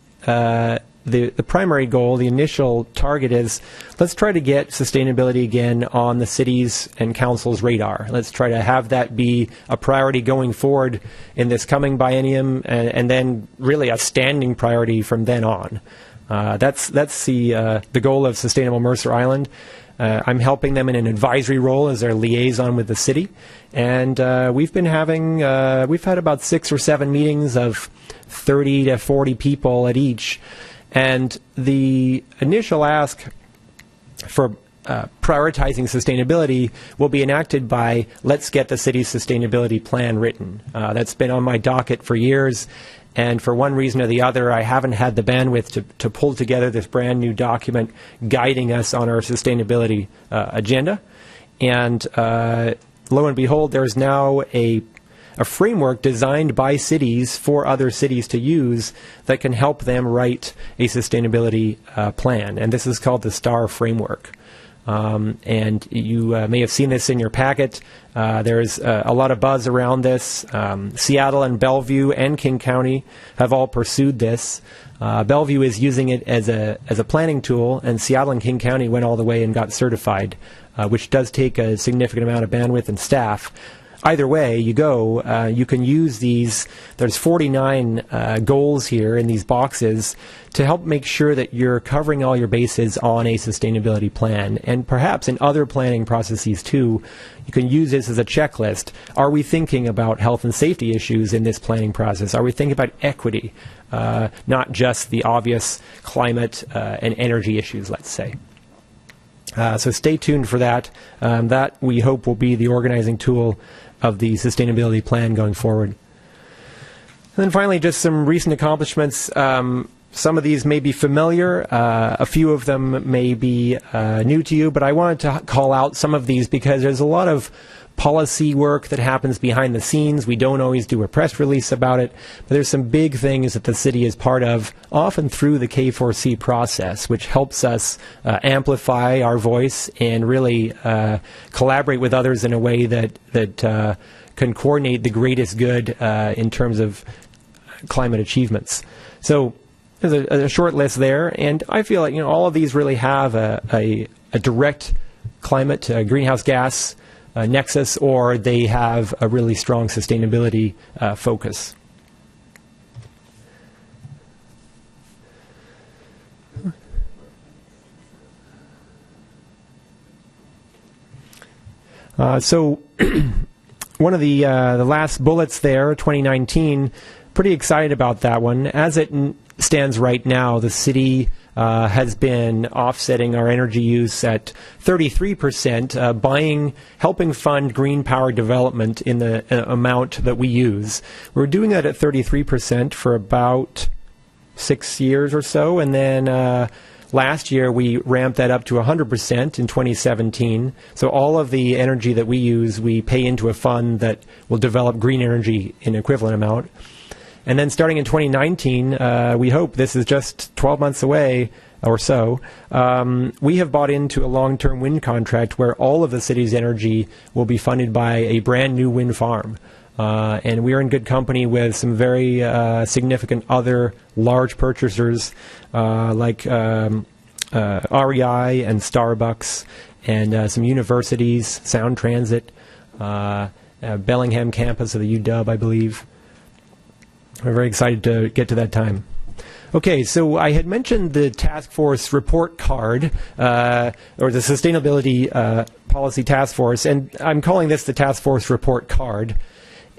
the primary goal, the initial target is, let's try to get sustainability again on the city's and council's radar. Let's try to have that be a priority going forward in this coming biennium, and then really a standing priority from then on. That's the goal of Sustainable Mercer Island. I'm helping them in an advisory role as their liaison with the city, and we've had about 6 or 7 meetings of 30 to 40 people at each. And the initial ask for prioritizing sustainability will be enacted by, let's get the city's sustainability plan written. That's been on my docket for years, and for one reason or the other, I haven't had the bandwidth to pull together this brand new document guiding us on our sustainability agenda. And lo and behold, there's now a framework designed by cities for other cities to use that can help them write a sustainability plan. And this is called the STAR framework. And you may have seen this in your packet. There's a lot of buzz around this. Seattle and Bellevue and King County have all pursued this. Bellevue is using it as a planning tool, and Seattle and King County went all the way and got certified, which does take a significant amount of bandwidth and staff. Either way you go, you can use these. There's 49 goals here in these boxes to help make sure that you're covering all your bases on a sustainability plan. And perhaps in other planning processes too, you can use this as a checklist. Are we thinking about health and safety issues in this planning process? Are we thinking about equity, not just the obvious climate and energy issues, let's say? So stay tuned for that. That, we hope, will be the organizing tool of the sustainability plan going forward. And then finally, just some recent accomplishments. Some of these may be familiar. A few of them may be new to you, but I wanted to call out some of these because there's a lot of policy work that happens behind the scenes. We don't always do a press release about it, but there's some big things that the city is part of, often through the K4C process, which helps us amplify our voice and really collaborate with others in a way that can coordinate the greatest good in terms of climate achievements. So there's a short list there, and I feel like all of these really have a direct climate greenhouse gas nexus, or they have a really strong sustainability focus. So one of the last bullets there, 2019, pretty excited about that one. As it stands right now, the city has been offsetting our energy use at 33%, helping fund green power development in the amount that we use. We're doing that at 33% for about 6 years or so, and then last year we ramped that up to 100% in 2017. So all of the energy that we use, we pay into a fund that will develop green energy in equivalent amount. And then starting in 2019, we hope, this is just 12 months away or so, we have bought into a long-term wind contract where all of the city's energy will be funded by a brand new wind farm. And we are in good company with some very significant other large purchasers like REI and Starbucks and some universities, Sound Transit, Bellingham campus of the UW, I believe. We're very excited to get to that time. Okay, so I had mentioned the task force report card, or the sustainability policy task force, and I'm calling this the task force report card.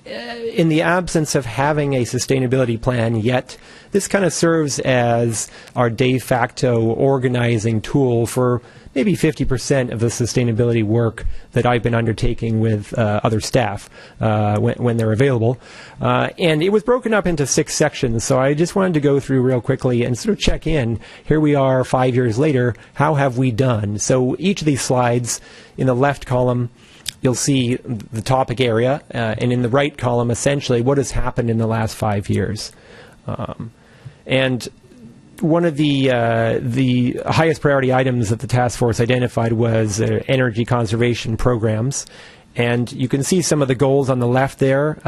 In the absence of having a sustainability plan yet, this kind of serves as our de facto organizing tool for maybe 50% of the sustainability work that I've been undertaking with other staff when they're available. And it was broken up into 6 sections, so I just wanted to go through real quickly and sort of check in. Here we are 5 years later. How have we done? So each of these slides, in the left column, you'll see the topic area, and in the right column, essentially, what has happened in the last 5 years. And one of the highest priority items that the task force identified was energy conservation programs. And you can see some of the goals on the left there,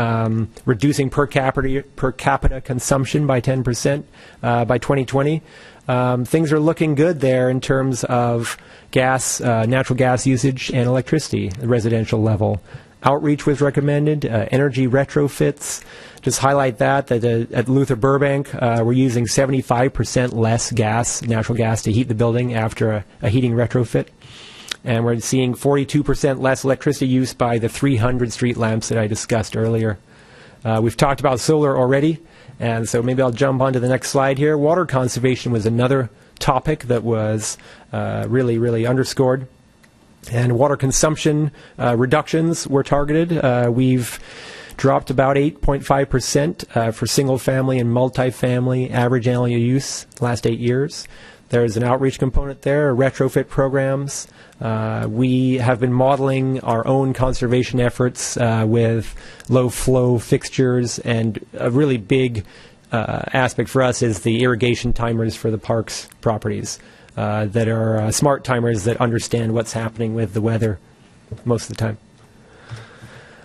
reducing per capita consumption by 10% by 2020. Things are looking good there in terms of gas, natural gas usage and electricity, the residential level. Outreach was recommended, energy retrofits. Just highlight that at Luther Burbank, we're using 75% less natural gas to heat the building after a heating retrofit. And we're seeing 42% less electricity use by the 300 street lamps that I discussed earlier. We've talked about solar already, and so maybe I'll jump on to the next slide here. Water conservation was another topic that was really, really underscored. And water consumption reductions were targeted. We've dropped about 8.5% for single-family and multifamily average annual use the last 8 years. There's an outreach component there, retrofit programs. We have been modeling our own conservation efforts with low-flow fixtures, and a really big aspect for us is the irrigation timers for the parks properties that are smart timers that understand what's happening with the weather most of the time.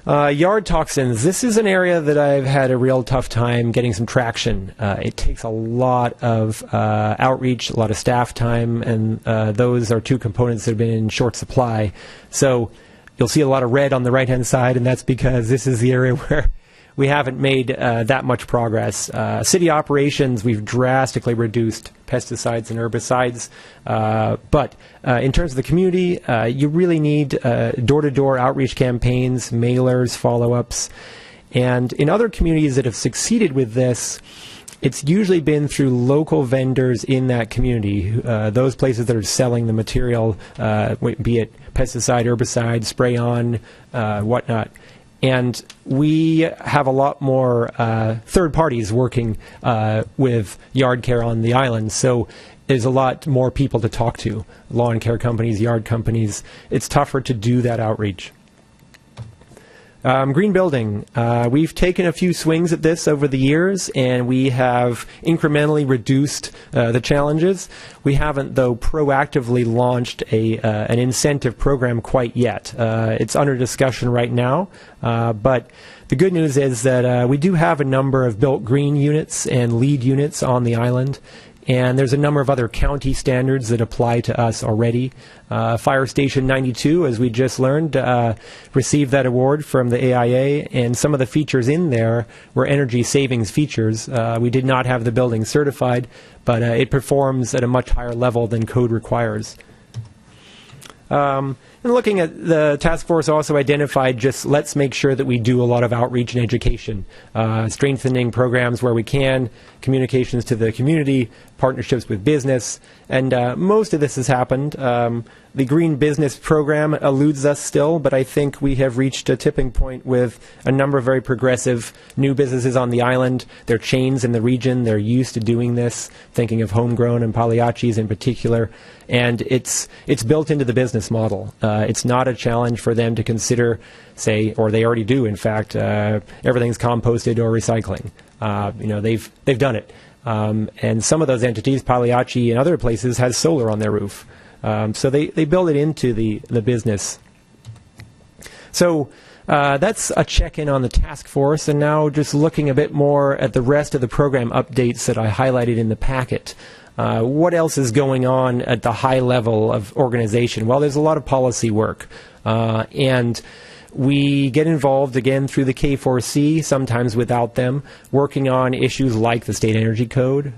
Yard toxins. This is an area that I've had a real tough time getting some traction. It takes a lot of outreach, a lot of staff time, and those are 2 components that have been in short supply. So you'll see a lot of red on the right-hand side, and that's because this is the area where we haven't made that much progress. City operations, we've drastically reduced pesticides and herbicides. But in terms of the community, you really need door-to-door outreach campaigns, mailers, follow-ups. And in other communities that have succeeded with this, it's usually been through local vendors in that community, those places that are selling the material, be it pesticide, herbicide, spray-on, whatnot. And we have a lot more third parties working with yard care on the island. So there's a lot more people to talk to, lawn care companies, yard companies. It's tougher to do that outreach. Green building. We've taken a few swings at this over the years, and we have incrementally reduced the challenges. We haven't, though, proactively launched an incentive program quite yet. It's under discussion right now, but the good news is that we do have a number of built green units and LEED units on the island. And there's a number of other county standards that apply to us already. Fire Station 92, as we just learned, received that award from the AIA, and some of the features in there were energy savings features. We did not have the building certified, but it performs at a much higher level than code requires. And looking at the task force also identified just let's make sure that we do a lot of outreach and education, strengthening programs where we can, communications to the community, partnerships with business, and most of this has happened. The Green Business Program eludes us still, but I think we have reached a tipping point with a number of very progressive new businesses on the island. They're chains in the region. They're used to doing this, thinking of Homegrown and Pagliacci's in particular. And it's built into the business model. It's not a challenge for them to consider, say, or they already do, in fact, everything's composted or recycling. They've done it. And some of those entities, Pagliacci and other places, has solar on their roof. So they build it into the business. So that's a check-in on the task force, and now just looking a bit more at the rest of the program updates that I highlighted in the packet. What else is going on at the high level of organization? Well, there's a lot of policy work, and we get involved again through the K4C, sometimes without them, working on issues like the State Energy Code,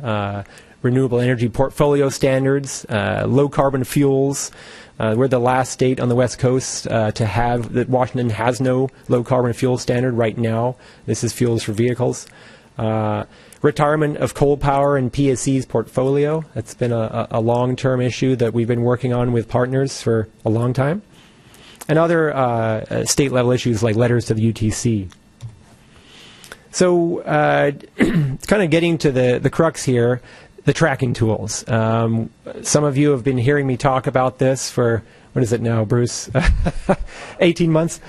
renewable energy portfolio standards, low carbon fuels. We're the last state on the West Coast to have that. Washington has no low carbon fuel standard right now. This is fuels for vehicles. Retirement of coal power in PSC's portfolio. That's been a long-term issue that we've been working on with partners for a long time. And other state-level issues like letters to the UTC. So it's kind of getting to the crux here. The tracking tools. Some of you have been hearing me talk about this for, what is it now, Bruce? 18 months,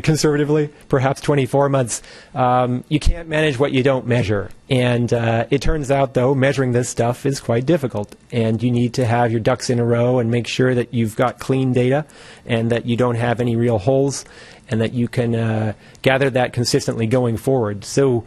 conservatively, perhaps 24 months. You can't manage what you don't measure. And it turns out, though, measuring this stuff is quite difficult. And you need to have your ducks in a row and make sure that you've got clean data and that you don't have any real holes and that you can gather that consistently going forward. So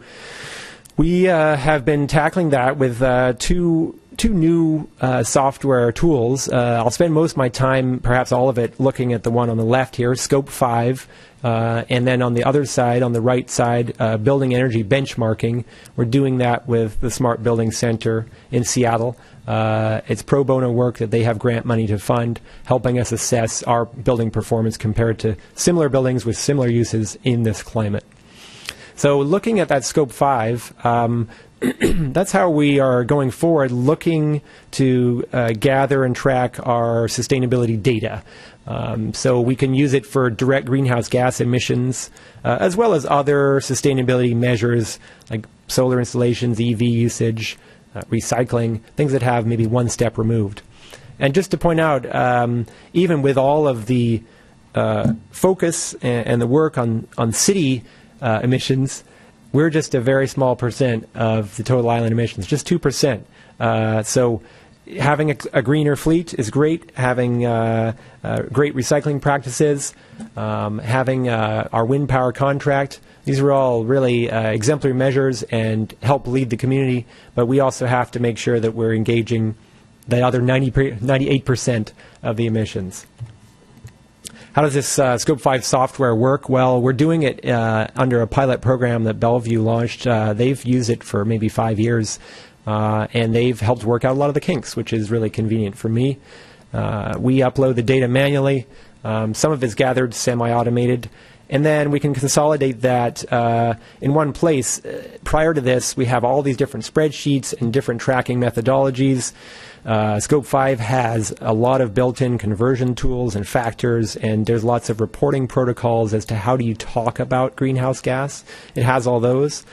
we have been tackling that with two new software tools. I'll spend most of my time, perhaps all of it, looking at the one on the left here, Scope 5, and then on the other side, on the right side, building energy benchmarking. We're doing that with the Smart Building Center in Seattle. It's pro bono work that they have grant money to fund, helping us assess our building performance compared to similar buildings with similar uses in this climate. So looking at that Scope 5, that's how we are going forward, looking to gather and track our sustainability data. So we can use it for direct greenhouse gas emissions, as well as other sustainability measures like solar installations, EV usage, recycling, things that have maybe one step removed. And just to point out, even with all of the focus and the work on city emissions, we're just a very small percent of the total island emissions, just 2%. So having a greener fleet is great, having great recycling practices, having our wind power contract. These are all really exemplary measures and help lead the community, but we also have to make sure that we're engaging the other 98% of the emissions. How does this Scope 5 software work? Well, we're doing it under a pilot program that Bellevue launched. They've used it for maybe 5 years, and they've helped work out a lot of the kinks, which is really convenient for me. We upload the data manually. Some of it's gathered semi-automated, and then we can consolidate that in one place. Prior to this, we have all these different spreadsheets and different tracking methodologies. Scope 5 has a lot of built-in conversion tools and factors, and there's lots of reporting protocols as to how do you talk about greenhouse gas. It has all those.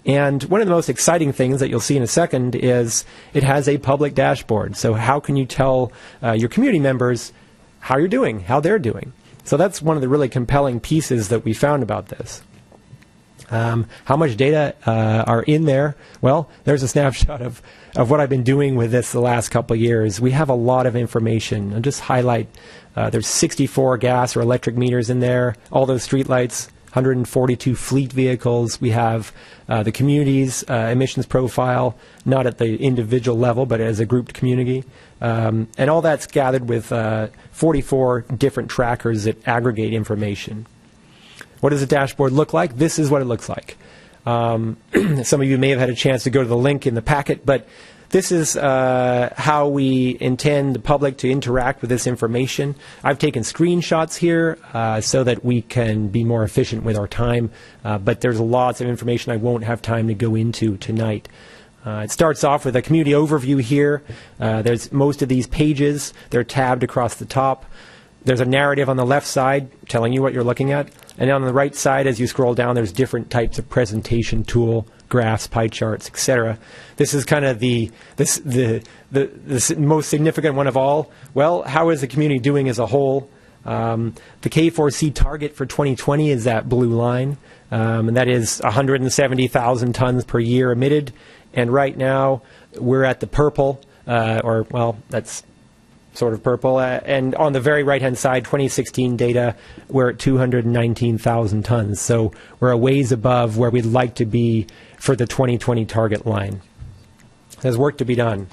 And one of the most exciting things that you'll see in a second is it has a public dashboard. So how can you tell your community members how you're doing, how they're doing? So that's one of the really compelling pieces that we found about this. How much data are in there? Well, there's a snapshot of what I've been doing with this the last couple of years. We have a lot of information. I'll just highlight, there's 64 gas or electric meters in there, all those streetlights, 142 fleet vehicles. We have the community's emissions profile, not at the individual level, but as a grouped community. And all that's gathered with 44 different trackers that aggregate information. What does the dashboard look like? This is what it looks like. Some of you may have had a chance to go to the link in the packet, but this is how we intend the public to interact with this information. I've taken screenshots here so that we can be more efficient with our time, but there's lots of information I won't have time to go into tonight. It starts off with a community overview here. There's most of these pages. They're tabbed across the top. There's a narrative on the left side telling you what you're looking at. And on the right side, as you scroll down, there's different types of presentation tool, graphs, pie charts, etc. This is kind of the most significant one of all. Well, how is the community doing as a whole? The K4C target for 2020 is that blue line, and that is 170,000 tons per year emitted. And right now, we're at the purple, that's sort of purple. And on the very right-hand side, 2016 data, we're at 219,000 tons. So we're a ways above where we'd like to be for the 2020 target line. There's work to be done.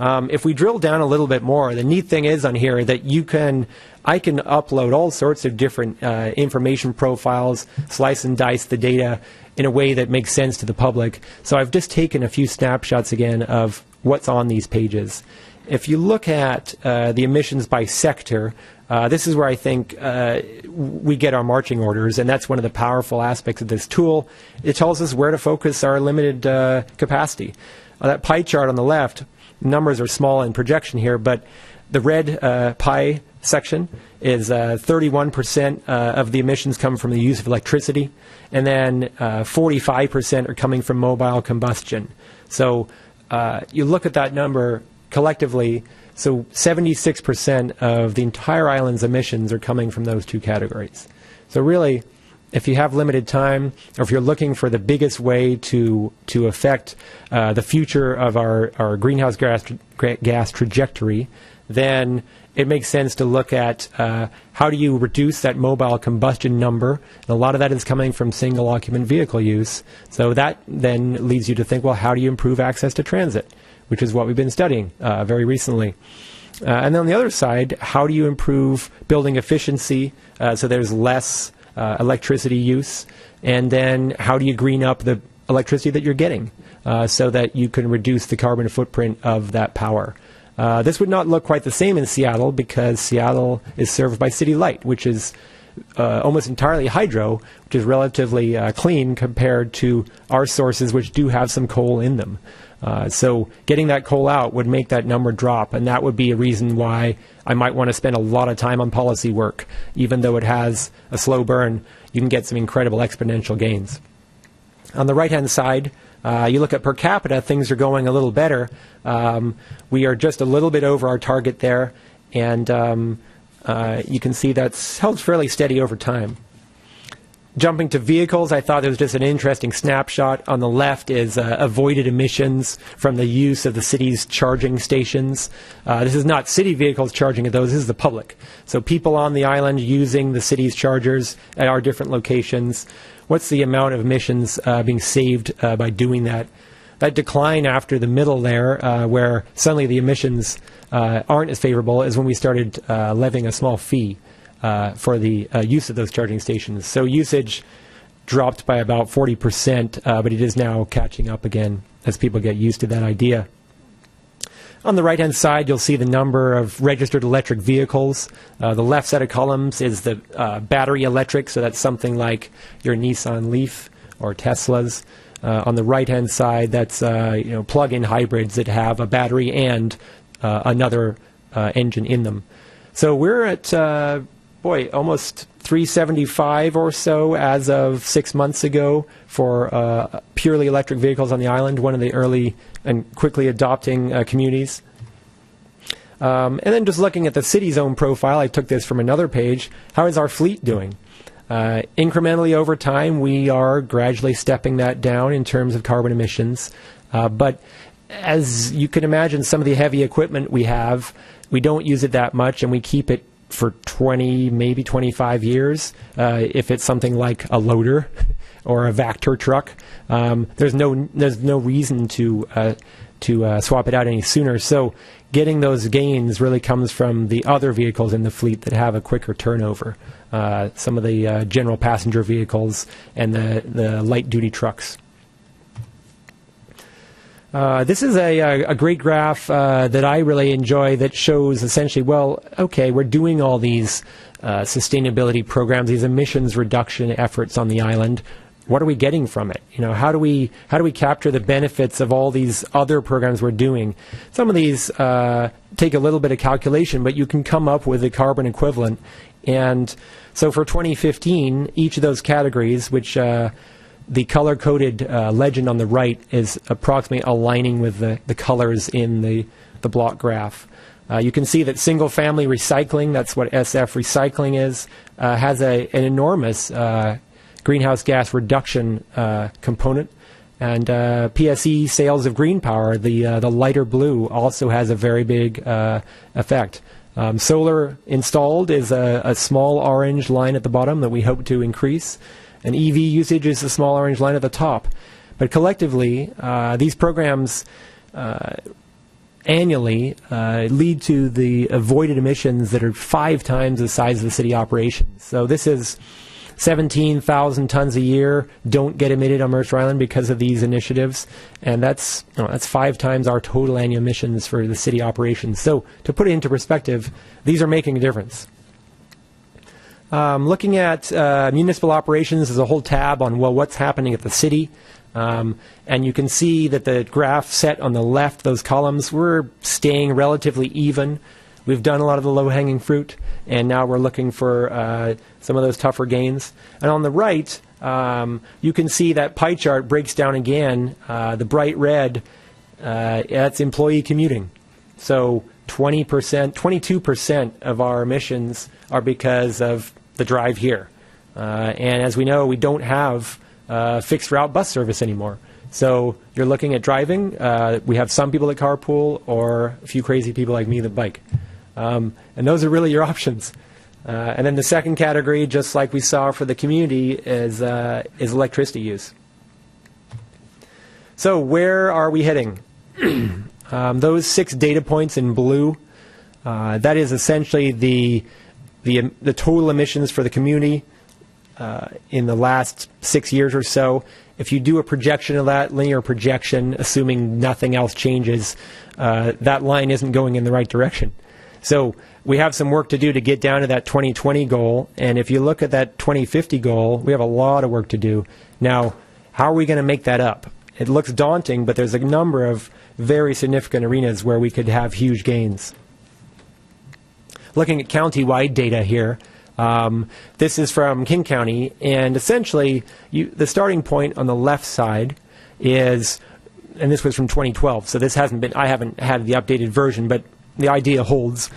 If we drill down a little bit more, the neat thing is on here that I can upload all sorts of different information profiles, slice and dice the data in a way that makes sense to the public. So I've just taken a few snapshots again of what's on these pages. If you look at the emissions by sector, this is where I think we get our marching orders, and that's one of the powerful aspects of this tool. It tells us where to focus our limited capacity. That pie chart on the left, numbers are small in projection here, but the red pie section is 31% of the emissions come from the use of electricity, and then 45% are coming from mobile combustion. So you look at that number collectively, so 76% of the entire island's emissions are coming from those two categories. So really, if you have limited time, or if you're looking for the biggest way to affect the future of our greenhouse gas trajectory, then it makes sense to look at how do you reduce that mobile combustion number. And a lot of that is coming from single occupant vehicle use. So that then leads you to think, well, how do you improve access to transit, which is what we've been studying very recently. And then on the other side, how do you improve building efficiency so there's less electricity use? And then how do you green up the electricity that you're getting so that you can reduce the carbon footprint of that power? This would not look quite the same in Seattle because Seattle is served by City Light, which is almost entirely hydro, which is relatively clean compared to our sources, which do have some coal in them. So getting that coal out would make that number drop, and that would be a reason why I might want to spend a lot of time on policy work. Even though it has a slow burn, you can get some incredible exponential gains. On the right-hand side, you look at per capita, things are going a little better. We are just a little bit over our target there, and you can see that's held fairly steady over time. Jumping to vehicles, I thought there was just an interesting snapshot. On the left is avoided emissions from the use of the city's charging stations. This is not city vehicles charging at those, this is the public. So people on the island using the city's chargers at our different locations. What's the amount of emissions being saved by doing that? That decline after the middle there, where suddenly the emissions aren't as favorable, is when we started levying a small fee for the use of those charging stations. So usage dropped by about 40%, but it is now catching up again as people get used to that idea. On the right-hand side, you'll see the number of registered electric vehicles. The left set of columns is the battery electric, so that's something like your Nissan Leaf or Teslas. On the right-hand side, that's plug-in hybrids that have a battery and another engine in them. So we're at almost 375 or so as of 6 months ago for purely electric vehicles on the island, one of the early and quickly adopting communities. And then just looking at the city's own profile, I took this from another page. How is our fleet doing? Incrementally over time, we are gradually stepping that down in terms of carbon emissions. But as you can imagine, some of the heavy equipment we have, we don't use it that much, and we keep it for 20, maybe 25 years. If it's something like a loader or a Vector truck, there's no reason to swap it out any sooner. So getting those gains really comes from the other vehicles in the fleet that have a quicker turnover. Some of the general passenger vehicles and the light-duty trucks. This is a great graph that I really enjoy that shows essentially, well, okay, we're doing all these sustainability programs, these emissions reduction efforts on the island. What are we getting from it? How do we capture the benefits of all these other programs we're doing? Some of these take a little bit of calculation, but you can come up with a carbon equivalent. And so for 2015, each of those categories, which the color-coded legend on the right is approximately aligning with the colors in the block graph. You can see that single-family recycling, that's what SF recycling is, has an enormous greenhouse gas reduction component. And PSE sales of green power, the lighter blue, also has a very big effect. Solar installed is a small orange line at the bottom that we hope to increase. And EV usage is the small orange line at the top. But collectively, these programs annually lead to the avoided emissions that are 5 times the size of the city operations. So this is 17,000 tons a year don't get emitted on Mercer Island because of these initiatives, and that's 5 times our total annual emissions for the city operations. So to put it into perspective, these are making a difference. Looking at municipal operations, there's a whole tab on, well, what's happening at the city. And you can see that the graph set on the left, those columns, we're staying relatively even. We've done a lot of the low-hanging fruit, and now we're looking for some of those tougher gains. And on the right, you can see that pie chart breaks down again. The bright red, that's employee commuting. So 22% of our emissions are because of the drive here. And as we know, we don't have fixed route bus service anymore. So you're looking at driving. We have some people that carpool, or a few crazy people like me that bike. And those are really your options. And then the second category, just like we saw for the community, is electricity use. So where are we heading? Those 6 data points in blue, that is essentially the total emissions for the community in the last 6 years or so. If you do a projection of that, linear projection, assuming nothing else changes, that line isn't going in the right direction. So we have some work to do to get down to that 2020 goal, and if you look at that 2050 goal, we have a lot of work to do. Now, how are we going to make that up? It looks daunting, but there's a number of very significant arenas where we could have huge gains. Looking at county-wide data here, this is from King County, and essentially the starting point on the left side is, and this was from 2012, so this I haven't had the updated version, but the idea holds,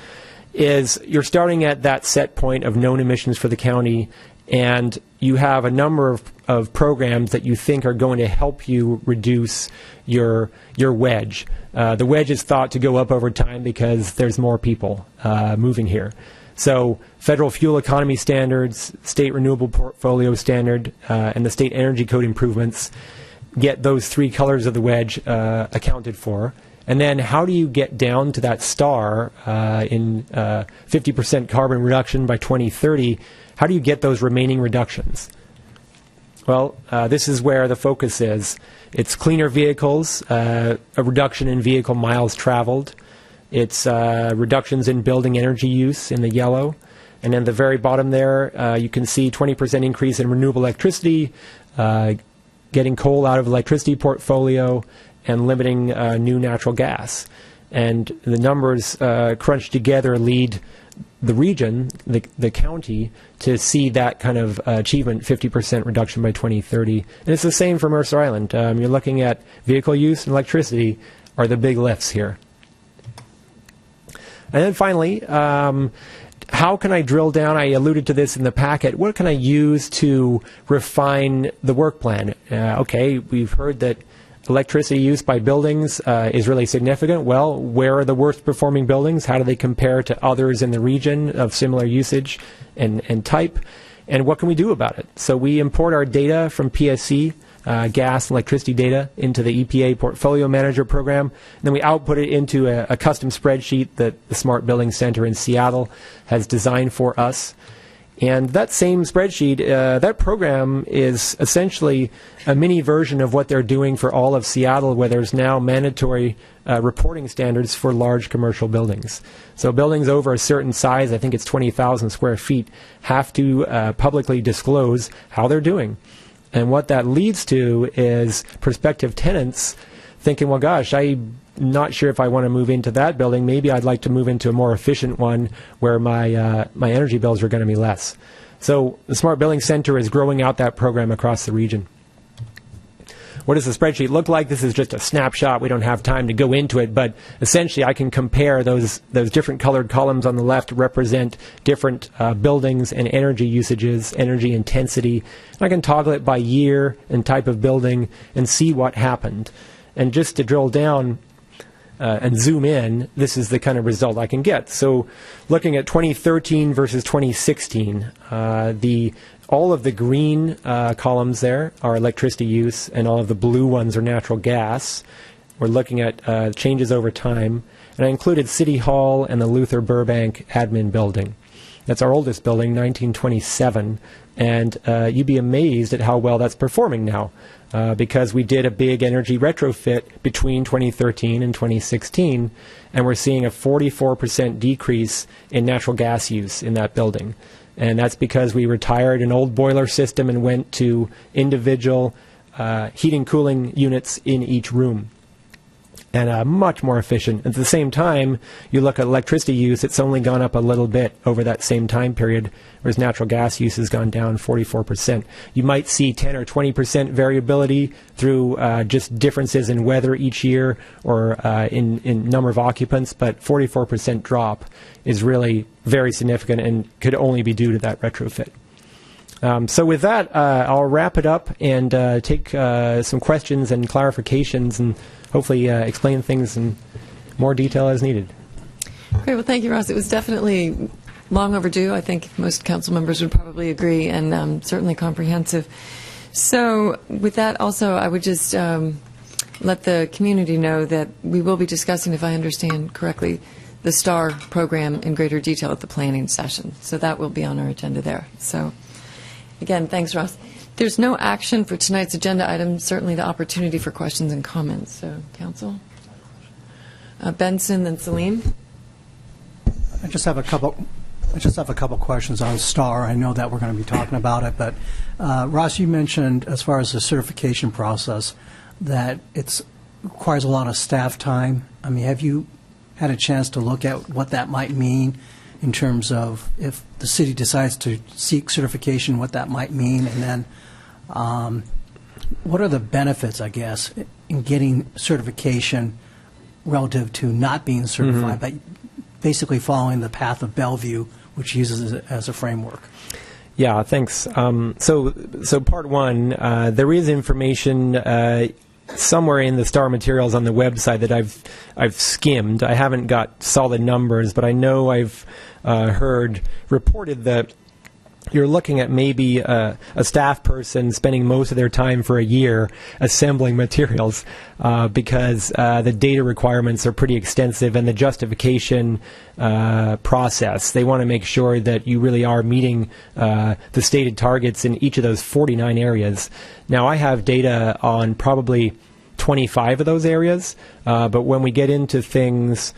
is you're starting at that set point of known emissions for the county, and you have a number of programs that you think are going to help you reduce your wedge. The wedge is thought to go up over time because there's more people moving here. So federal fuel economy standards, state renewable portfolio standard, and the state energy code improvements get those 3 colors of the wedge accounted for. And then how do you get down to that star in 50% carbon reduction by 2030? How do you get those remaining reductions? Well, this is where the focus is. It's cleaner vehicles, a reduction in vehicle miles traveled. It's reductions in building energy use in the yellow. And then the very bottom there, you can see 20% increase in renewable electricity, getting coal out of electricity portfolio, and limiting new natural gas. And the numbers crunched together lead the region, the county, to see that kind of achievement, 50% reduction by 2030. And it's the same for Mercer Island. You're looking at vehicle use and electricity are the big lifts here. And then finally, how can I drill down? I alluded to this in the packet. What can I use to refine the work plan? Okay, we've heard that electricity use by buildings is really significant. Well, where are the worst performing buildings? How do they compare to others in the region of similar usage and type? And what can we do about it? So we import our data from PSC, gas and electricity data, into the EPA Portfolio Manager program. And then we output it into a custom spreadsheet that the Smart Building Center in Seattle has designed for us. And that same spreadsheet, that program is essentially a mini version of what they're doing for all of Seattle, where there's now mandatory reporting standards for large commercial buildings. So buildings over a certain size, I think it's 20,000 square feet, have to publicly disclose how they're doing. And what that leads to is prospective tenants thinking, well, gosh, I'm not sure if I want to move into that building. Maybe I'd like to move into a more efficient one where my energy bills are going to be less. So the Smart Building Center is growing out that program across the region. What does the spreadsheet look like? This is just a snapshot. We don't have time to go into it, but essentially I can compare those different colored columns on the left represent different buildings and energy usages, energy intensity. I can toggle it by year and type of building and see what happened. And just to drill down and zoom in, this is the kind of result I can get. So looking at 2013 versus 2016, all of the green columns there are electricity use, and all of the blue ones are natural gas. We're looking at changes over time. And I included City Hall and the Luther Burbank Admin Building. That's our oldest building, 1927. And you'd be amazed at how well that's performing now, because we did a big energy retrofit between 2013 and 2016, and we're seeing a 44% decrease in natural gas use in that building. And that's because we retired an old boiler system and went to individual heating cooling units in each room, and much more efficient. At the same time, you look at electricity use, it's only gone up a little bit over that same time period, whereas natural gas use has gone down 44%. You might see 10 or 20% variability through just differences in weather each year or in number of occupants, but 44% drop is really very significant and could only be due to that retrofit. So with that, I'll wrap it up and take some questions and clarifications and hopefully explain things in more detail as needed. Great. Well, thank you, Ross. It was definitely long overdue. I think most council members would probably agree, and certainly comprehensive. So with that, also, I would just let the community know that we will be discussing, if I understand correctly, the STAR program in greater detail at the planning session. So that will be on our agenda there. So again, thanks, Ross. There's no action for tonight's agenda item, certainly the opportunity for questions and comments. So, Council? Benson, then Salim. I just have a couple questions on STAR. I know that we're going to be talking about it, but Ross, you mentioned as far as the certification process that it requires a lot of staff time. I mean, have you had a chance to look at what that might mean in terms of if the city decides to seek certification, what that might mean, and then what are the benefits, I guess, in getting certification relative to not being certified, but basically following the path of Bellevue, which uses it as a framework? Yeah, thanks. So part one, there is information somewhere in the STAR materials on the website that I've skimmed. I haven't got solid numbers, but I know I've heard reported that you're looking at maybe a staff person spending most of their time for a year assembling materials because the data requirements are pretty extensive, and the justification process, they want to make sure that you really are meeting the stated targets in each of those 49 areas. Now, I have data on probably 25 of those areas, but when we get into things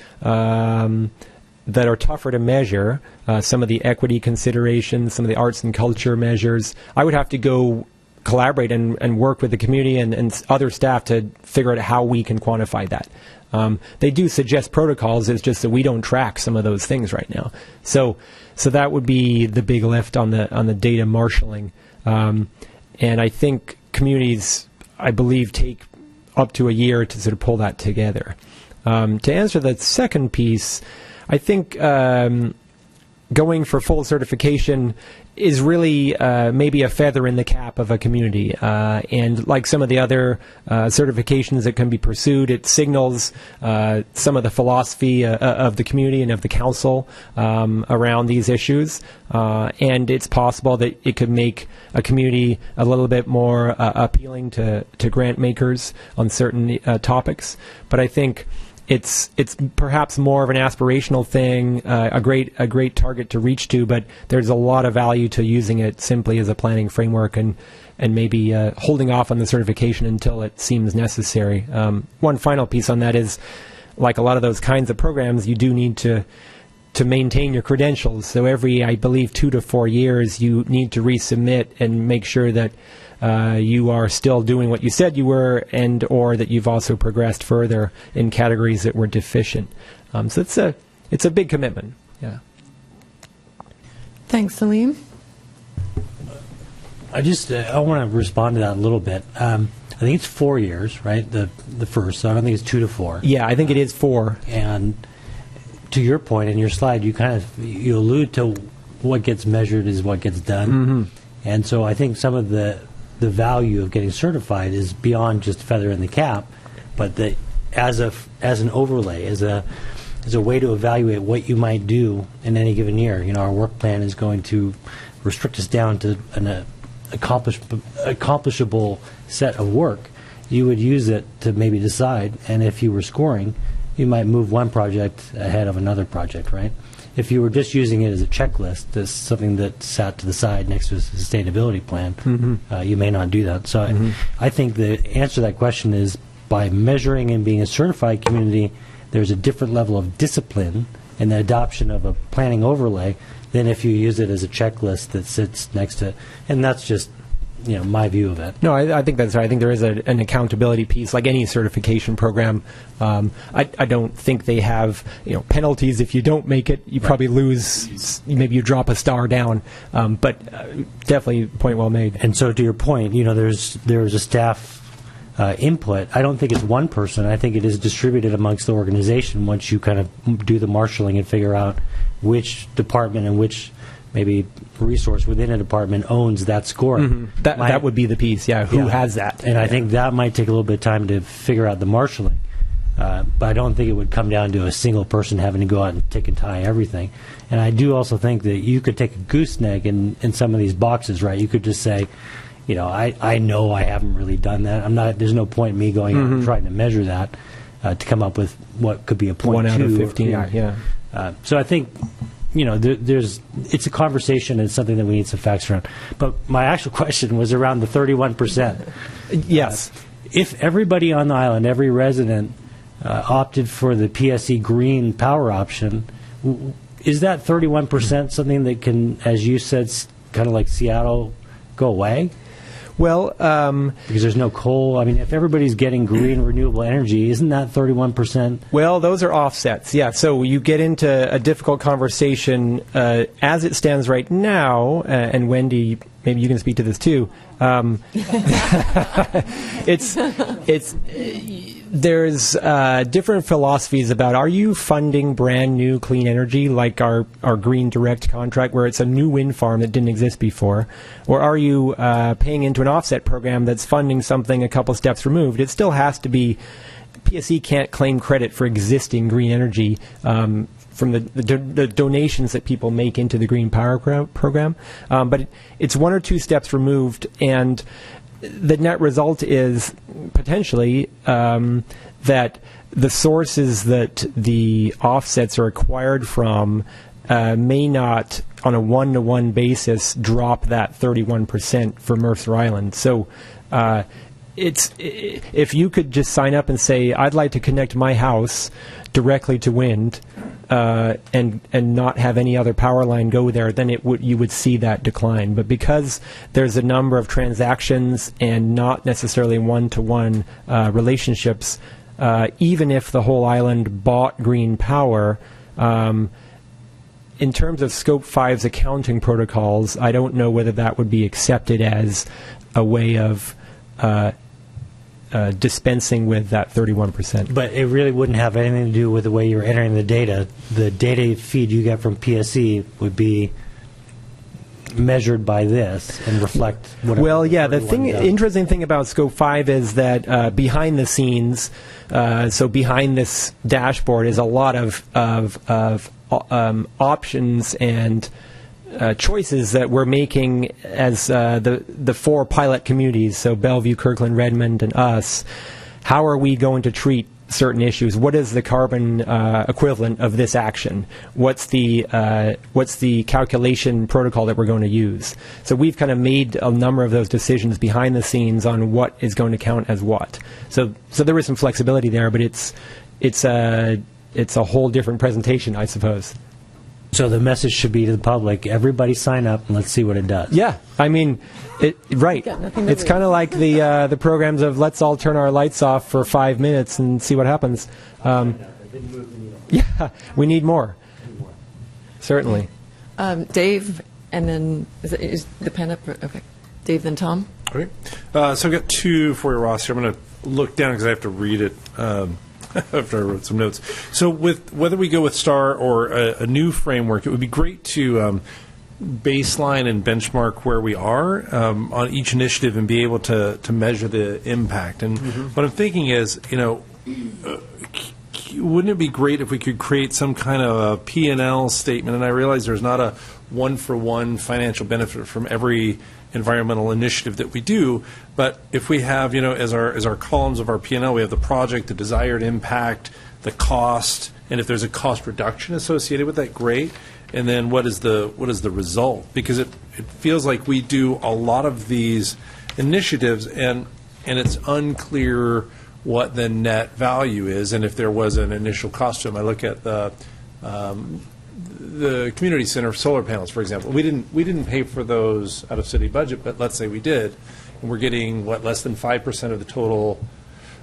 that are tougher to measure, some of the equity considerations, some of the arts and culture measures, I would have to go collaborate and work with the community and other staff to figure out how we can quantify that. They do suggest protocols, it's just that we don't track some of those things right now. So that would be the big lift on the data marshalling. And I think communities, I believe, take up to a year to sort of pull that together. To answer that second piece, I think going for full certification is really maybe a feather in the cap of a community. And like some of the other certifications that can be pursued, it signals some of the philosophy of the community and of the council around these issues. And it's possible that it could make a community a little bit more appealing to grant makers on certain topics. But I think it's perhaps more of an aspirational thing, a great target to reach to, but there's a lot of value to using it simply as a planning framework and maybe holding off on the certification until it seems necessary. One final piece on that is, like a lot of those kinds of programs, you do need to maintain your credentials. So every, I believe, 2 to 4 years, you need to resubmit and make sure that you are still doing what you said you were, and or that you've also progressed further in categories that were deficient. So it's a big commitment. Yeah. Thanks, Salim. I want to respond to that a little bit. I think it's 4 years, right? The first, so I don't think it's 2 to 4. Yeah, I think it is 4. And to your point in your slide, you allude to what gets measured is what gets done. Mm-hmm. And so I think some of the value of getting certified is beyond just feather in the cap, but that as an overlay, as a way to evaluate what you might do in any given year. Our work plan is going to restrict us down to an accomplishable set of work. You would use it to maybe decide, and if you were scoring, you might move one project ahead of another project, right? If you were just using it as a checklist, as something that sat to the side next to a sustainability plan, you may not do that. So I think the answer to that question is, by measuring and being a certified community, there's a different level of discipline in the adoption of a planning overlay than if you use it as a checklist that sits next to, and that's just my view of it. No, I think that's right. I think there is an accountability piece, like any certification program. I don't think they have penalties if you don't make it. You probably lose. Maybe you drop a star down. But definitely, point well made. And so, to your point, there's a staff input. I don't think it's one person. I think it is distributed amongst the organization once you kind of do the marshaling and figure out which department and which maybe resource within a department owns that scoring. That would be the piece, who has that. And I think that might take a little bit of time to figure out the marshaling. But I don't think it would come down to a single person having to go out and tick and tie everything. And I do also think that you could take a gooseneck in some of these boxes, right? You could just say, I know I haven't really done that. There's no point in me going out and trying to measure that to come up with what could be a 0.2. 1 out of 15, So I think it's a conversation. It's something that we need some facts around. But my actual question was around the 31%. Yes. If everybody on the island, every resident, opted for the PSE green power option, is that 31% something that can, as you said, kind of like Seattle, go away? Well, because there's no coal. I mean, if everybody's getting green renewable energy, isn't that 31%? Well, those are offsets. Yeah. So you get into a difficult conversation as it stands right now. And Wendy, maybe you can speak to this too. There's different philosophies about, are you funding brand new clean energy like our Green Direct contract where it's a new wind farm that didn't exist before, or are you paying into an offset program that's funding something a couple steps removed? It still has to be, PSE can't claim credit for existing green energy from the donations that people make into the Green Power program, but it's 1 or 2 steps removed, and the net result is potentially that the sources that the offsets are acquired from may not, on a one-to-one basis, drop that 31% for Mercer Island. So if you could just sign up and say, I'd like to connect my house directly to wind, and not have any other power line go there, then you would see that decline. But because there's a number of transactions and not necessarily one-to-one relationships, even if the whole island bought green power, in terms of Scope 5's accounting protocols, I don't know whether that would be accepted as a way of dispensing with that 31%. But it really wouldn't have anything to do with the way you're entering the data. The data feed you get from PSE would be measured by this and reflect whatever. Well, yeah, interesting thing about Scope 5 is that behind the scenes, so behind this dashboard is a lot of options and choices that we're making as the 4 pilot communities, so Bellevue, Kirkland, Redmond, and us. How are we going to treat certain issues. What is the carbon equivalent of this action? What's the calculation protocol that we're going to use? So we've kind of made a number of those decisions behind the scenes on what is going to count as what. So there is some flexibility there, but it's a whole different presentation, I suppose. So the message should be to the public: everybody sign up and let's see what it does. Yeah, I mean, right. It's kind of like the programs of let's all turn our lights off for 5 minutes and see what happens. Yeah, we need more. Certainly. Dave, and then is the pen up? Okay. Dave, then Tom. Okay. So I've got two for you, Ross. Here. I'm going to look down because I have to read it. After I wrote some notes. So with whether we go with STAR or a new framework, it would be great to baseline and benchmark where we are on each initiative and be able to measure the impact. And what I'm thinking is, wouldn't it be great if we could create some kind of a P&L statement? And I realize there's not a one-for-one financial benefit from every environmental initiative that we do, but if we have, as our columns of our P&L, we have the project, the desired impact, the cost, and if there's a cost reduction associated with that, great. And then what is the result? Because it feels like we do a lot of these initiatives, and it's unclear what the net value is, and if there was an initial cost to them. I look at the community center solar panels, for example. We didn't pay for those out of city budget, but let's say we did, and we're getting less than 5% of the total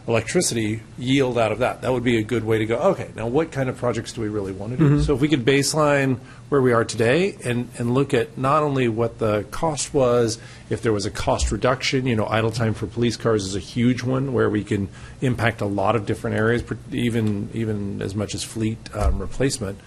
electricity yield out of that. That would be a good way to go. Okay, now what kind of projects do we really want to do? So if we could baseline where we are today and look at not only what the cost was, if there was a cost reduction, idle time for police cars is a huge one where we can impact a lot of different areas, even as much as fleet replacement.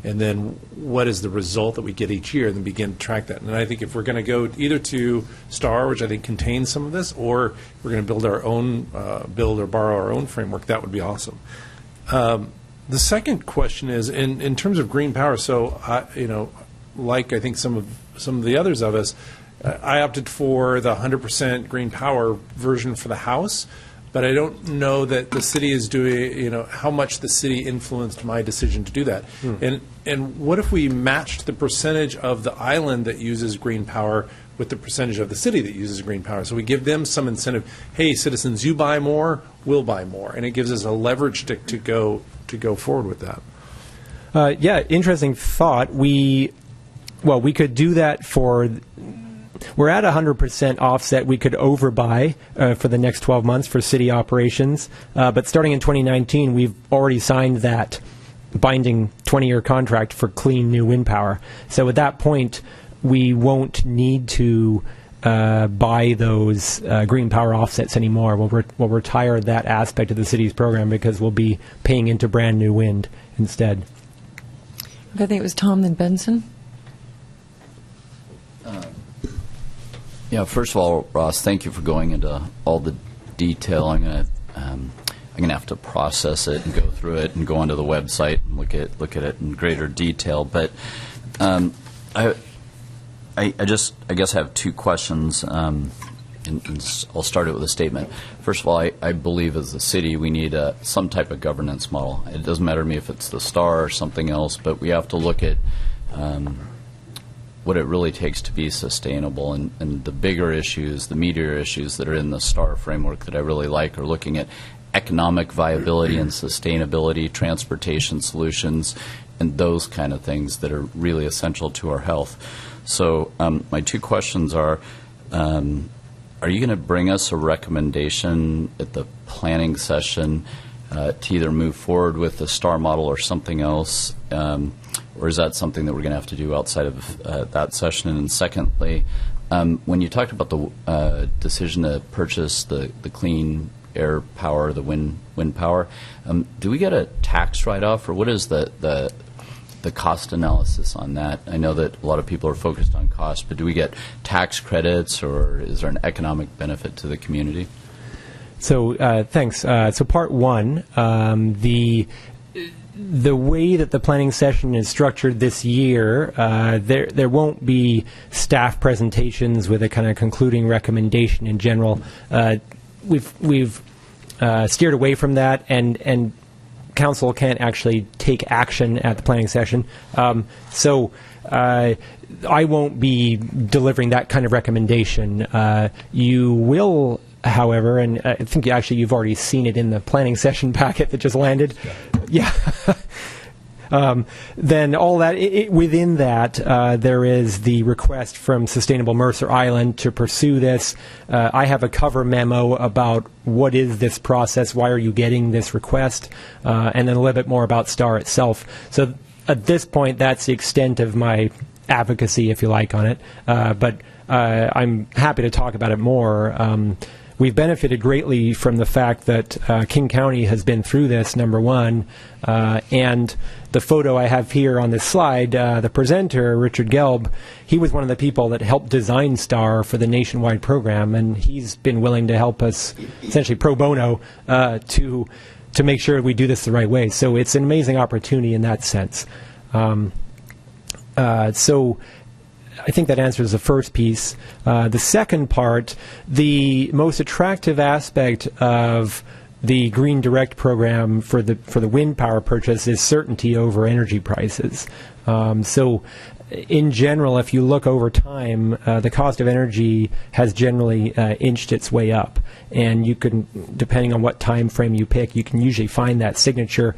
And then what is the result that we get each year, and then begin to track that. And I think if we're going to go either to STAR, which I think contains some of this, or we're going to build our own, build or borrow our own framework, that would be awesome. The second question is in terms of green power. So, like I think some of the others of us, I opted for the 100% green power version for the house. But I don't know that the city is doing, how much the city influenced my decision to do that. And what if we matched the percentage of the island that uses green power with the percentage of the city that uses green power? So we give them some incentive. Hey, citizens, you buy more, we'll buy more, and it gives us a leverage stick to go forward with that. Yeah, interesting thought. We could do that for. We're at 100% offset. We could overbuy for the next 12 months for city operations. But starting in 2019, we've already signed that binding 20-year contract for clean new wind power. So at that point, we won't need to buy those green power offsets anymore. We'll retire that aspect of the city's program because we'll be paying into brand new wind instead. I think it was Tom, then Benson. Yeah, first of all, Ross, thank you for going into all the detail. I'm gonna have to process it and go through it and go onto the website and look at it in greater detail. But I guess I have two questions, and I'll start it with a statement. First of all, I believe as a city we need some type of governance model. It doesn't matter to me if it's the STAR or something else, but we have to look at what it really takes to be sustainable. And the bigger issues, the meatier issues that are in the STAR framework that I really like are looking at economic viability and sustainability, transportation solutions, and those kind of things that are really essential to our health. So my two questions are you going to bring us a recommendation at the planning session to either move forward with the STAR model or something else? Or is that something that we're going to have to do outside of that session? And secondly, when you talked about the decision to purchase the clean air power, the wind power, do we get a tax write-off, or what is the cost analysis on that? I know that a lot of people are focused on cost, but do we get tax credits, or is there an economic benefit to the community? So thanks. So part one, the way that the planning session is structured this year, there won't be staff presentations with a kind of concluding recommendation in general. We've steered away from that, and council can't actually take action at the planning session. So I won't be delivering that kind of recommendation. You will, however, and I think actually you've already seen it in the planning session packet that just landed. Yeah. Then all that, within that, there is the request from Sustainable Mercer Island to pursue this. I have a cover memo about what is this process, why are you getting this request, and then a little bit more about STAR itself. So at this point, that's the extent of my advocacy, if you like, on it. But I'm happy to talk about it more. We've benefited greatly from the fact that King County has been through this, number one, and the photo I have here on this slide, the presenter, Richard Gelb, he was one of the people that helped design STAR for the nationwide program, and he's been willing to help us, essentially pro bono, to make sure we do this the right way. So it's an amazing opportunity in that sense. So I think that answers the first piece. The second part, the most attractive aspect of the Green Direct program for the wind power purchase is certainty over energy prices. So in general, if you look over time, the cost of energy has generally inched its way up. And you can, depending on what time frame you pick, you can usually find that signature.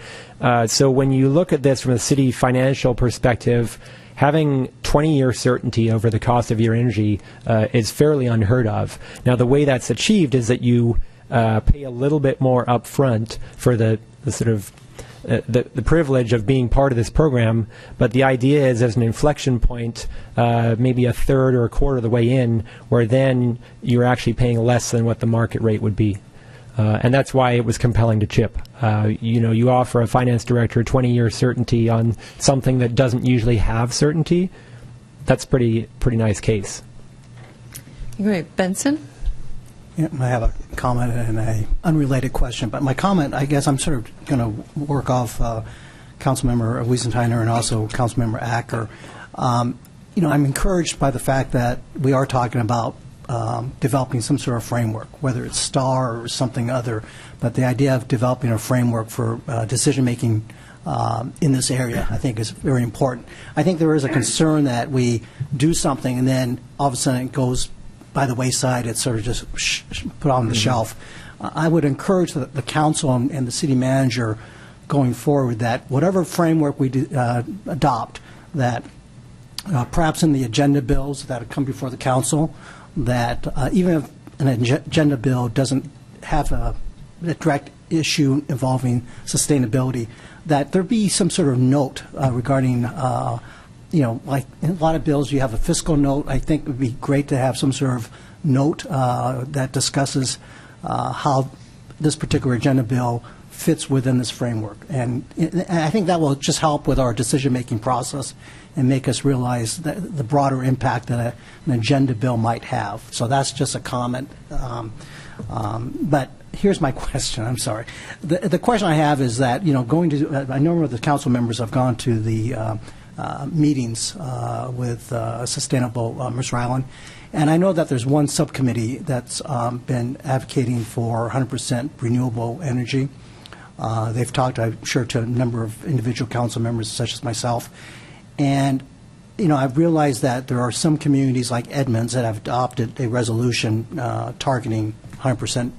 So when you look at this from a city financial perspective, having 20-year certainty over the cost of your energy is fairly unheard of. Now, the way that's achieved is that you pay a little bit more up front for the sort of the privilege of being part of this program, but the idea is as an inflection point, maybe a third or a quarter of the way in, where then you're actually paying less than what the market rate would be. And that's why it was compelling to Chip. You offer a finance director 20-year certainty on something that doesn't usually have certainty. That's pretty nice case. Great. Benson? Yeah, I have a comment and an unrelated question. But my comment, I guess I'm sort of going to work off Councilmember Wiesentiner and also Councilmember Acker. I'm encouraged by the fact that we are talking about developing some sort of framework, whether it's STAR or something other, but the idea of developing a framework for decision-making in this area, I think, is very important. I think there is a concern that we do something and then all of a sudden it goes by the wayside, it's sort of just put on the shelf. I would encourage the council and the city manager going forward that whatever framework we adopt, that perhaps in the agenda bills that come before the council, that even if an agenda bill doesn't have a direct issue involving sustainability, that there be some sort of note regarding, like in a lot of bills you have a fiscal note. I think it would be great to have some sort of note that discusses how this particular agenda bill fits within this framework. And I think that will just help with our decision-making process and make us realize the broader impact that an agenda bill might have. So that's just a comment. But here's my question. I'm sorry. The question I have is that, going to, I know the council members have gone to the meetings with Sustainable Mercer Island, and I know that there's one subcommittee that's been advocating for 100% renewable energy. They've talked, I'm sure, to a number of individual council members, such as myself. And, I've realized that there are some communities like Edmonds that have adopted a resolution targeting 100%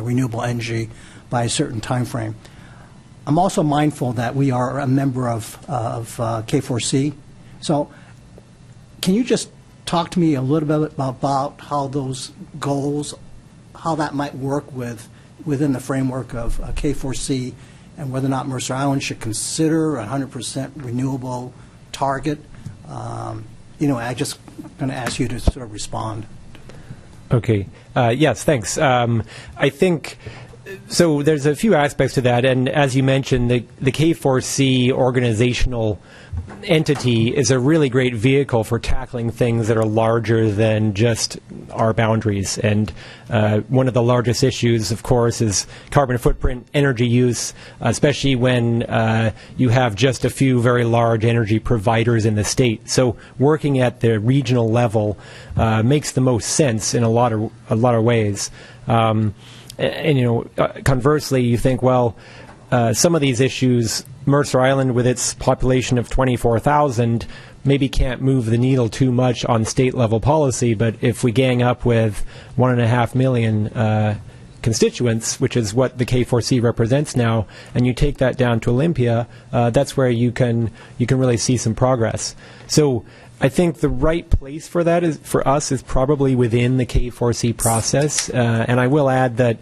renewable energy by a certain time frame. I'm also mindful that we are a member of K4C. So can you just talk to me a little bit about how those goals, how that might work within the framework of K4C, and whether or not Mercer Island should consider a 100% renewable target? I just going to ask you to sort of respond. Okay. Yes, thanks. I think, so there's a few aspects to that, and as you mentioned, the K4C organizational entity is a really great vehicle for tackling things that are larger than just our boundaries. And one of the largest issues, of course, is carbon footprint, energy use, especially when you have just a few very large energy providers in the state. So working at the regional level makes the most sense in a lot of ways. Conversely, you think, well, some of these issues, Mercer Island with its population of 24,000 maybe can't move the needle too much on state-level policy, but if we gang up with 1.5 million constituents, which is what the K4C represents now, and you take that down to Olympia, that's where you can really see some progress. So I think the right place for that for us is probably within the K4C process, and I will add that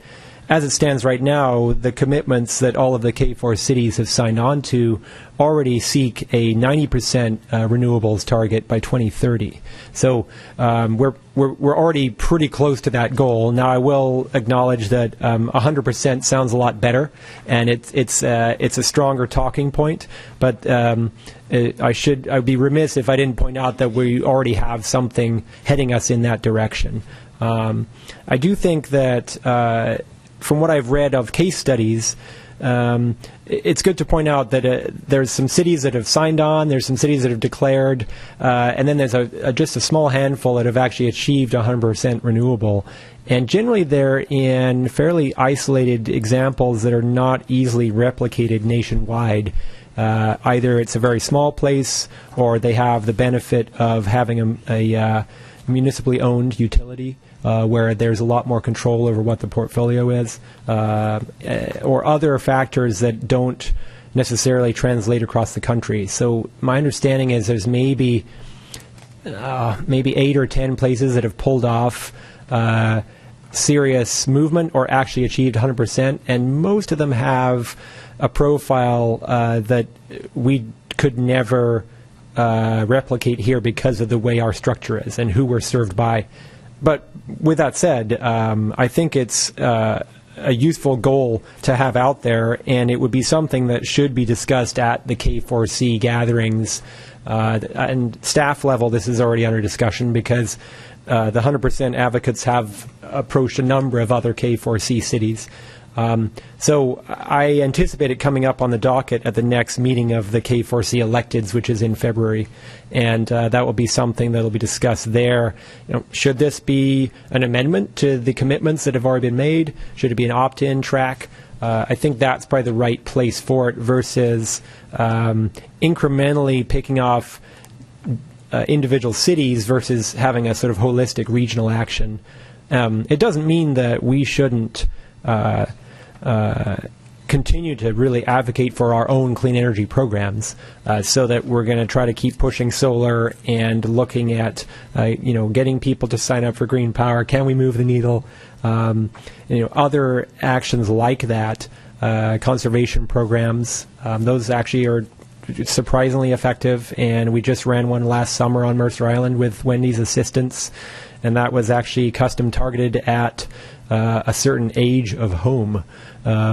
as it stands right now, the commitments that all of the K4 cities have signed on to already seek a 90% renewables target by 2030. So we're already pretty close to that goal. Now, I will acknowledge that 100% sounds a lot better, and it's a stronger talking point. But I'd be remiss if I didn't point out that we already have something heading us in that direction. I do think that. From what I've read of case studies, it's good to point out that there's some cities that have signed on, there's some cities that have declared, and then there's just a small handful that have actually achieved 100% renewable. And generally they're in fairly isolated examples that are not easily replicated nationwide. Either it's a very small place, or they have the benefit of having a municipally owned utility where there's a lot more control over what the portfolio is, or other factors that don't necessarily translate across the country. So my understanding is there's maybe 8 or 10 places that have pulled off serious movement or actually achieved 100%, and most of them have a profile that we could never replicate here because of the way our structure is and who we're served by. But with that said, I think it's a useful goal to have out there, and it would be something that should be discussed at the K4C gatherings. And staff level, this is already under discussion because the 100% advocates have approached a number of other K4C cities. So I anticipate it coming up on the docket at the next meeting of the K4C electeds, which is in February, and that will be something that will be discussed there. Should this be an amendment to the commitments that have already been made? Should it be an opt-in track? I think that's probably the right place for it versus incrementally picking off individual cities versus having a sort of holistic regional action. It doesn't mean that we shouldn't continue to really advocate for our own clean energy programs, so that we're going to try to keep pushing solar and looking at getting people to sign up for green power. Can we move the needle? Other actions like that, conservation programs, those actually are surprisingly effective, and we just ran one last summer on Mercer Island with Wendy's assistance, and that was actually custom targeted at a certain age of home,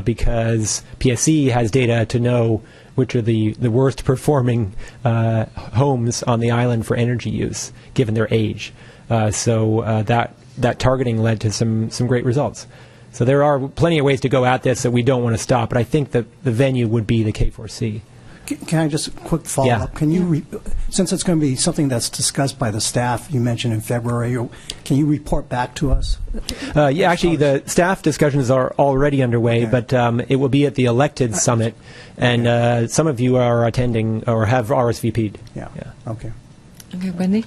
because PSC has data to know which are the worst performing homes on the island for energy use, given their age. So that targeting led to some great results. So there are plenty of ways to go at this that we don't want to stop, but I think that the venue would be the K4C. Can I just quick follow-up? Yeah. Can you, since it's going to be something that's discussed by the staff, you mentioned in February, can you report back to us? Yeah, actually, the staff discussions are already underway, but it will be at the elected summit, and some of you are attending or have RSVP'd. Yeah. Okay. Okay, Wendy?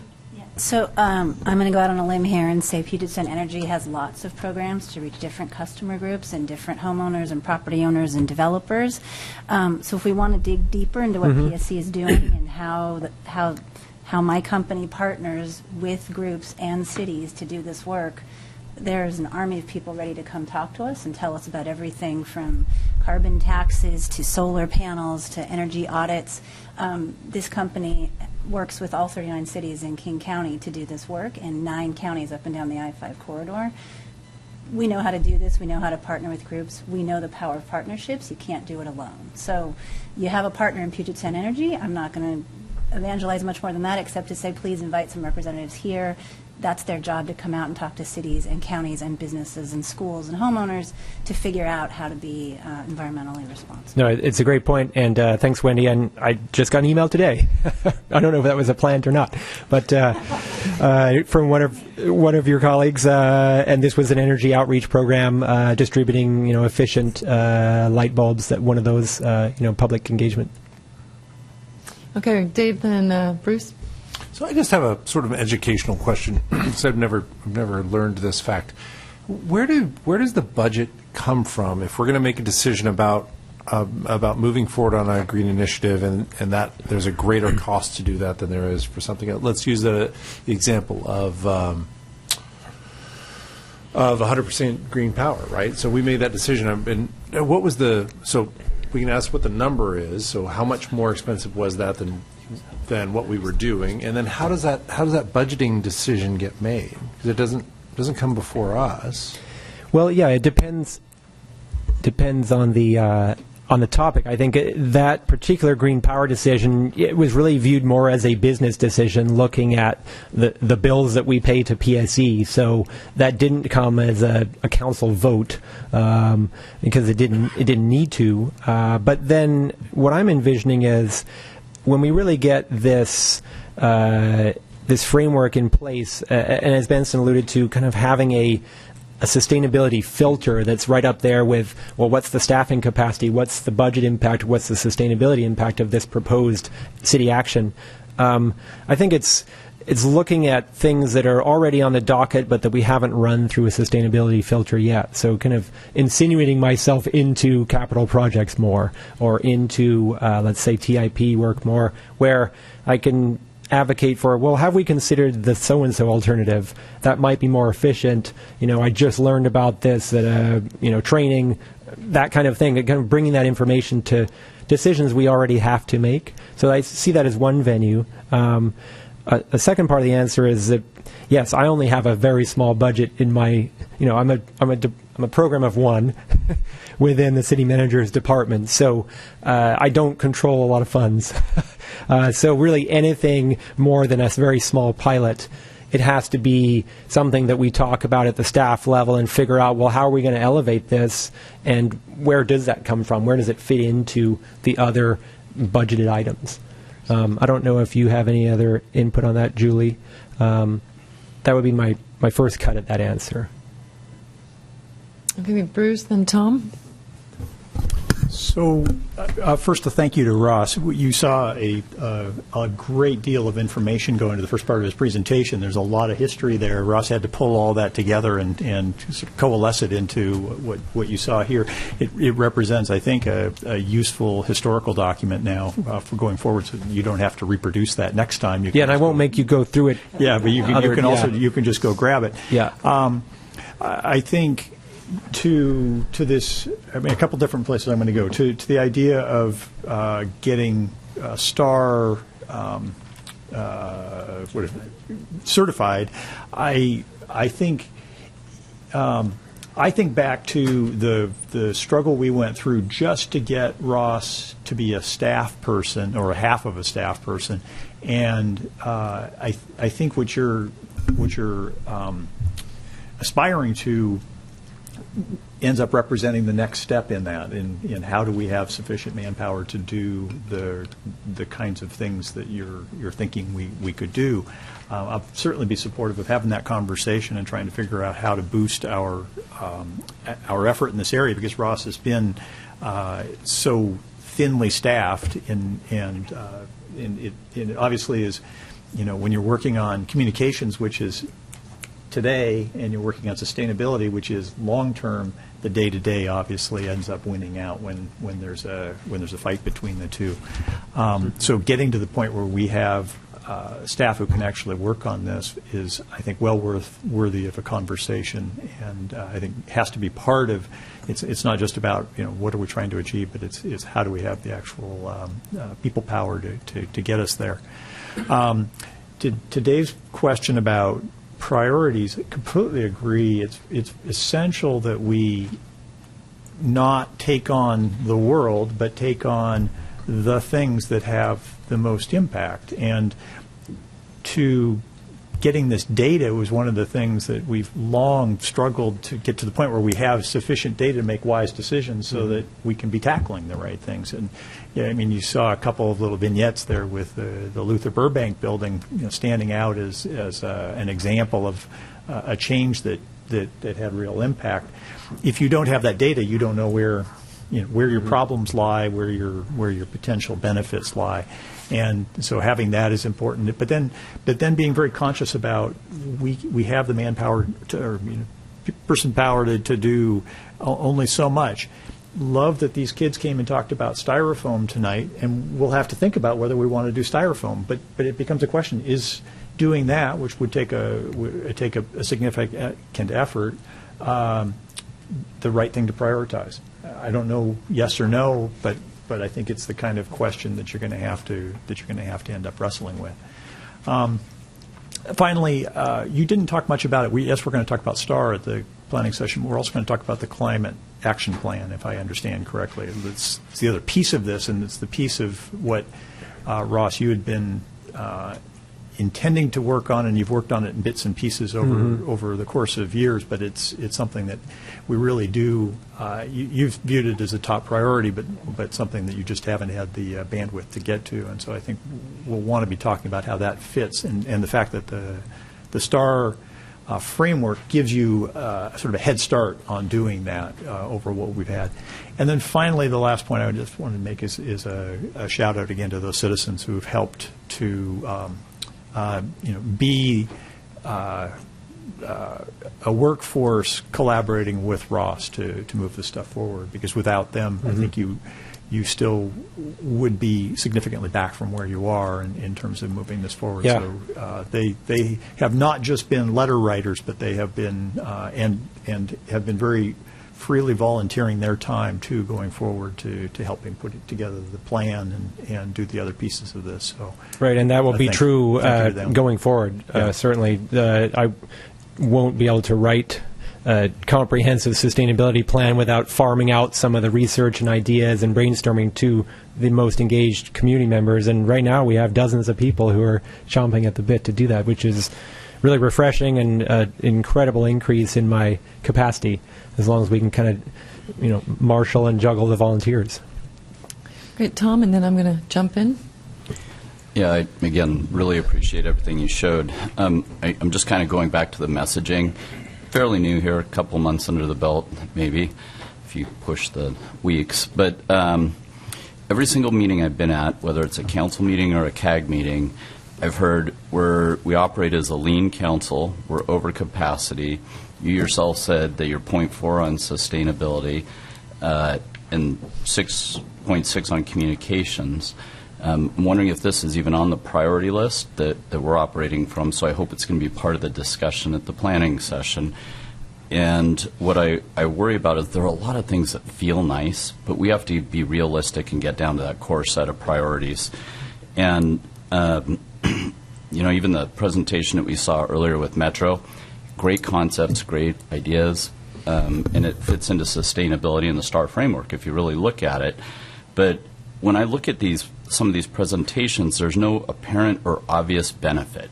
So I'm going to go out on a limb here and say Puget Sound Energy has lots of programs to reach different customer groups and different homeowners and property owners and developers. So if we want to dig deeper into what PSC is doing and how my company partners with groups and cities to do this work, there's an army of people ready to come talk to us and tell us about everything from carbon taxes to solar panels to energy audits. This company works with all 39 cities in King County to do this work, and 9 counties up and down the I-5 corridor. We know how to do this. We know how to partner with groups. We know the power of partnerships. You can't do it alone. So you have a partner in Puget Sound Energy. I'm not going to evangelize much more than that, except to say please invite some representatives here. that's their job, to come out and talk to cities and counties and businesses and schools and homeowners to figure out how to be environmentally responsible. No, it's a great point, and thanks, Wendy. And I just got an email today. I don't know if that was a plant or not, but from one of your colleagues, and this was an energy outreach program distributing, efficient light bulbs. That one of those, public engagement. Okay, Dave, then Bruce. So I just have a sort of educational question, because I've never learned this fact. Where does the budget come from if we're going to make a decision about moving forward on a green initiative, and that there's a greater cost to do that than there is for something else? Let's use the example of 100% green power, right? So we made that decision, and what was so we can ask what the number is. So how much more expensive was that than what we were doing, and then how does that budgeting decision get made? Because it doesn't come before us. Well, yeah, it depends on the topic. I think that particular green power decision, it was really viewed more as a business decision, looking at the bills that we pay to PSE. So that didn't come as a council vote because it didn't need to. But then what I'm envisioning is, when we really get this framework in place, and as Benson alluded to, kind of having a sustainability filter that's right up there with, well, what's the staffing capacity, what's the budget impact, what's the sustainability impact of this proposed city action. I think it's looking at things that are already on the docket but that we haven't run through a sustainability filter yet. So kind of insinuating myself into capital projects more, or into, let's say, TIP work more, where I can advocate for, well, have we considered the so-and-so alternative? That might be more efficient. I just learned about this at training, that kind of thing, kind of bringing that information to decisions we already have to make. So I see that as one venue. A second part of the answer is that, yes, I only have a very small budget in my, I'm a program of one within the city manager's department, so I don't control a lot of funds. So really anything more than a very small pilot, it has to be something that we talk about at the staff level and figure out, well, how are we going to elevate this, and where does that come from? Where does it fit into the other budgeted items? I don't know if you have any other input on that, Julie. That would be my first cut at that answer. Okay, Bruce, then Tom. So, first, a thank you to Ross. You saw a great deal of information go into the first part of his presentation. There's a lot of history there. Ross had to pull all that together and sort of coalesce it into what you saw here. It represents, I think, a useful historical document now for going forward, so you don't have to reproduce that next time. And I won't make you go through it. Yeah, but you can just go grab it. Yeah. I think to this, a couple different places I'm going to go to the idea of getting STAR certified. I think back to the struggle we went through just to get Ross to be a staff person, or a half of a staff person, and I think what you're aspiring to ends up representing the next step in that, in how do we have sufficient manpower to do the kinds of things that you're thinking we could do. I'll certainly be supportive of having that conversation and trying to figure out how to boost our effort in this area, because Ross has been so thinly staffed, and it obviously is, when you're working on communications, which is today, and you're working on sustainability, which is long-term, the day-to-day obviously ends up winning out when there's a fight between the two. So getting to the point where we have staff who can actually work on this is, I think, well worthy of a conversation, and I think has to be part of. It's not just about what are we trying to achieve, but it's how do we have the actual people power to get us there. To Dave's question about priorities, I completely agree. It's essential that we not take on the world, but take on the things that have the most impact. And to getting this data was one of the things that we've long struggled to get to the point where we have sufficient data to make wise decisions so that we can be tackling the right things. And yeah, I mean, you saw a couple of little vignettes there with the Luther Burbank building, standing out as an example of a change that had real impact. If you don't have that data, you don't know where your problems lie, where your potential benefits lie. And so having that is important. But then being very conscious about we have the manpower person power to do only so much. Love that these kids came and talked about styrofoam tonight, and we'll have to think about whether we want to do styrofoam. But it becomes a question: is doing that, which would take a significant effort, the right thing to prioritize? I don't know, yes or no, but I think it's the kind of question that you're going to have to end up wrestling with. Finally, you didn't talk much about it. Yes, we're going to talk about STAR at the planning session. We're also going to talk about the climate action plan, if I understand correctly. It's the other piece of this, and it's the piece of what Ross, you had been intending to work on, and you've worked on it in bits and pieces over the course of years. But it's something that we really do. You've viewed it as a top priority, but something that you just haven't had the bandwidth to get to. And so I think we'll want to be talking about how that fits, and the fact that the STAR framework gives you sort of a head start on doing that over what we've had. And then finally, the last point I just wanted to make is a shout out again to those citizens who have helped to be a workforce collaborating with Ross to move this stuff forward. Because without them, I think you still would be significantly back from where you are in terms of moving this forward. Yeah. So they have not just been letter writers, but they have been and have been very freely volunteering their time too, going forward to helping put together the plan and do the other pieces of this. So right, and that will be true going forward. Yeah. Certainly, I won't be able to write a comprehensive sustainability plan without farming out some of the research and ideas and brainstorming to the most engaged community members. And right now, we have dozens of people who are chomping at the bit to do that, which is really refreshing and an incredible increase in my capacity, as long as we can kind of, marshal and juggle the volunteers. Great, Tom, and then I'm going to jump in. Yeah, I, again, really appreciate everything you showed. I'm just kind of going back to the messaging. Fairly new here, a couple months under the belt, maybe, if you push the weeks. But every single meeting I've been at, whether it's a council meeting or a CAG meeting, I've heard we operate as a lean council, we're over capacity. You yourself said that you're 0.4 on sustainability and 6.6 on communications. I'm wondering if this is even on the priority list that we're operating from, so I hope it's going to be part of the discussion at the planning session. And what I worry about is there are a lot of things that feel nice, but we have to be realistic and get down to that core set of priorities. And even the presentation that we saw earlier with Metro, great concepts, great ideas, and it fits into sustainability in the STAR framework if you really look at it. But when I look at some of these presentations, there's no apparent or obvious benefit.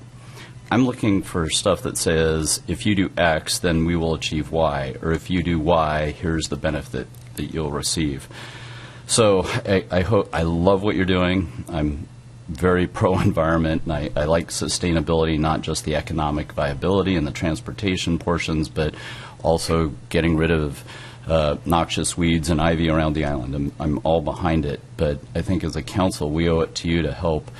I'm looking for stuff that says, if you do X, then we will achieve Y, or if you do Y, here's the benefit that you'll receive. So I love what you're doing. I'm very pro-environment, and I like sustainability, not just the economic viability and the transportation portions, but also getting rid of noxious weeds and ivy around the island. I'm all behind it, but I think as a council, we owe it to you to help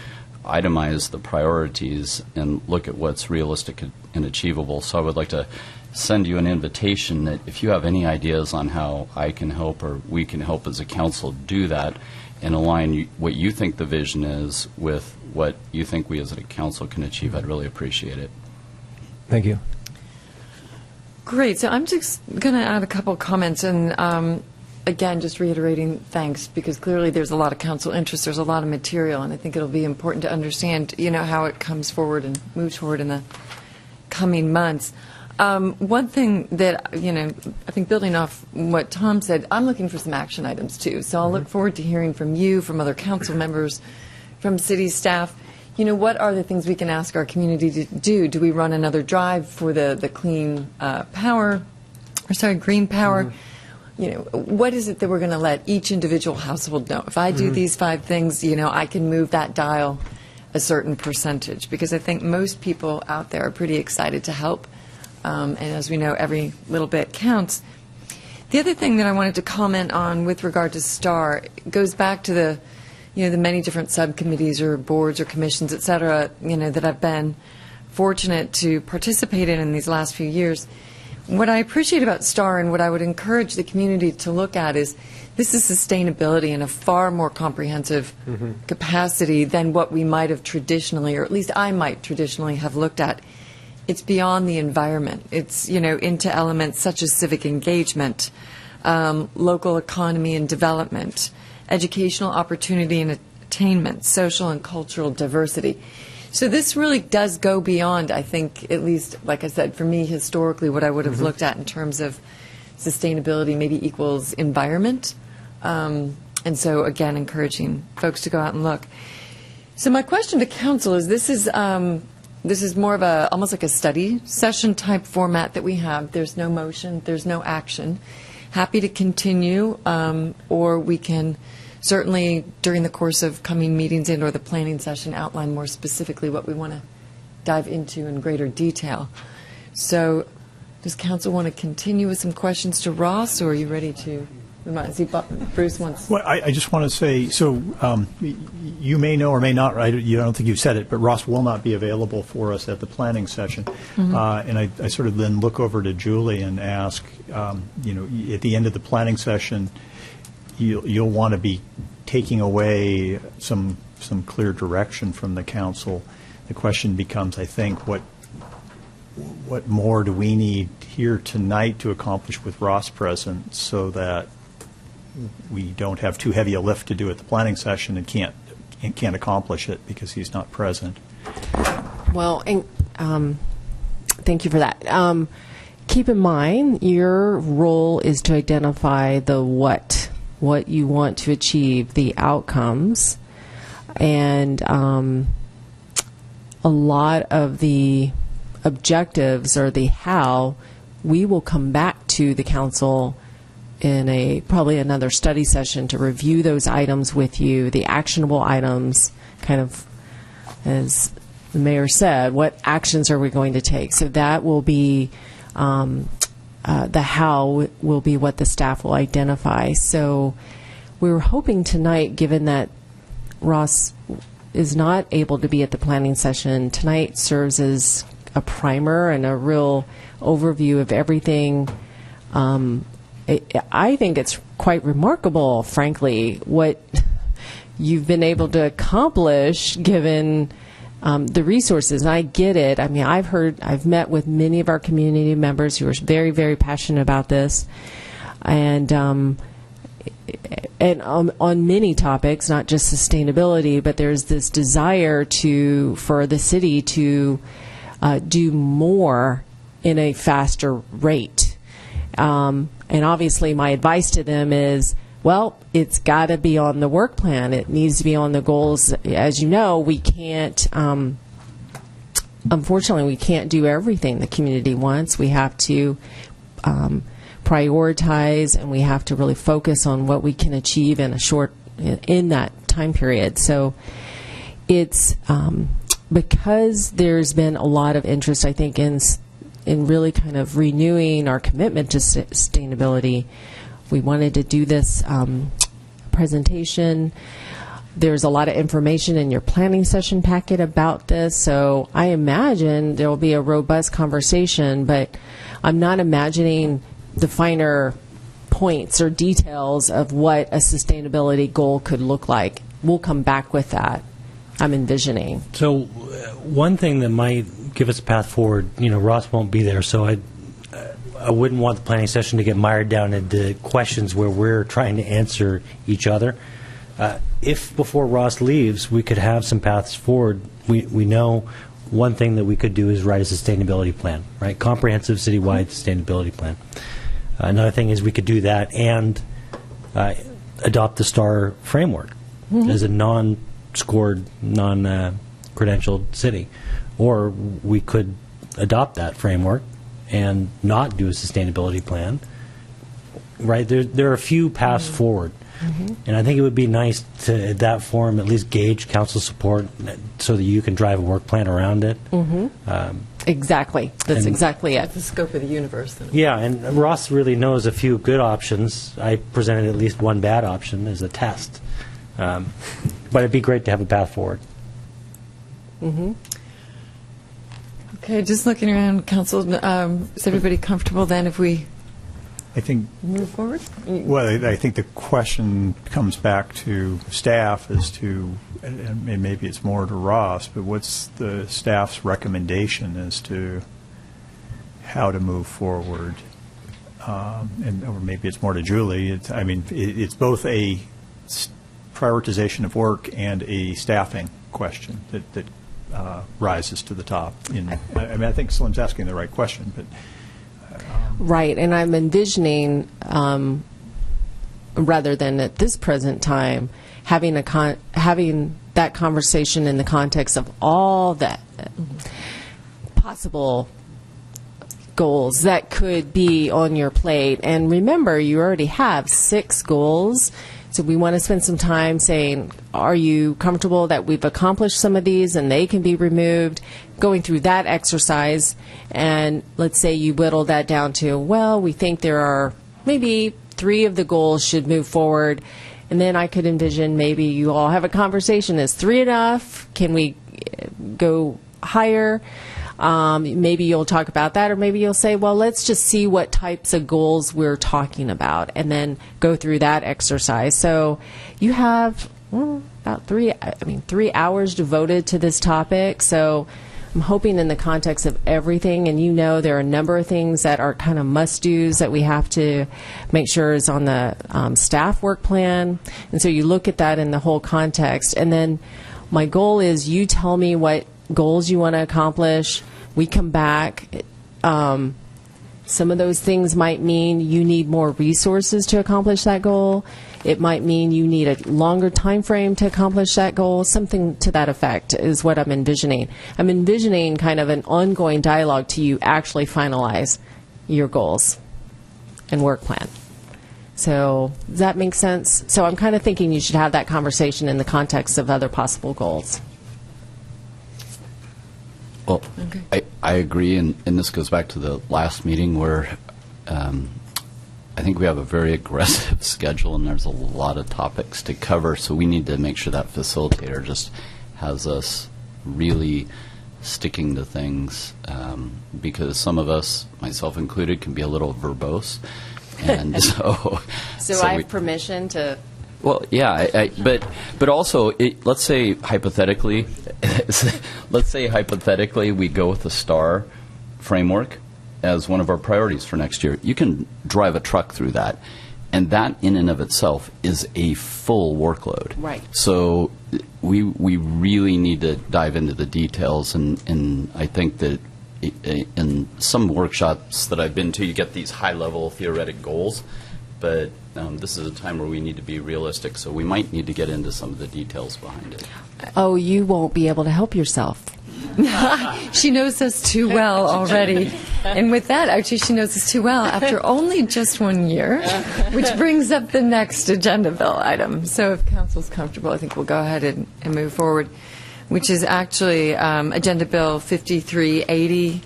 itemize the priorities and look at what's realistic and achievable. So I would like to send you an invitation that if you have any ideas on how I can help or we can help as a council do that and align what you think the vision is with what you think we as a council can achieve, I'd really appreciate it. Thank you. Great. So I'm just going to add a couple comments, and again, just reiterating thanks, because clearly there's a lot of council interest, there's a lot of material, and I think it'll be important to understand, how it comes forward and moves forward in the coming months. One thing that, I think building off what Tom said, I'm looking for some action items too. So I'll look forward to hearing from you, from other council members, from city staff. what are the things we can ask our community to do? Do we run another drive for the clean green power? What is it that we're going to let each individual household know? If I do these 5 things, I can move that dial a certain percentage, because I think most people out there are pretty excited to help. And as we know, every little bit counts. The other thing that I wanted to comment on with regard to STAR goes back to the many different subcommittees or boards or commissions, et cetera, that I've been fortunate to participate in these last few years. What I appreciate about STAR and what I would encourage the community to look at is this is sustainability in a far more comprehensive capacity than what we might have traditionally, or at least I might traditionally have looked at. It's beyond the environment. It's, into elements such as civic engagement, local economy and development, educational opportunity and attainment, social and cultural diversity. So this really does go beyond, I think, at least, like I said, for me, historically, what I would have looked at in terms of sustainability maybe equals environment. And so, again, encouraging folks to go out and look. So my question to council is, this is more of almost like a study session type format that we have. There's no motion, there's no action. Happy to continue, or we can certainly, during the course of coming meetings and or the planning session, outline more specifically what we want to dive into in greater detail. So does council want to continue with some questions to Ross, or are you ready to? Bruce wants. Well, I just want to say, so you may know or may not, I don't think you've said it, but Ross will not be available for us at the planning session. And I sort of then look over to Julie and ask, at the end of the planning session, you'll want to be taking away some clear direction from the council. The question becomes, I think, what more do we need here tonight to accomplish with Ross present, so that we don't have too heavy a lift to do at the planning session and can't accomplish it because he's not present. Well, and, thank you for that. Keep in mind, your role is to identify the what you want to achieve, the outcomes, and a lot of the objectives or the how, we will come back to the council in probably another study session to review those items with you, the actionable items, kind of, as the mayor said, what actions are we going to take? So that will be, the how will be what the staff will identify. So we were hoping tonight, given that Ross is not able to be at the planning session, tonight serves as a primer and a real overview of everything. I think it's quite remarkable, frankly, what you've been able to accomplish given the resources. And I get it. I mean, I've met with many of our community members who are very, very passionate about this, and on many topics, not just sustainability, but there's this desire for the city to do more in a faster rate. And obviously my advice to them is, well, it's got to be on the work plan. It needs to be on the goals. As you know, we can't, unfortunately, we can't do everything the community wants. We have to prioritize, and we have to really focus on what we can achieve in that time period. So it's because there's been a lot of interest, I think, in really kind of renewing our commitment to sustainability. We wanted to do this presentation. There's a lot of information in your planning session packet about this, so I imagine there will be a robust conversation, but I'm not imagining the finer points or details of what a sustainability goal could look like. We'll come back with that, I'm envisioning. So one thing that might give us a path forward, Ross won't be there, so I wouldn't want the planning session to get mired down into questions where we're trying to answer each other. If before Ross leaves, we could have some paths forward, we know one thing that we could do is write a sustainability plan, right? Comprehensive citywide sustainability plan. Another thing is we could do that and adopt the STAR framework as a non-scored, credentialed city. Or we could adopt that framework and not do a sustainability plan. Right? There are a few paths forward. And I think it would be nice to, at that forum, at least gauge council support so that you can drive a work plan around it. Exactly. That's exactly it. The scope of the universe. Then. Yeah, and Ross really knows a few good options. I presented at least one bad option as a test. But it'd be great to have a path forward. Okay, just looking around, council, is everybody comfortable then if we I think move forward? Well, I think the question comes back to staff as to, and maybe it's more to Ross, but what's the staff's recommendation as to how to move forward? Or maybe it's more to Julie. It's both a prioritization of work and a staffing question that rises to the top. I think Slim's asking the right question, but. Right, and I'm envisioning, rather than at this present time, having that conversation in the context of all the possible goals that could be on your plate. And remember, you already have 6 goals. So we want to spend some time saying, are you comfortable that we've accomplished some of these and they can be removed? Going through that exercise, and let's say you whittle that down to, well, we think there are maybe 3 of the goals should move forward. And then I could envision maybe you all have a conversation. Is 3 enough? Can we go higher? Maybe you'll talk about that, or maybe you'll say, well, let's just see what types of goals we're talking about, and then go through that exercise. So you have about 3 hours devoted to this topic. So I'm hoping in the context of everything, and there are a number of things that are kind of must-dos that we have to make sure is on the staff work plan. And so you look at that in the whole context. And then my goal is you tell me what goals you want to accomplish. We come back. Some of those things might mean you need more resources to accomplish that goal. It might mean you need a longer time frame to accomplish that goal. Something to that effect is what I'm envisioning. I'm envisioning kind of an ongoing dialogue till you actually finalize your goals and work plan. So does that make sense? So I'm kind of thinking you should have that conversation in the context of other possible goals. Well, okay. I agree, and this goes back to the last meeting where I think we have a very aggressive schedule and there's a lot of topics to cover, so we need to make sure that facilitator just has us really sticking to things, because some of us, myself included, can be a little verbose. And so I have permission to... Well, yeah, but also, let's say hypothetically, we go with the STAR framework as one of our priorities for next year. You can drive a truck through that, and that in and of itself is a full workload. Right. So we really need to dive into the details, and I think that in some workshops that I've been to, you get these high-level theoretic goals, but this is a time where we need to be realistic, so we might need to get into some of the details behind it. Oh, you won't be able to help yourself. She knows us too well already. And with that, actually, she knows us too well after only just 1 year, which brings up the next agenda bill item. So if council's comfortable, I think we'll go ahead and move forward, which is actually Agenda Bill 5380.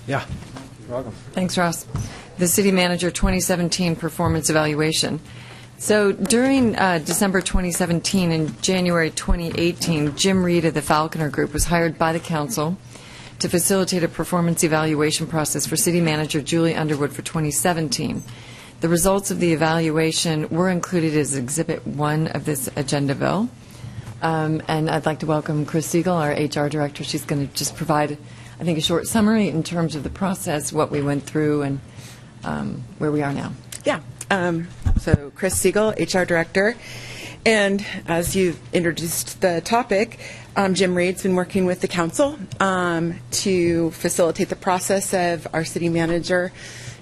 Yeah, you're welcome. Thanks, Ross. The City Manager 2017 Performance Evaluation. So during December 2017 and January 2018, Jim Reed of the Falconer Group was hired by the council to facilitate a performance evaluation process for City Manager Julie Underwood for 2017. The results of the evaluation were included as Exhibit 1 of this agenda bill. And I'd like to welcome Chris Siegel, our HR Director. She's going to just provide, I think, a short summary in terms of the process, what we went through, and where we are now. Yeah. So Chris Siegel, HR Director. And as you introduced the topic, Jim Reed's been working with the council to facilitate the process of our city manager,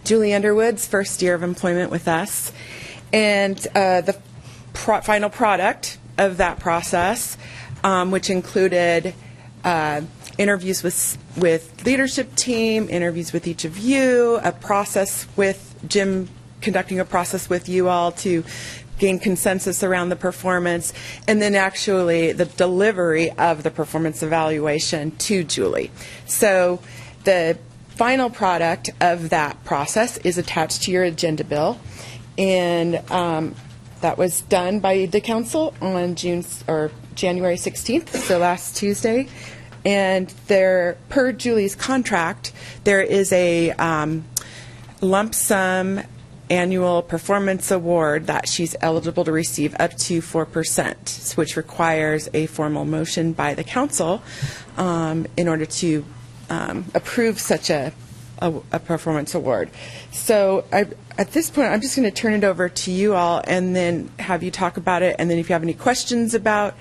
Julie Underwood's first year of employment with us. And the final product of that process, which included interviews with leadership team, interviews with each of you, a process with Jim conducting a process with you all to gain consensus around the performance, and then actually the delivery of the performance evaluation to Julie. So the final product of that process is attached to your agenda bill, and that was done by the council on January 16th, so last Tuesday. And there, per Julie's contract, there is a lump sum annual performance award that she's eligible to receive up to 4%, which requires a formal motion by the council in order to approve such a performance award. So at this point, I'm just going to turn it over to you all and then have you talk about it. And then if you have any questions about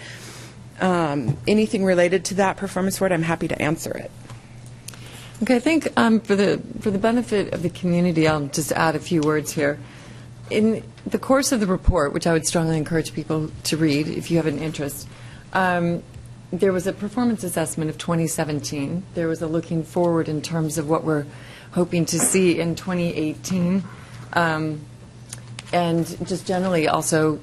anything related to that performance award, I'm happy to answer it. Okay, I think for the benefit of the community, I'll just add a few words here. In the course of the report, which I would strongly encourage people to read if you have an interest, there was a performance assessment of 2017. There was a looking forward in terms of what we're hoping to see in 2018. And just generally also,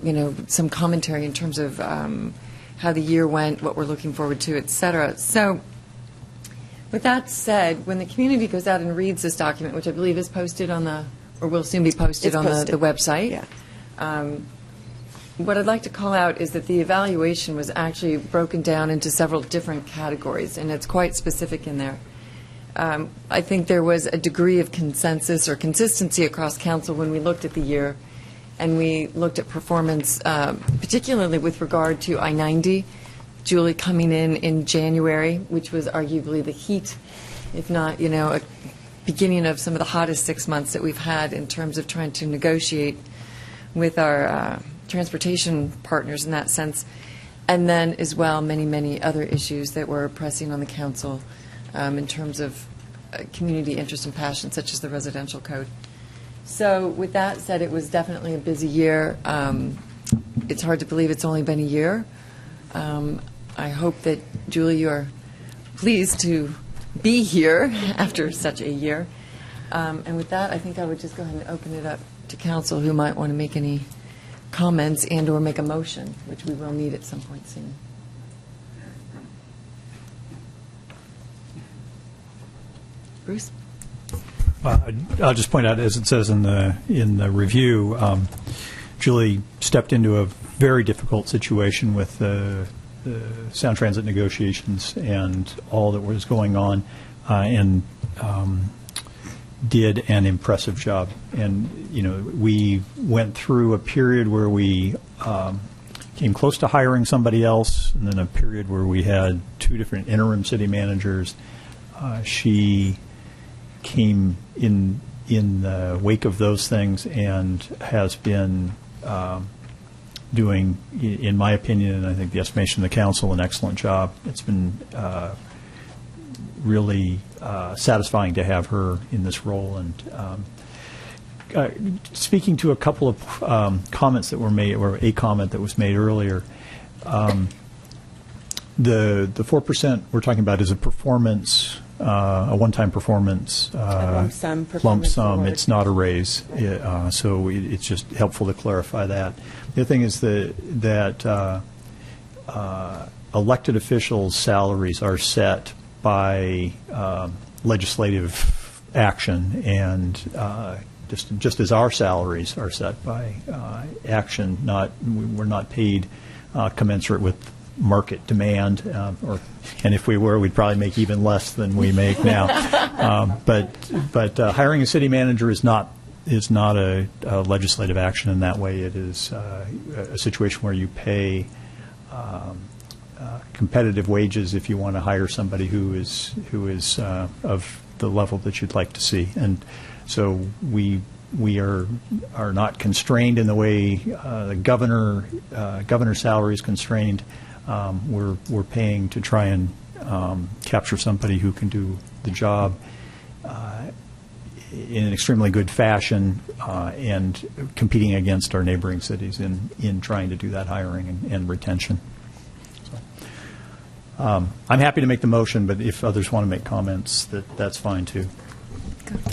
some commentary in terms of how the year went, what we're looking forward to, et cetera. So with that said, when the community goes out and reads this document, which I believe is posted on or will soon be posted on the website, what I'd like to call out is that the evaluation was actually broken down into several different categories, and it's quite specific in there. I think there was a degree of consensus or consistency across council when we looked at the year, and we looked at performance, particularly with regard to I-90, Julie coming in January, which was arguably the heat, if not, a beginning of some of the hottest 6 months that we've had in terms of trying to negotiate with our transportation partners in that sense. And then as well, many, many other issues that were pressing on the council in terms of community interest and passion, such as the residential code. So with that said, it was definitely a busy year. It's hard to believe it's only been a year. I hope that, Julie, you are pleased to be here after such a year. And with that, I think I would just go ahead and open it up to council who might want to make any comments and or make a motion, which we will need at some point soon. Bruce? I'll just point out, as it says in the review, Julie stepped into a very difficult situation with the Sound Transit negotiations and all that was going on, and did an impressive job. And we went through a period where we came close to hiring somebody else, and then a period where we had 2 different interim city managers. She came in the wake of those things and has been doing, in my opinion, and I think the estimation of the council, an excellent job. It's been really satisfying to have her in this role. And speaking to a couple of comments that were made, or a comment that was made earlier, the 4% we're talking about is a performance, a one-time performance, lump sum. Lump sum. It's not a raise, so it's just helpful to clarify that. The other thing is that elected officials' salaries are set by legislative action, and just as our salaries are set by action, we're not paid commensurate with market demand, and if we were, we'd probably make even less than we make now. But hiring a city manager is not a legislative action in that way. It is a situation where you pay competitive wages if you want to hire somebody who is of the level that you'd like to see. And so we are not constrained in the way the governor's salary is constrained. We're paying to try and capture somebody who can do the job in an extremely good fashion, and competing against our neighboring cities in trying to do that hiring and retention. I'm happy to make the motion, but if others want to make comments, that's fine too.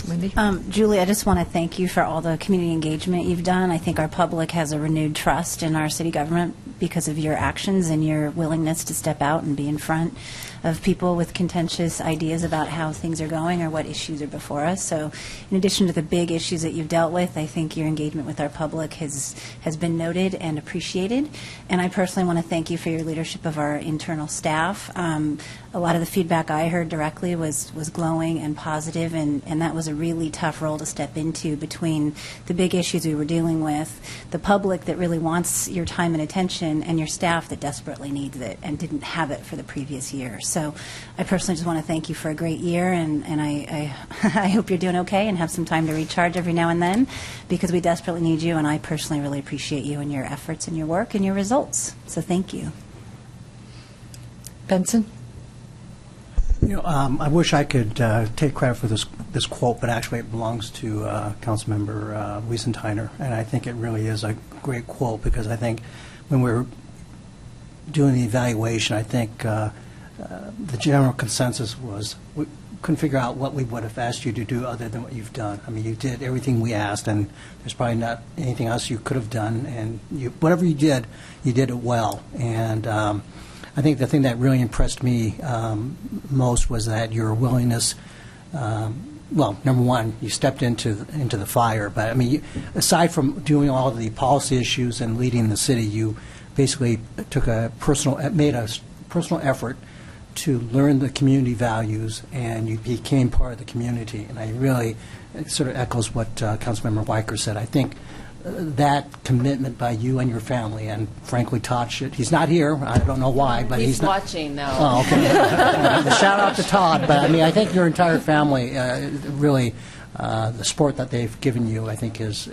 Wendy? Julie, I just want to thank you for all the community engagement you've done. I think our public has a renewed trust in our city government because of your actions and your willingness to step out and be in front of people with contentious ideas about how things are going or what issues are before us. So in addition to the big issues that you've dealt with, I think your engagement with our public has been noted and appreciated. And I personally want to thank you for your leadership of our internal staff. A lot of the feedback I heard directly was glowing and positive, and that was a really tough role to step into between the big issues we were dealing with, the public that really wants your time and attention, and your staff that desperately needs it and didn't have it for the previous year. So I personally just want to thank you for a great year, and I I hope you're doing okay and have some time to recharge every now and then, because we desperately need you, and I personally really appreciate you and your efforts and your work and your results. So thank you. Benson? I wish I could take credit for this quote, but actually it belongs to Councilmember Wiesentiner, and I think it really is a great quote, because I think when we're doing the evaluation, I think the general consensus was we couldn't figure out what we would have asked you to do other than what you've done. I mean, you did everything we asked, and there's probably not anything else you could have done, and whatever you did it well. And I think the thing that really impressed me most was that your willingness. Well, number one, you stepped into the fire, but I mean, aside from doing all of the policy issues and leading the city, you basically made a personal effort to learn the community values, and you became part of the community. And I really, it sort of echoes what Councilmember Weicker said. I think that commitment by you and your family, and frankly, Todd he's not here. I don't know why, but he's not watching now. Oh, okay. Shout out to Todd. But I mean, I think your entire family really, the support that they've given you, I think, is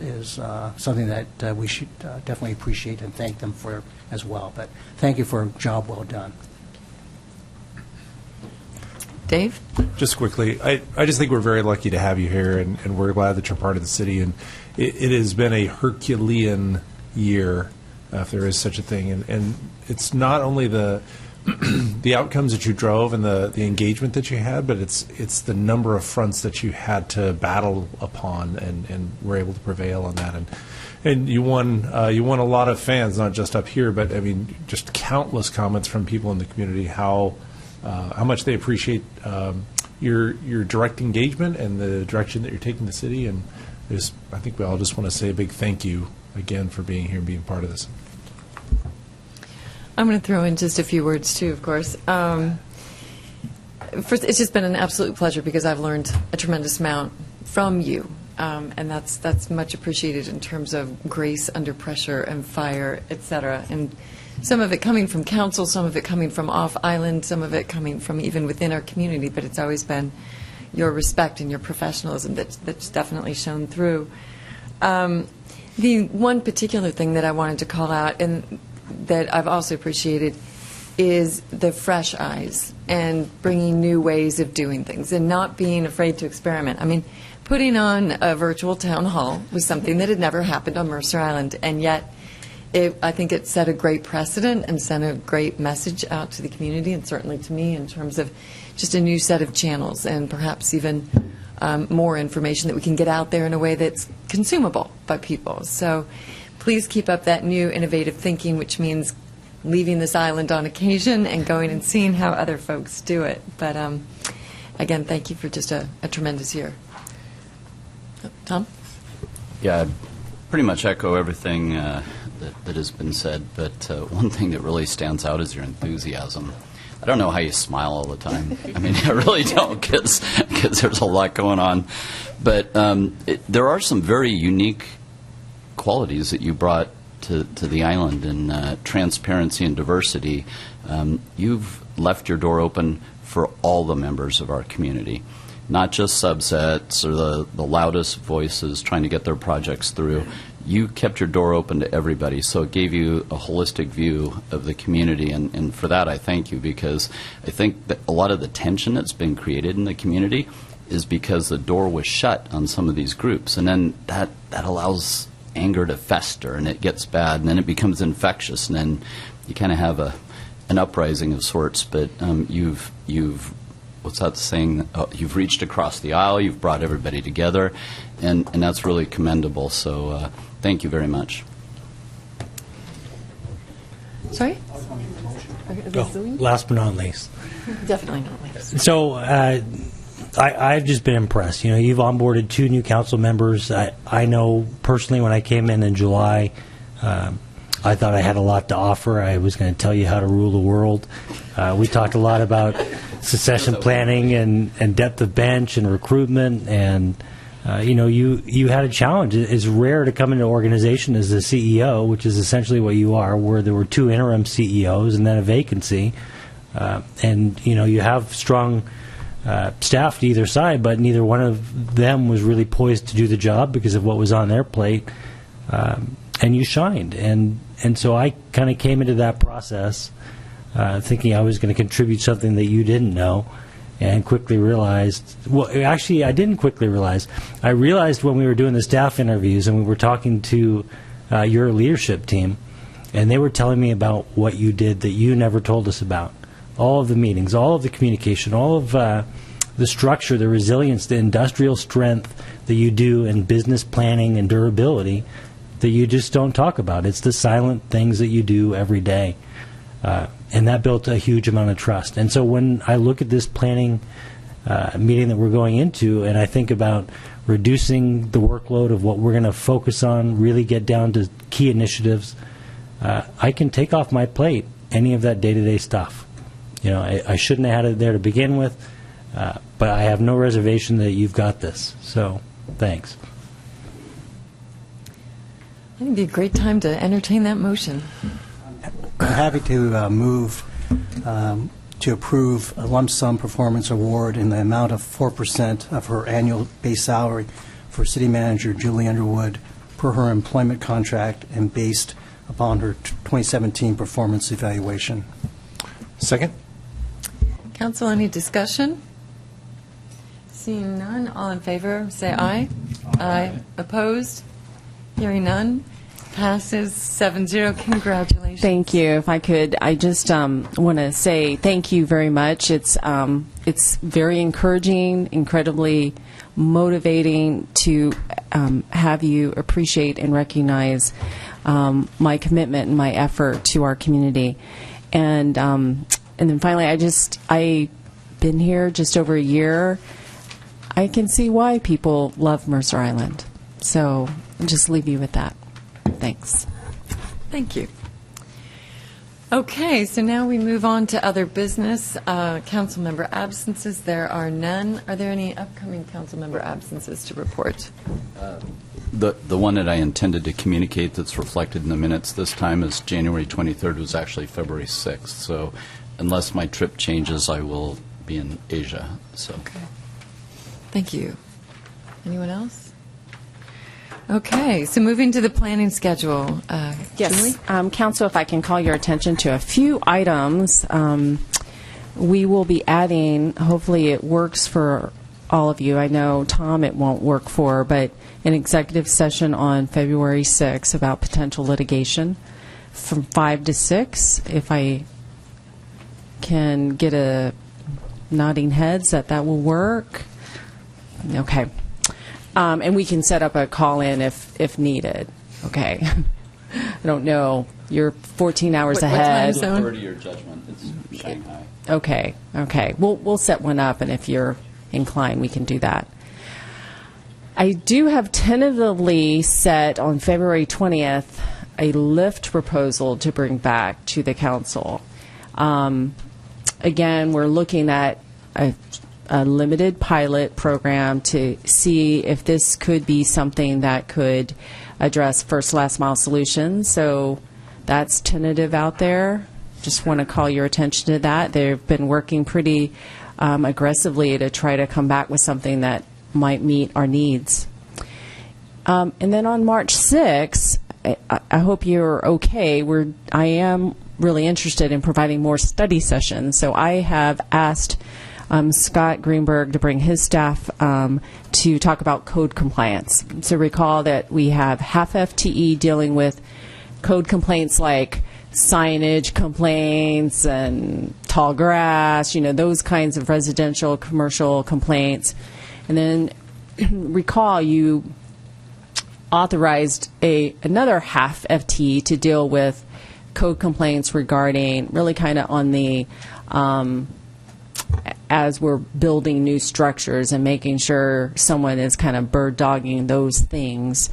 something that we should definitely appreciate and thank them for as well. But thank you for a job well done. Dave? Just quickly, I just think we're very lucky to have you here, and we're glad that you're part of the city. And it has been a Herculean year, if there is such a thing. And it's not only the the outcomes that you drove and the engagement that you had, but it's the number of fronts that you had to battle upon, and were able to prevail on that. And you won a lot of fans, not just up here, but I mean, just countless comments from people in the community how much they appreciate your direct engagement and the direction that you're taking the city. And I think we all just want to say a big thank you again for being here and being part of this. I'm going to throw in just a few words, too, of course. First, it's just been an absolute pleasure, because I've learned a tremendous amount from you, and that's much appreciated in terms of grace under pressure and fire, et cetera. And some of it coming from council, some of it coming from off-island, some of it coming from even within our community, but it's always been your respect and your professionalism that's definitely shown through. The one particular thing that I wanted to call out, and that I've also appreciated, is the fresh eyes and bringing new ways of doing things and not being afraid to experiment. I mean, putting on a virtual town hall was something that had never happened on Mercer Island, and yet I think it set a great precedent and sent a great message out to the community, and certainly to me, in terms of just a new set of channels and perhaps even more information that we can get out there in a way that's consumable by people. So please keep up that new innovative thinking, which means leaving this island on occasion and going and seeing how other folks do it. But again, thank you for just a tremendous year. Tom? Yeah, I pretty much echo everything that has been said, but one thing that really stands out is your enthusiasm. I don't know how you smile all the time. I mean, I really don't, because there's a lot going on. But there are some very unique qualities that you brought to the island, and transparency and diversity. You've left your door open for all the members of our community, not just subsets or the loudest voices trying to get their projects through. You kept your door open to everybody, so it gave you a holistic view of the community, and for that I thank you, because I think that a lot of the tension that's been created in the community is because the door was shut on some of these groups, and then that allows anger to fester, and it gets bad, and then it becomes infectious, and then you kind of have a an uprising of sorts, but you've what's that saying? You've reached across the aisle. You've brought everybody together, and that's really commendable. So thank you very much. Sorry? Last but not least. Definitely not least. So I've just been impressed. You've onboarded 2 new council members. I know personally when I came in July, I thought I had a lot to offer. I was going to tell you how to rule the world. We talked a lot about succession planning and depth of bench and recruitment, and you had a challenge. It's rare to come into an organization as the CEO, which is essentially what you are, where there were 2 interim CEOs and then a vacancy, and you have strong staff to either side, but neither one of them was really poised to do the job because of what was on their plate, and you shined, and so I kind of came into that process thinking I was going to contribute something that you didn't know, and quickly realized, well, actually, I didn't quickly realize. I realized when we were doing the staff interviews and we were talking to your leadership team, and they were telling me about what you did that you never told us about. All of the meetings, all of the communication, all of the structure, the resilience, the industrial strength that you do in business planning and durability that you just don't talk about. It's the silent things that you do every day. And that built a huge amount of trust. And so when I look at this planning meeting that we're going into, and I think about reducing the workload of what we're going to focus on, really get down to key initiatives, I can take off my plate any of that day-to-day stuff. I shouldn't have had it there to begin with, but I have no reservation that you've got this. So, thanks. I think it'd be a great time to entertain that motion. I'm happy to move to approve a lump sum performance award in the amount of 4% of her annual base salary for City Manager Julie Underwood per her employment contract and based upon her 2017 performance evaluation. Second. Council, any discussion? Seeing none, all in favor, say aye. Aye. Opposed? Hearing none. Passes 7-0. Congratulations. Thank you. If I could, I just want to say thank you very much. It's very encouraging, incredibly motivating to have you appreciate and recognize my commitment and my effort to our community. And then finally, I've been here just over a year. I can see why people love Mercer Island. So I'll just leave you with that. Thanks. Thank you. Okay, so now we move on to other business. Council member absences. There are none. Are there any upcoming council member absences to report? The one that I intended to communicate that's reflected in the minutes this time is January 23rd was actually February 6th. So unless my trip changes, I will be in Asia. So. Okay. Thank you. Anyone else? Okay, so moving to the planning schedule. Yes, Julie? Council, if I can call your attention to a few items, we will be adding, hopefully it works for all of you. I know Tom it won't work for, but an executive session on February 6th about potential litigation from 5 to 6. If I can get a nodding heads that will work. Okay. And we can set up a call-in if needed. Okay. I don't know. You're 14 hours ahead. What time zone? Your judgment. It's Shanghai. Okay. We'll set one up, and if you're inclined, we can do that. I do have tentatively set on February 20th a lift proposal to bring back to the council. Again, we're looking at a limited pilot program to see if this could be something that could address first last mile solutions. So that's tentative out there. Just want to call your attention to that. They've been working pretty aggressively to try to come back with something that might meet our needs. And then on March 6th, I hope you're okay. I am really interested in providing more study sessions. So I have asked Scott Greenberg to bring his staff to talk about code compliance. So recall that we have half FTE dealing with code complaints like signage complaints and tall grass, those kinds of residential, commercial complaints. And then recall you authorized another half FT to deal with code complaints regarding really kind of on the as we're building new structures and making sure someone is kind of bird dogging those things.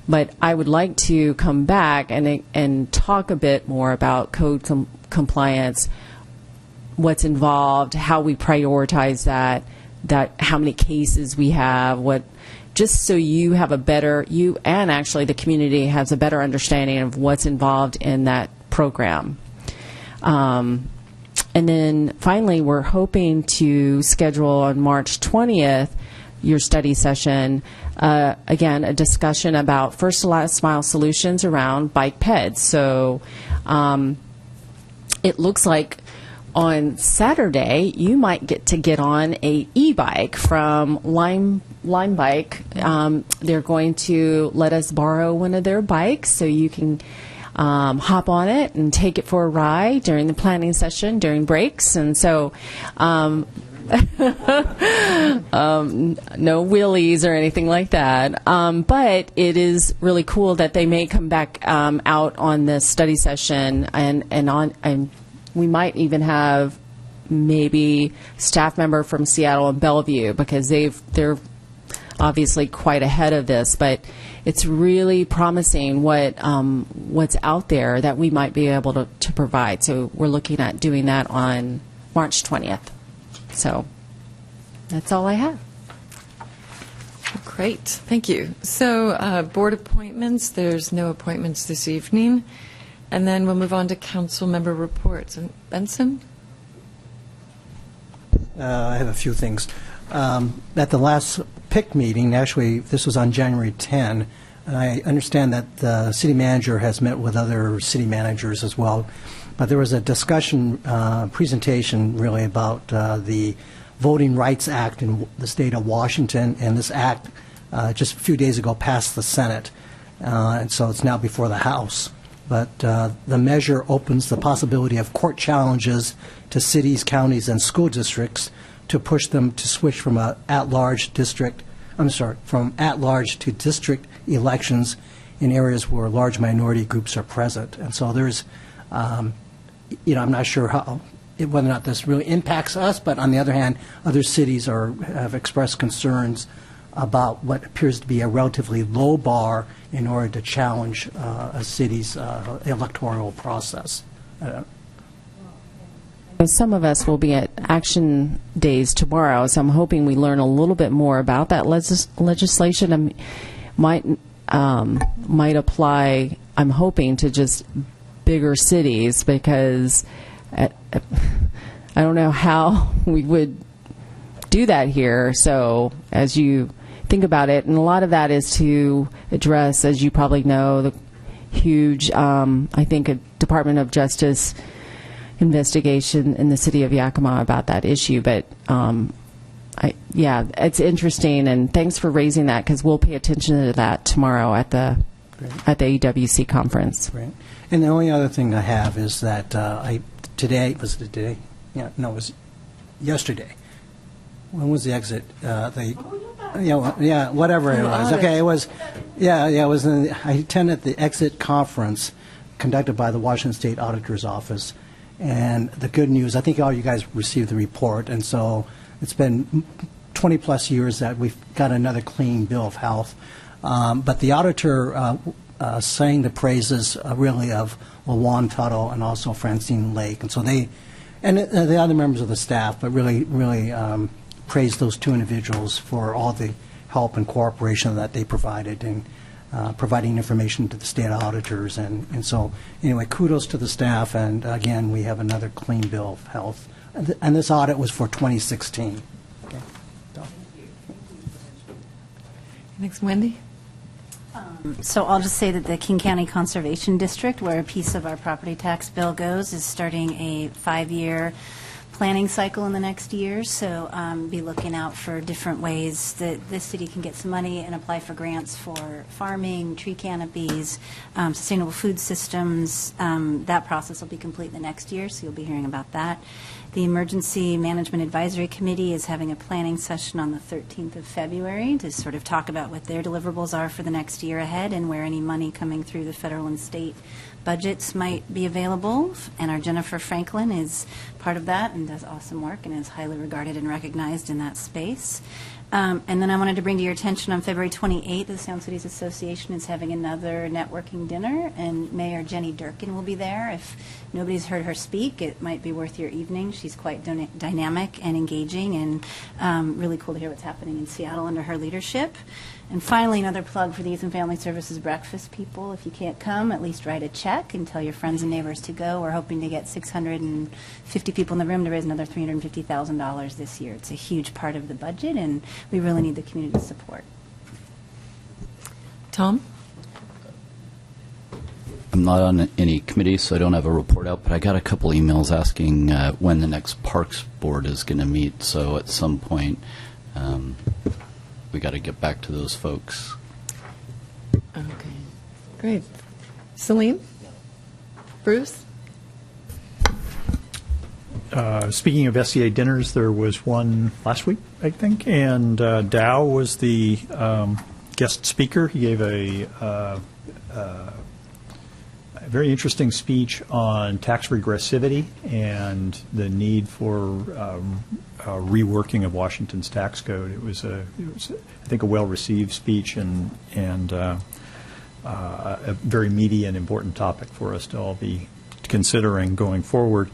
But I would like to come back and talk a bit more about code compliance, what's involved, how we prioritize that how many cases we have, just so you have you and actually the community has a better understanding of what's involved in that program. And then finally, we're hoping to schedule on March 20th your study session, again, a discussion about first to last mile solutions around bike peds. So it looks like on Saturday, you might get on a e-bike from Lime Bike. They're going to let us borrow one of their bikes so you can hop on it and take it for a ride during the planning session, during breaks. And so no wheelies or anything like that. But it is really cool that they may come back out on this study session and we might even have maybe staff member from Seattle and Bellevue because they're obviously quite ahead of this, but it's really promising what's out there that we might be able to provide. So we're looking at doing that on March 20th. So that's all I have. Great, thank you. So board appointments, there's no appointments this evening. And then we'll move on to council member reports. And Benson? I have a few things. At the last PIC meeting, actually, this was on January 10, and I understand that the city manager has met with other city managers as well. But there was a discussion, presentation really about the Voting Rights Act in the state of Washington, and this act just a few days ago passed the Senate, and so it's now before the House. But the measure opens the possibility of court challenges to cities, counties, and school districts to push them to switch from at-large to district elections in areas where large minority groups are present. And so there's, I'm not sure whether or not this really impacts us, but on the other hand, other cities have expressed concerns about what appears to be a relatively low bar in order to challenge a city's electoral process. Some of us will be at action days tomorrow, so I'm hoping we learn a little bit more about that legislation. Might apply, I'm hoping, to just bigger cities because I don't know how we would do that here. So as you think about it, and a lot of that is to address, as you probably know, the huge, I think, a Department of Justice investigation in the city of Yakima about that issue. But it's interesting, and thanks for raising that because we'll pay attention to that tomorrow at the EWC conference. Great. And the only other thing I have is that today was it today? Yeah, no, it was yesterday. When was the exit? Whatever it was. Okay, it was. It was. I attended the exit conference conducted by the Washington State Auditor's Office, and the good news. I think all you guys received the report, and so it's been 20-plus years that we've got another clean bill of health. But the auditor sang the praises really of LaJuan Tuttle and also Francine Lake, and so the other members of the staff, but really praise those two individuals for all the help and cooperation that they provided in providing information to the state auditors. And so, anyway, kudos to the staff. And, again, we have another clean bill of health. And this audit was for 2016. Okay. So. Next, Wendy. So I'll just say that the King County Conservation District, where a piece of our property tax bill goes, is starting a 5-year planning cycle in the next year, so be looking out for different ways that the city can get some money and apply for grants for farming, tree canopies, sustainable food systems. That process will be complete the next year, so you'll be hearing about that. The Emergency Management Advisory Committee is having a planning session on the 13th of February to sort of talk about what their deliverables are for the next year ahead and where any money coming through the federal and state budgets might be available. And our Jennifer Franklin is part of that and does awesome work and is highly regarded and recognized in that space. And then I wanted to bring to your attention on February 28th, the Sound Cities Association is having another networking dinner, and Mayor Jenny Durkin will be there. If nobody's heard her speak, it might be worth your evening. She's quite dynamic and engaging, and really cool to hear what's happening in Seattle under her leadership. And finally, another plug for the Youth and Family Services breakfast people. If you can't come, at least write a check and tell your friends and neighbors to go. We're hoping to get 650 people in the room to raise another $350,000 this year. It's a huge part of the budget, and we really need the community support. Tom? I'm not on any committee, so I don't have a report out, but I got a couple emails asking when the next Parks Board is going to meet, so at some point we got to get back to those folks. Okay, great. Celine? Bruce? Speaking of SCA dinners, there was one last week, I think, and Dow was the guest speaker. He gave a very interesting speech on tax regressivity and the need for reworking of Washington's tax code. It was I think, a well-received speech and a very meaty and important topic for us to all be considering going forward.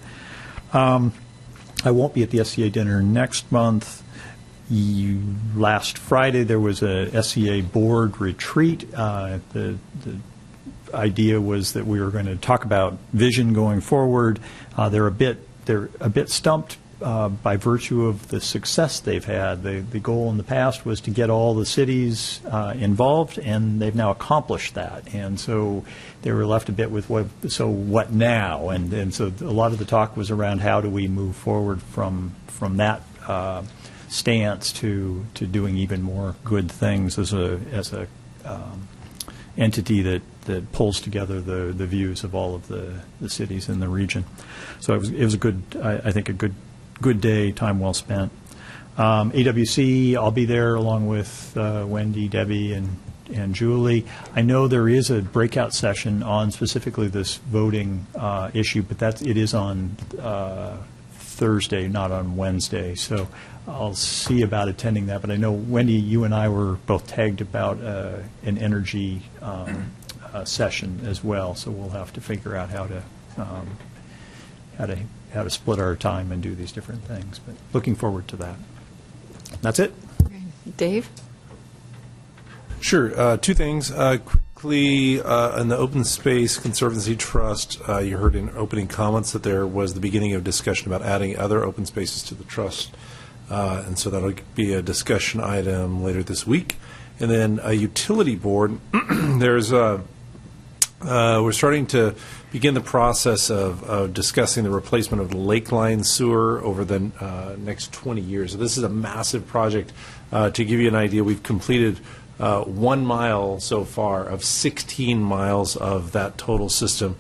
I won't be at the SCA dinner next month. Last Friday there was a SCA board retreat. The idea was that we were going to talk about vision going forward. They're a bit stumped by virtue of the success they've had. The goal in the past was to get all the cities involved, and they've now accomplished that. And so they were left a bit with what now? And so a lot of the talk was around how do we move forward from that stance to doing even more good things as a entity that pulls together the views of all of the cities in the region. So it was a good, I think, a good day, time well spent. AWC, I'll be there along with Wendy, Debbie, and Julie. I know there is a breakout session on specifically this voting issue, but it is on Thursday, not on Wednesday. So I'll see about attending that. But I know, Wendy, you and I were both tagged about an energy session as well. So we'll have to figure out how to split our time and do these different things. But looking forward to that. That's it. Dave? Sure. Two things. Quickly, in the Open Space Conservancy Trust, you heard in opening comments that there was the beginning of discussion about adding other open spaces to the trust. And so that'll be a discussion item later this week. And then a utility board, we're starting to begin the process of discussing the replacement of the Lakeline sewer over the next 20 years. So this is a massive project. To give you an idea, we've completed 1 mile so far of 16 miles of that total system.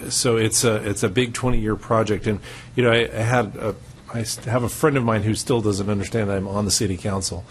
So it's a big 20-year project. And I have a friend of mine who still doesn't understand that I'm on the city council.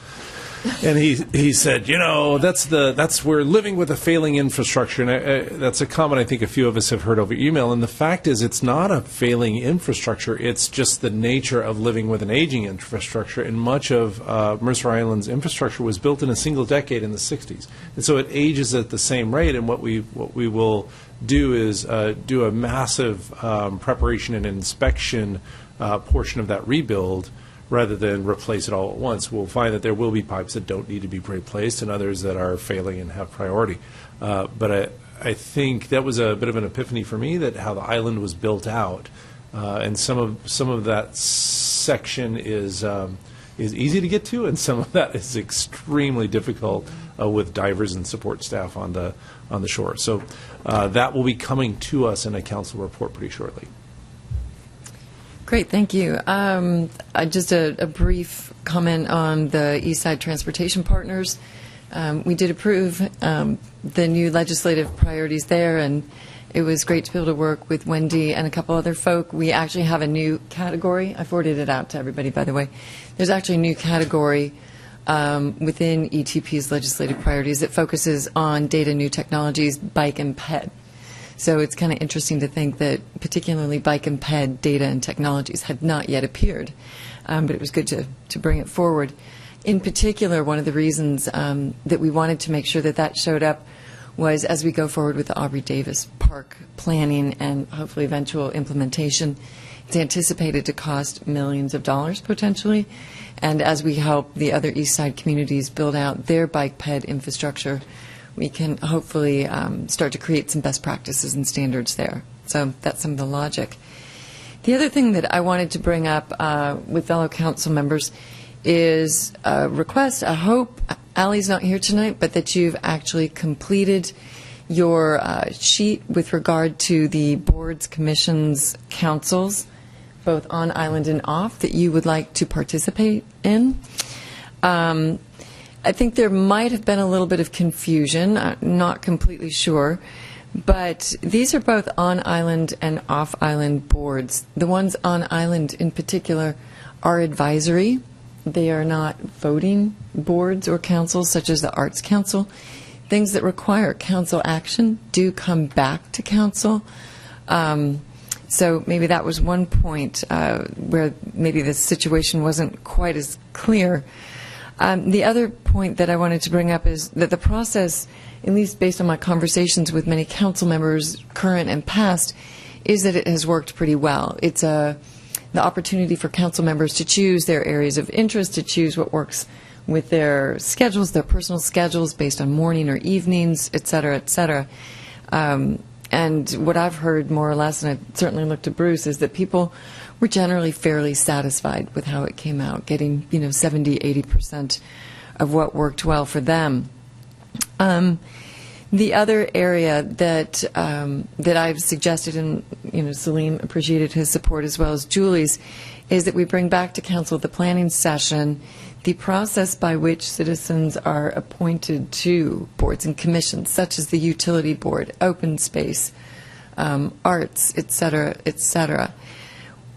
And he said, that's we're living with a failing infrastructure. And that's a comment I think a few of us have heard over email. And the fact is, it's not a failing infrastructure. It's just the nature of living with an aging infrastructure. And much of Mercer Island's infrastructure was built in a single decade in the 60s. And so it ages at the same rate. And what we will do is do a massive preparation and inspection portion of that rebuild, rather than replace it all at once. We'll find that there will be pipes that don't need to be replaced and others that are failing and have priority. But I think that was a bit of an epiphany for me, that how the island was built out. And some of that section is easy to get to, and some of that is extremely difficult with divers and support staff on the shore. So that will be coming to us in a council report pretty shortly. Great, thank you. Just a brief comment on the East Side Transportation Partners. We did approve the new legislative priorities there, and it was great to be able to work with Wendy and a couple other folk. We actually have a new category. I forwarded it out to everybody, by the way. There's actually a new category within ETP's legislative priorities that focuses on data, new technologies, bike, and ped. So it's kind of interesting to think that particularly bike and ped data and technologies had not yet appeared, but it was good to bring it forward. In particular, one of the reasons that we wanted to make sure that that showed up was as we go forward with the Aubrey Davis Park planning and hopefully eventual implementation, it's anticipated to cost millions of dollars potentially. And as we help the other East Side communities build out their bike ped infrastructure, we can hopefully start to create some best practices and standards there. So that's some of the logic. The other thing that I wanted to bring up with fellow council members is a request. I hope Allie's not here tonight, but that you've actually completed your sheet with regard to the boards, commissions, councils, both on island and off, that you would like to participate in. I think there might have been a little bit of confusion, not completely sure, but these are both on-island and off-island boards. The ones on island in particular are advisory. They are not voting boards or councils, such as the Arts Council. Things that require council action do come back to council. So maybe that was one point where maybe the situation wasn't quite as clear. The other point that I wanted to bring up is that the process, at least based on my conversations with many council members, current and past, is that it has worked pretty well. It's the opportunity for council members to choose their areas of interest, to choose what works with their schedules, their personal schedules based on morning or evenings, et cetera, et cetera. And what I've heard more or less, and I certainly looked to Bruce, is that people were generally fairly satisfied with how it came out, getting 70-80% of what worked well for them. The other area that that I've suggested, and Salim appreciated his support as well as Julie's, is that we bring back to council the planning session the process by which citizens are appointed to boards and commissions, such as the utility board, open space, arts, et cetera, et cetera.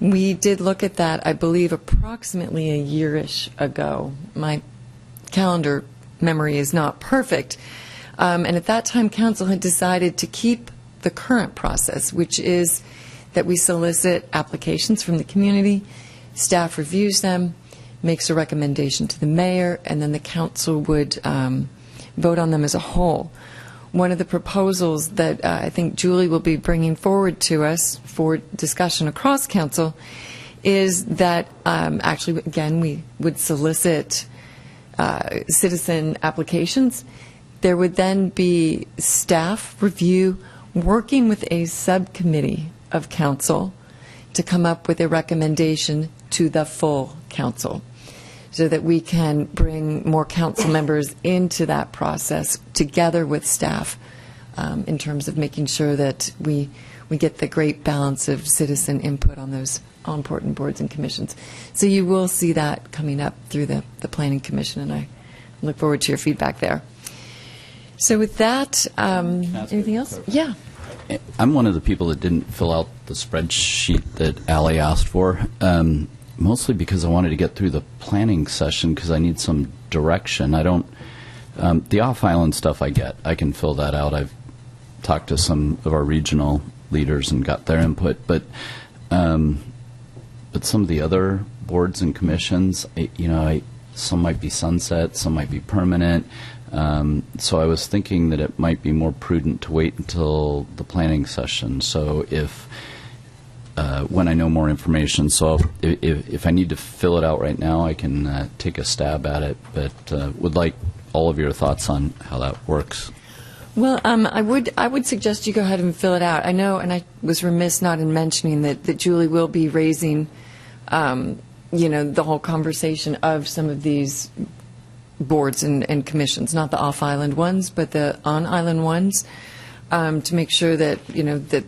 We did look at that, I believe, approximately a year-ish ago. My calendar memory is not perfect. And at that time, council had decided to keep the current process, which is that we solicit applications from the community, staff reviews them, makes a recommendation to the mayor, and then the council would vote on them as a whole. One of the proposals that I think Julie will be bringing forward to us for discussion across council is that actually, again, we would solicit citizen applications. There would then be staff review working with a subcommittee of council to come up with a recommendation to the full council, so that we can bring more council members into that process together with staff in terms of making sure that we get the great balance of citizen input on those all-important boards and commissions. So you will see that coming up through the Planning Commission, and I look forward to your feedback there. So with that, anything else? Yeah. I'm one of the people that didn't fill out the spreadsheet that Allie asked for. Mostly because I wanted to get through the planning session because I need some direction. I don't, the off-island stuff I get, I can fill that out. I've talked to some of our regional leaders and got their input, but some of the other boards and commissions, some might be sunset, some might be permanent. So I was thinking that it might be more prudent to wait until the planning session. So when I know more information. So if I need to fill it out right now, I can take a stab at it, but would like all of your thoughts on how that works. Well, I would suggest you go ahead and fill it out. I know, and I was remiss not in mentioning that Julie will be raising, the whole conversation of some of these boards and commissions, not the off-island ones, but the on-island ones, to make sure that, that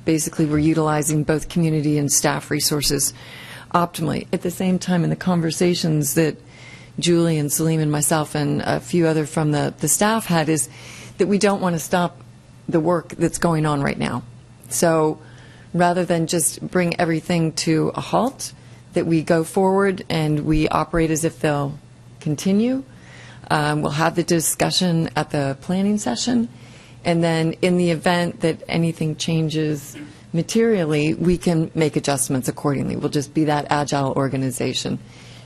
basically we're utilizing both community and staff resources optimally. At the same time, in the conversations that Julie and Salim and myself and a few other from the staff had, is that we don't want to stop the work that's going on right now. So rather than just bring everything to a halt, that we go forward and we operate as if they'll continue. We'll have the discussion at the planning session, and then in the event that anything changes materially, we can make adjustments accordingly. We'll just be that agile organization.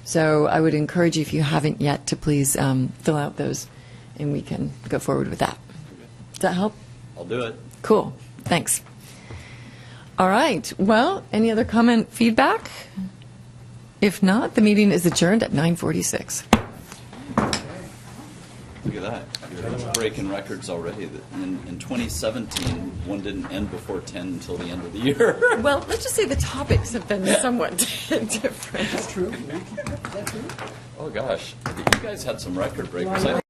So I would encourage you, if you haven't yet, to please fill out those, and we can go forward with that. Does that help? I'll do it. Cool. Thanks. All right. Well, any other comment, feedback? If not, the meeting is adjourned at 9:46. Look at that. You're breaking records already. In 2017, one didn't end before 10 until the end of the year. Well, let's just say the topics have been somewhat different. That's true. Oh, gosh. You guys had some record breakers.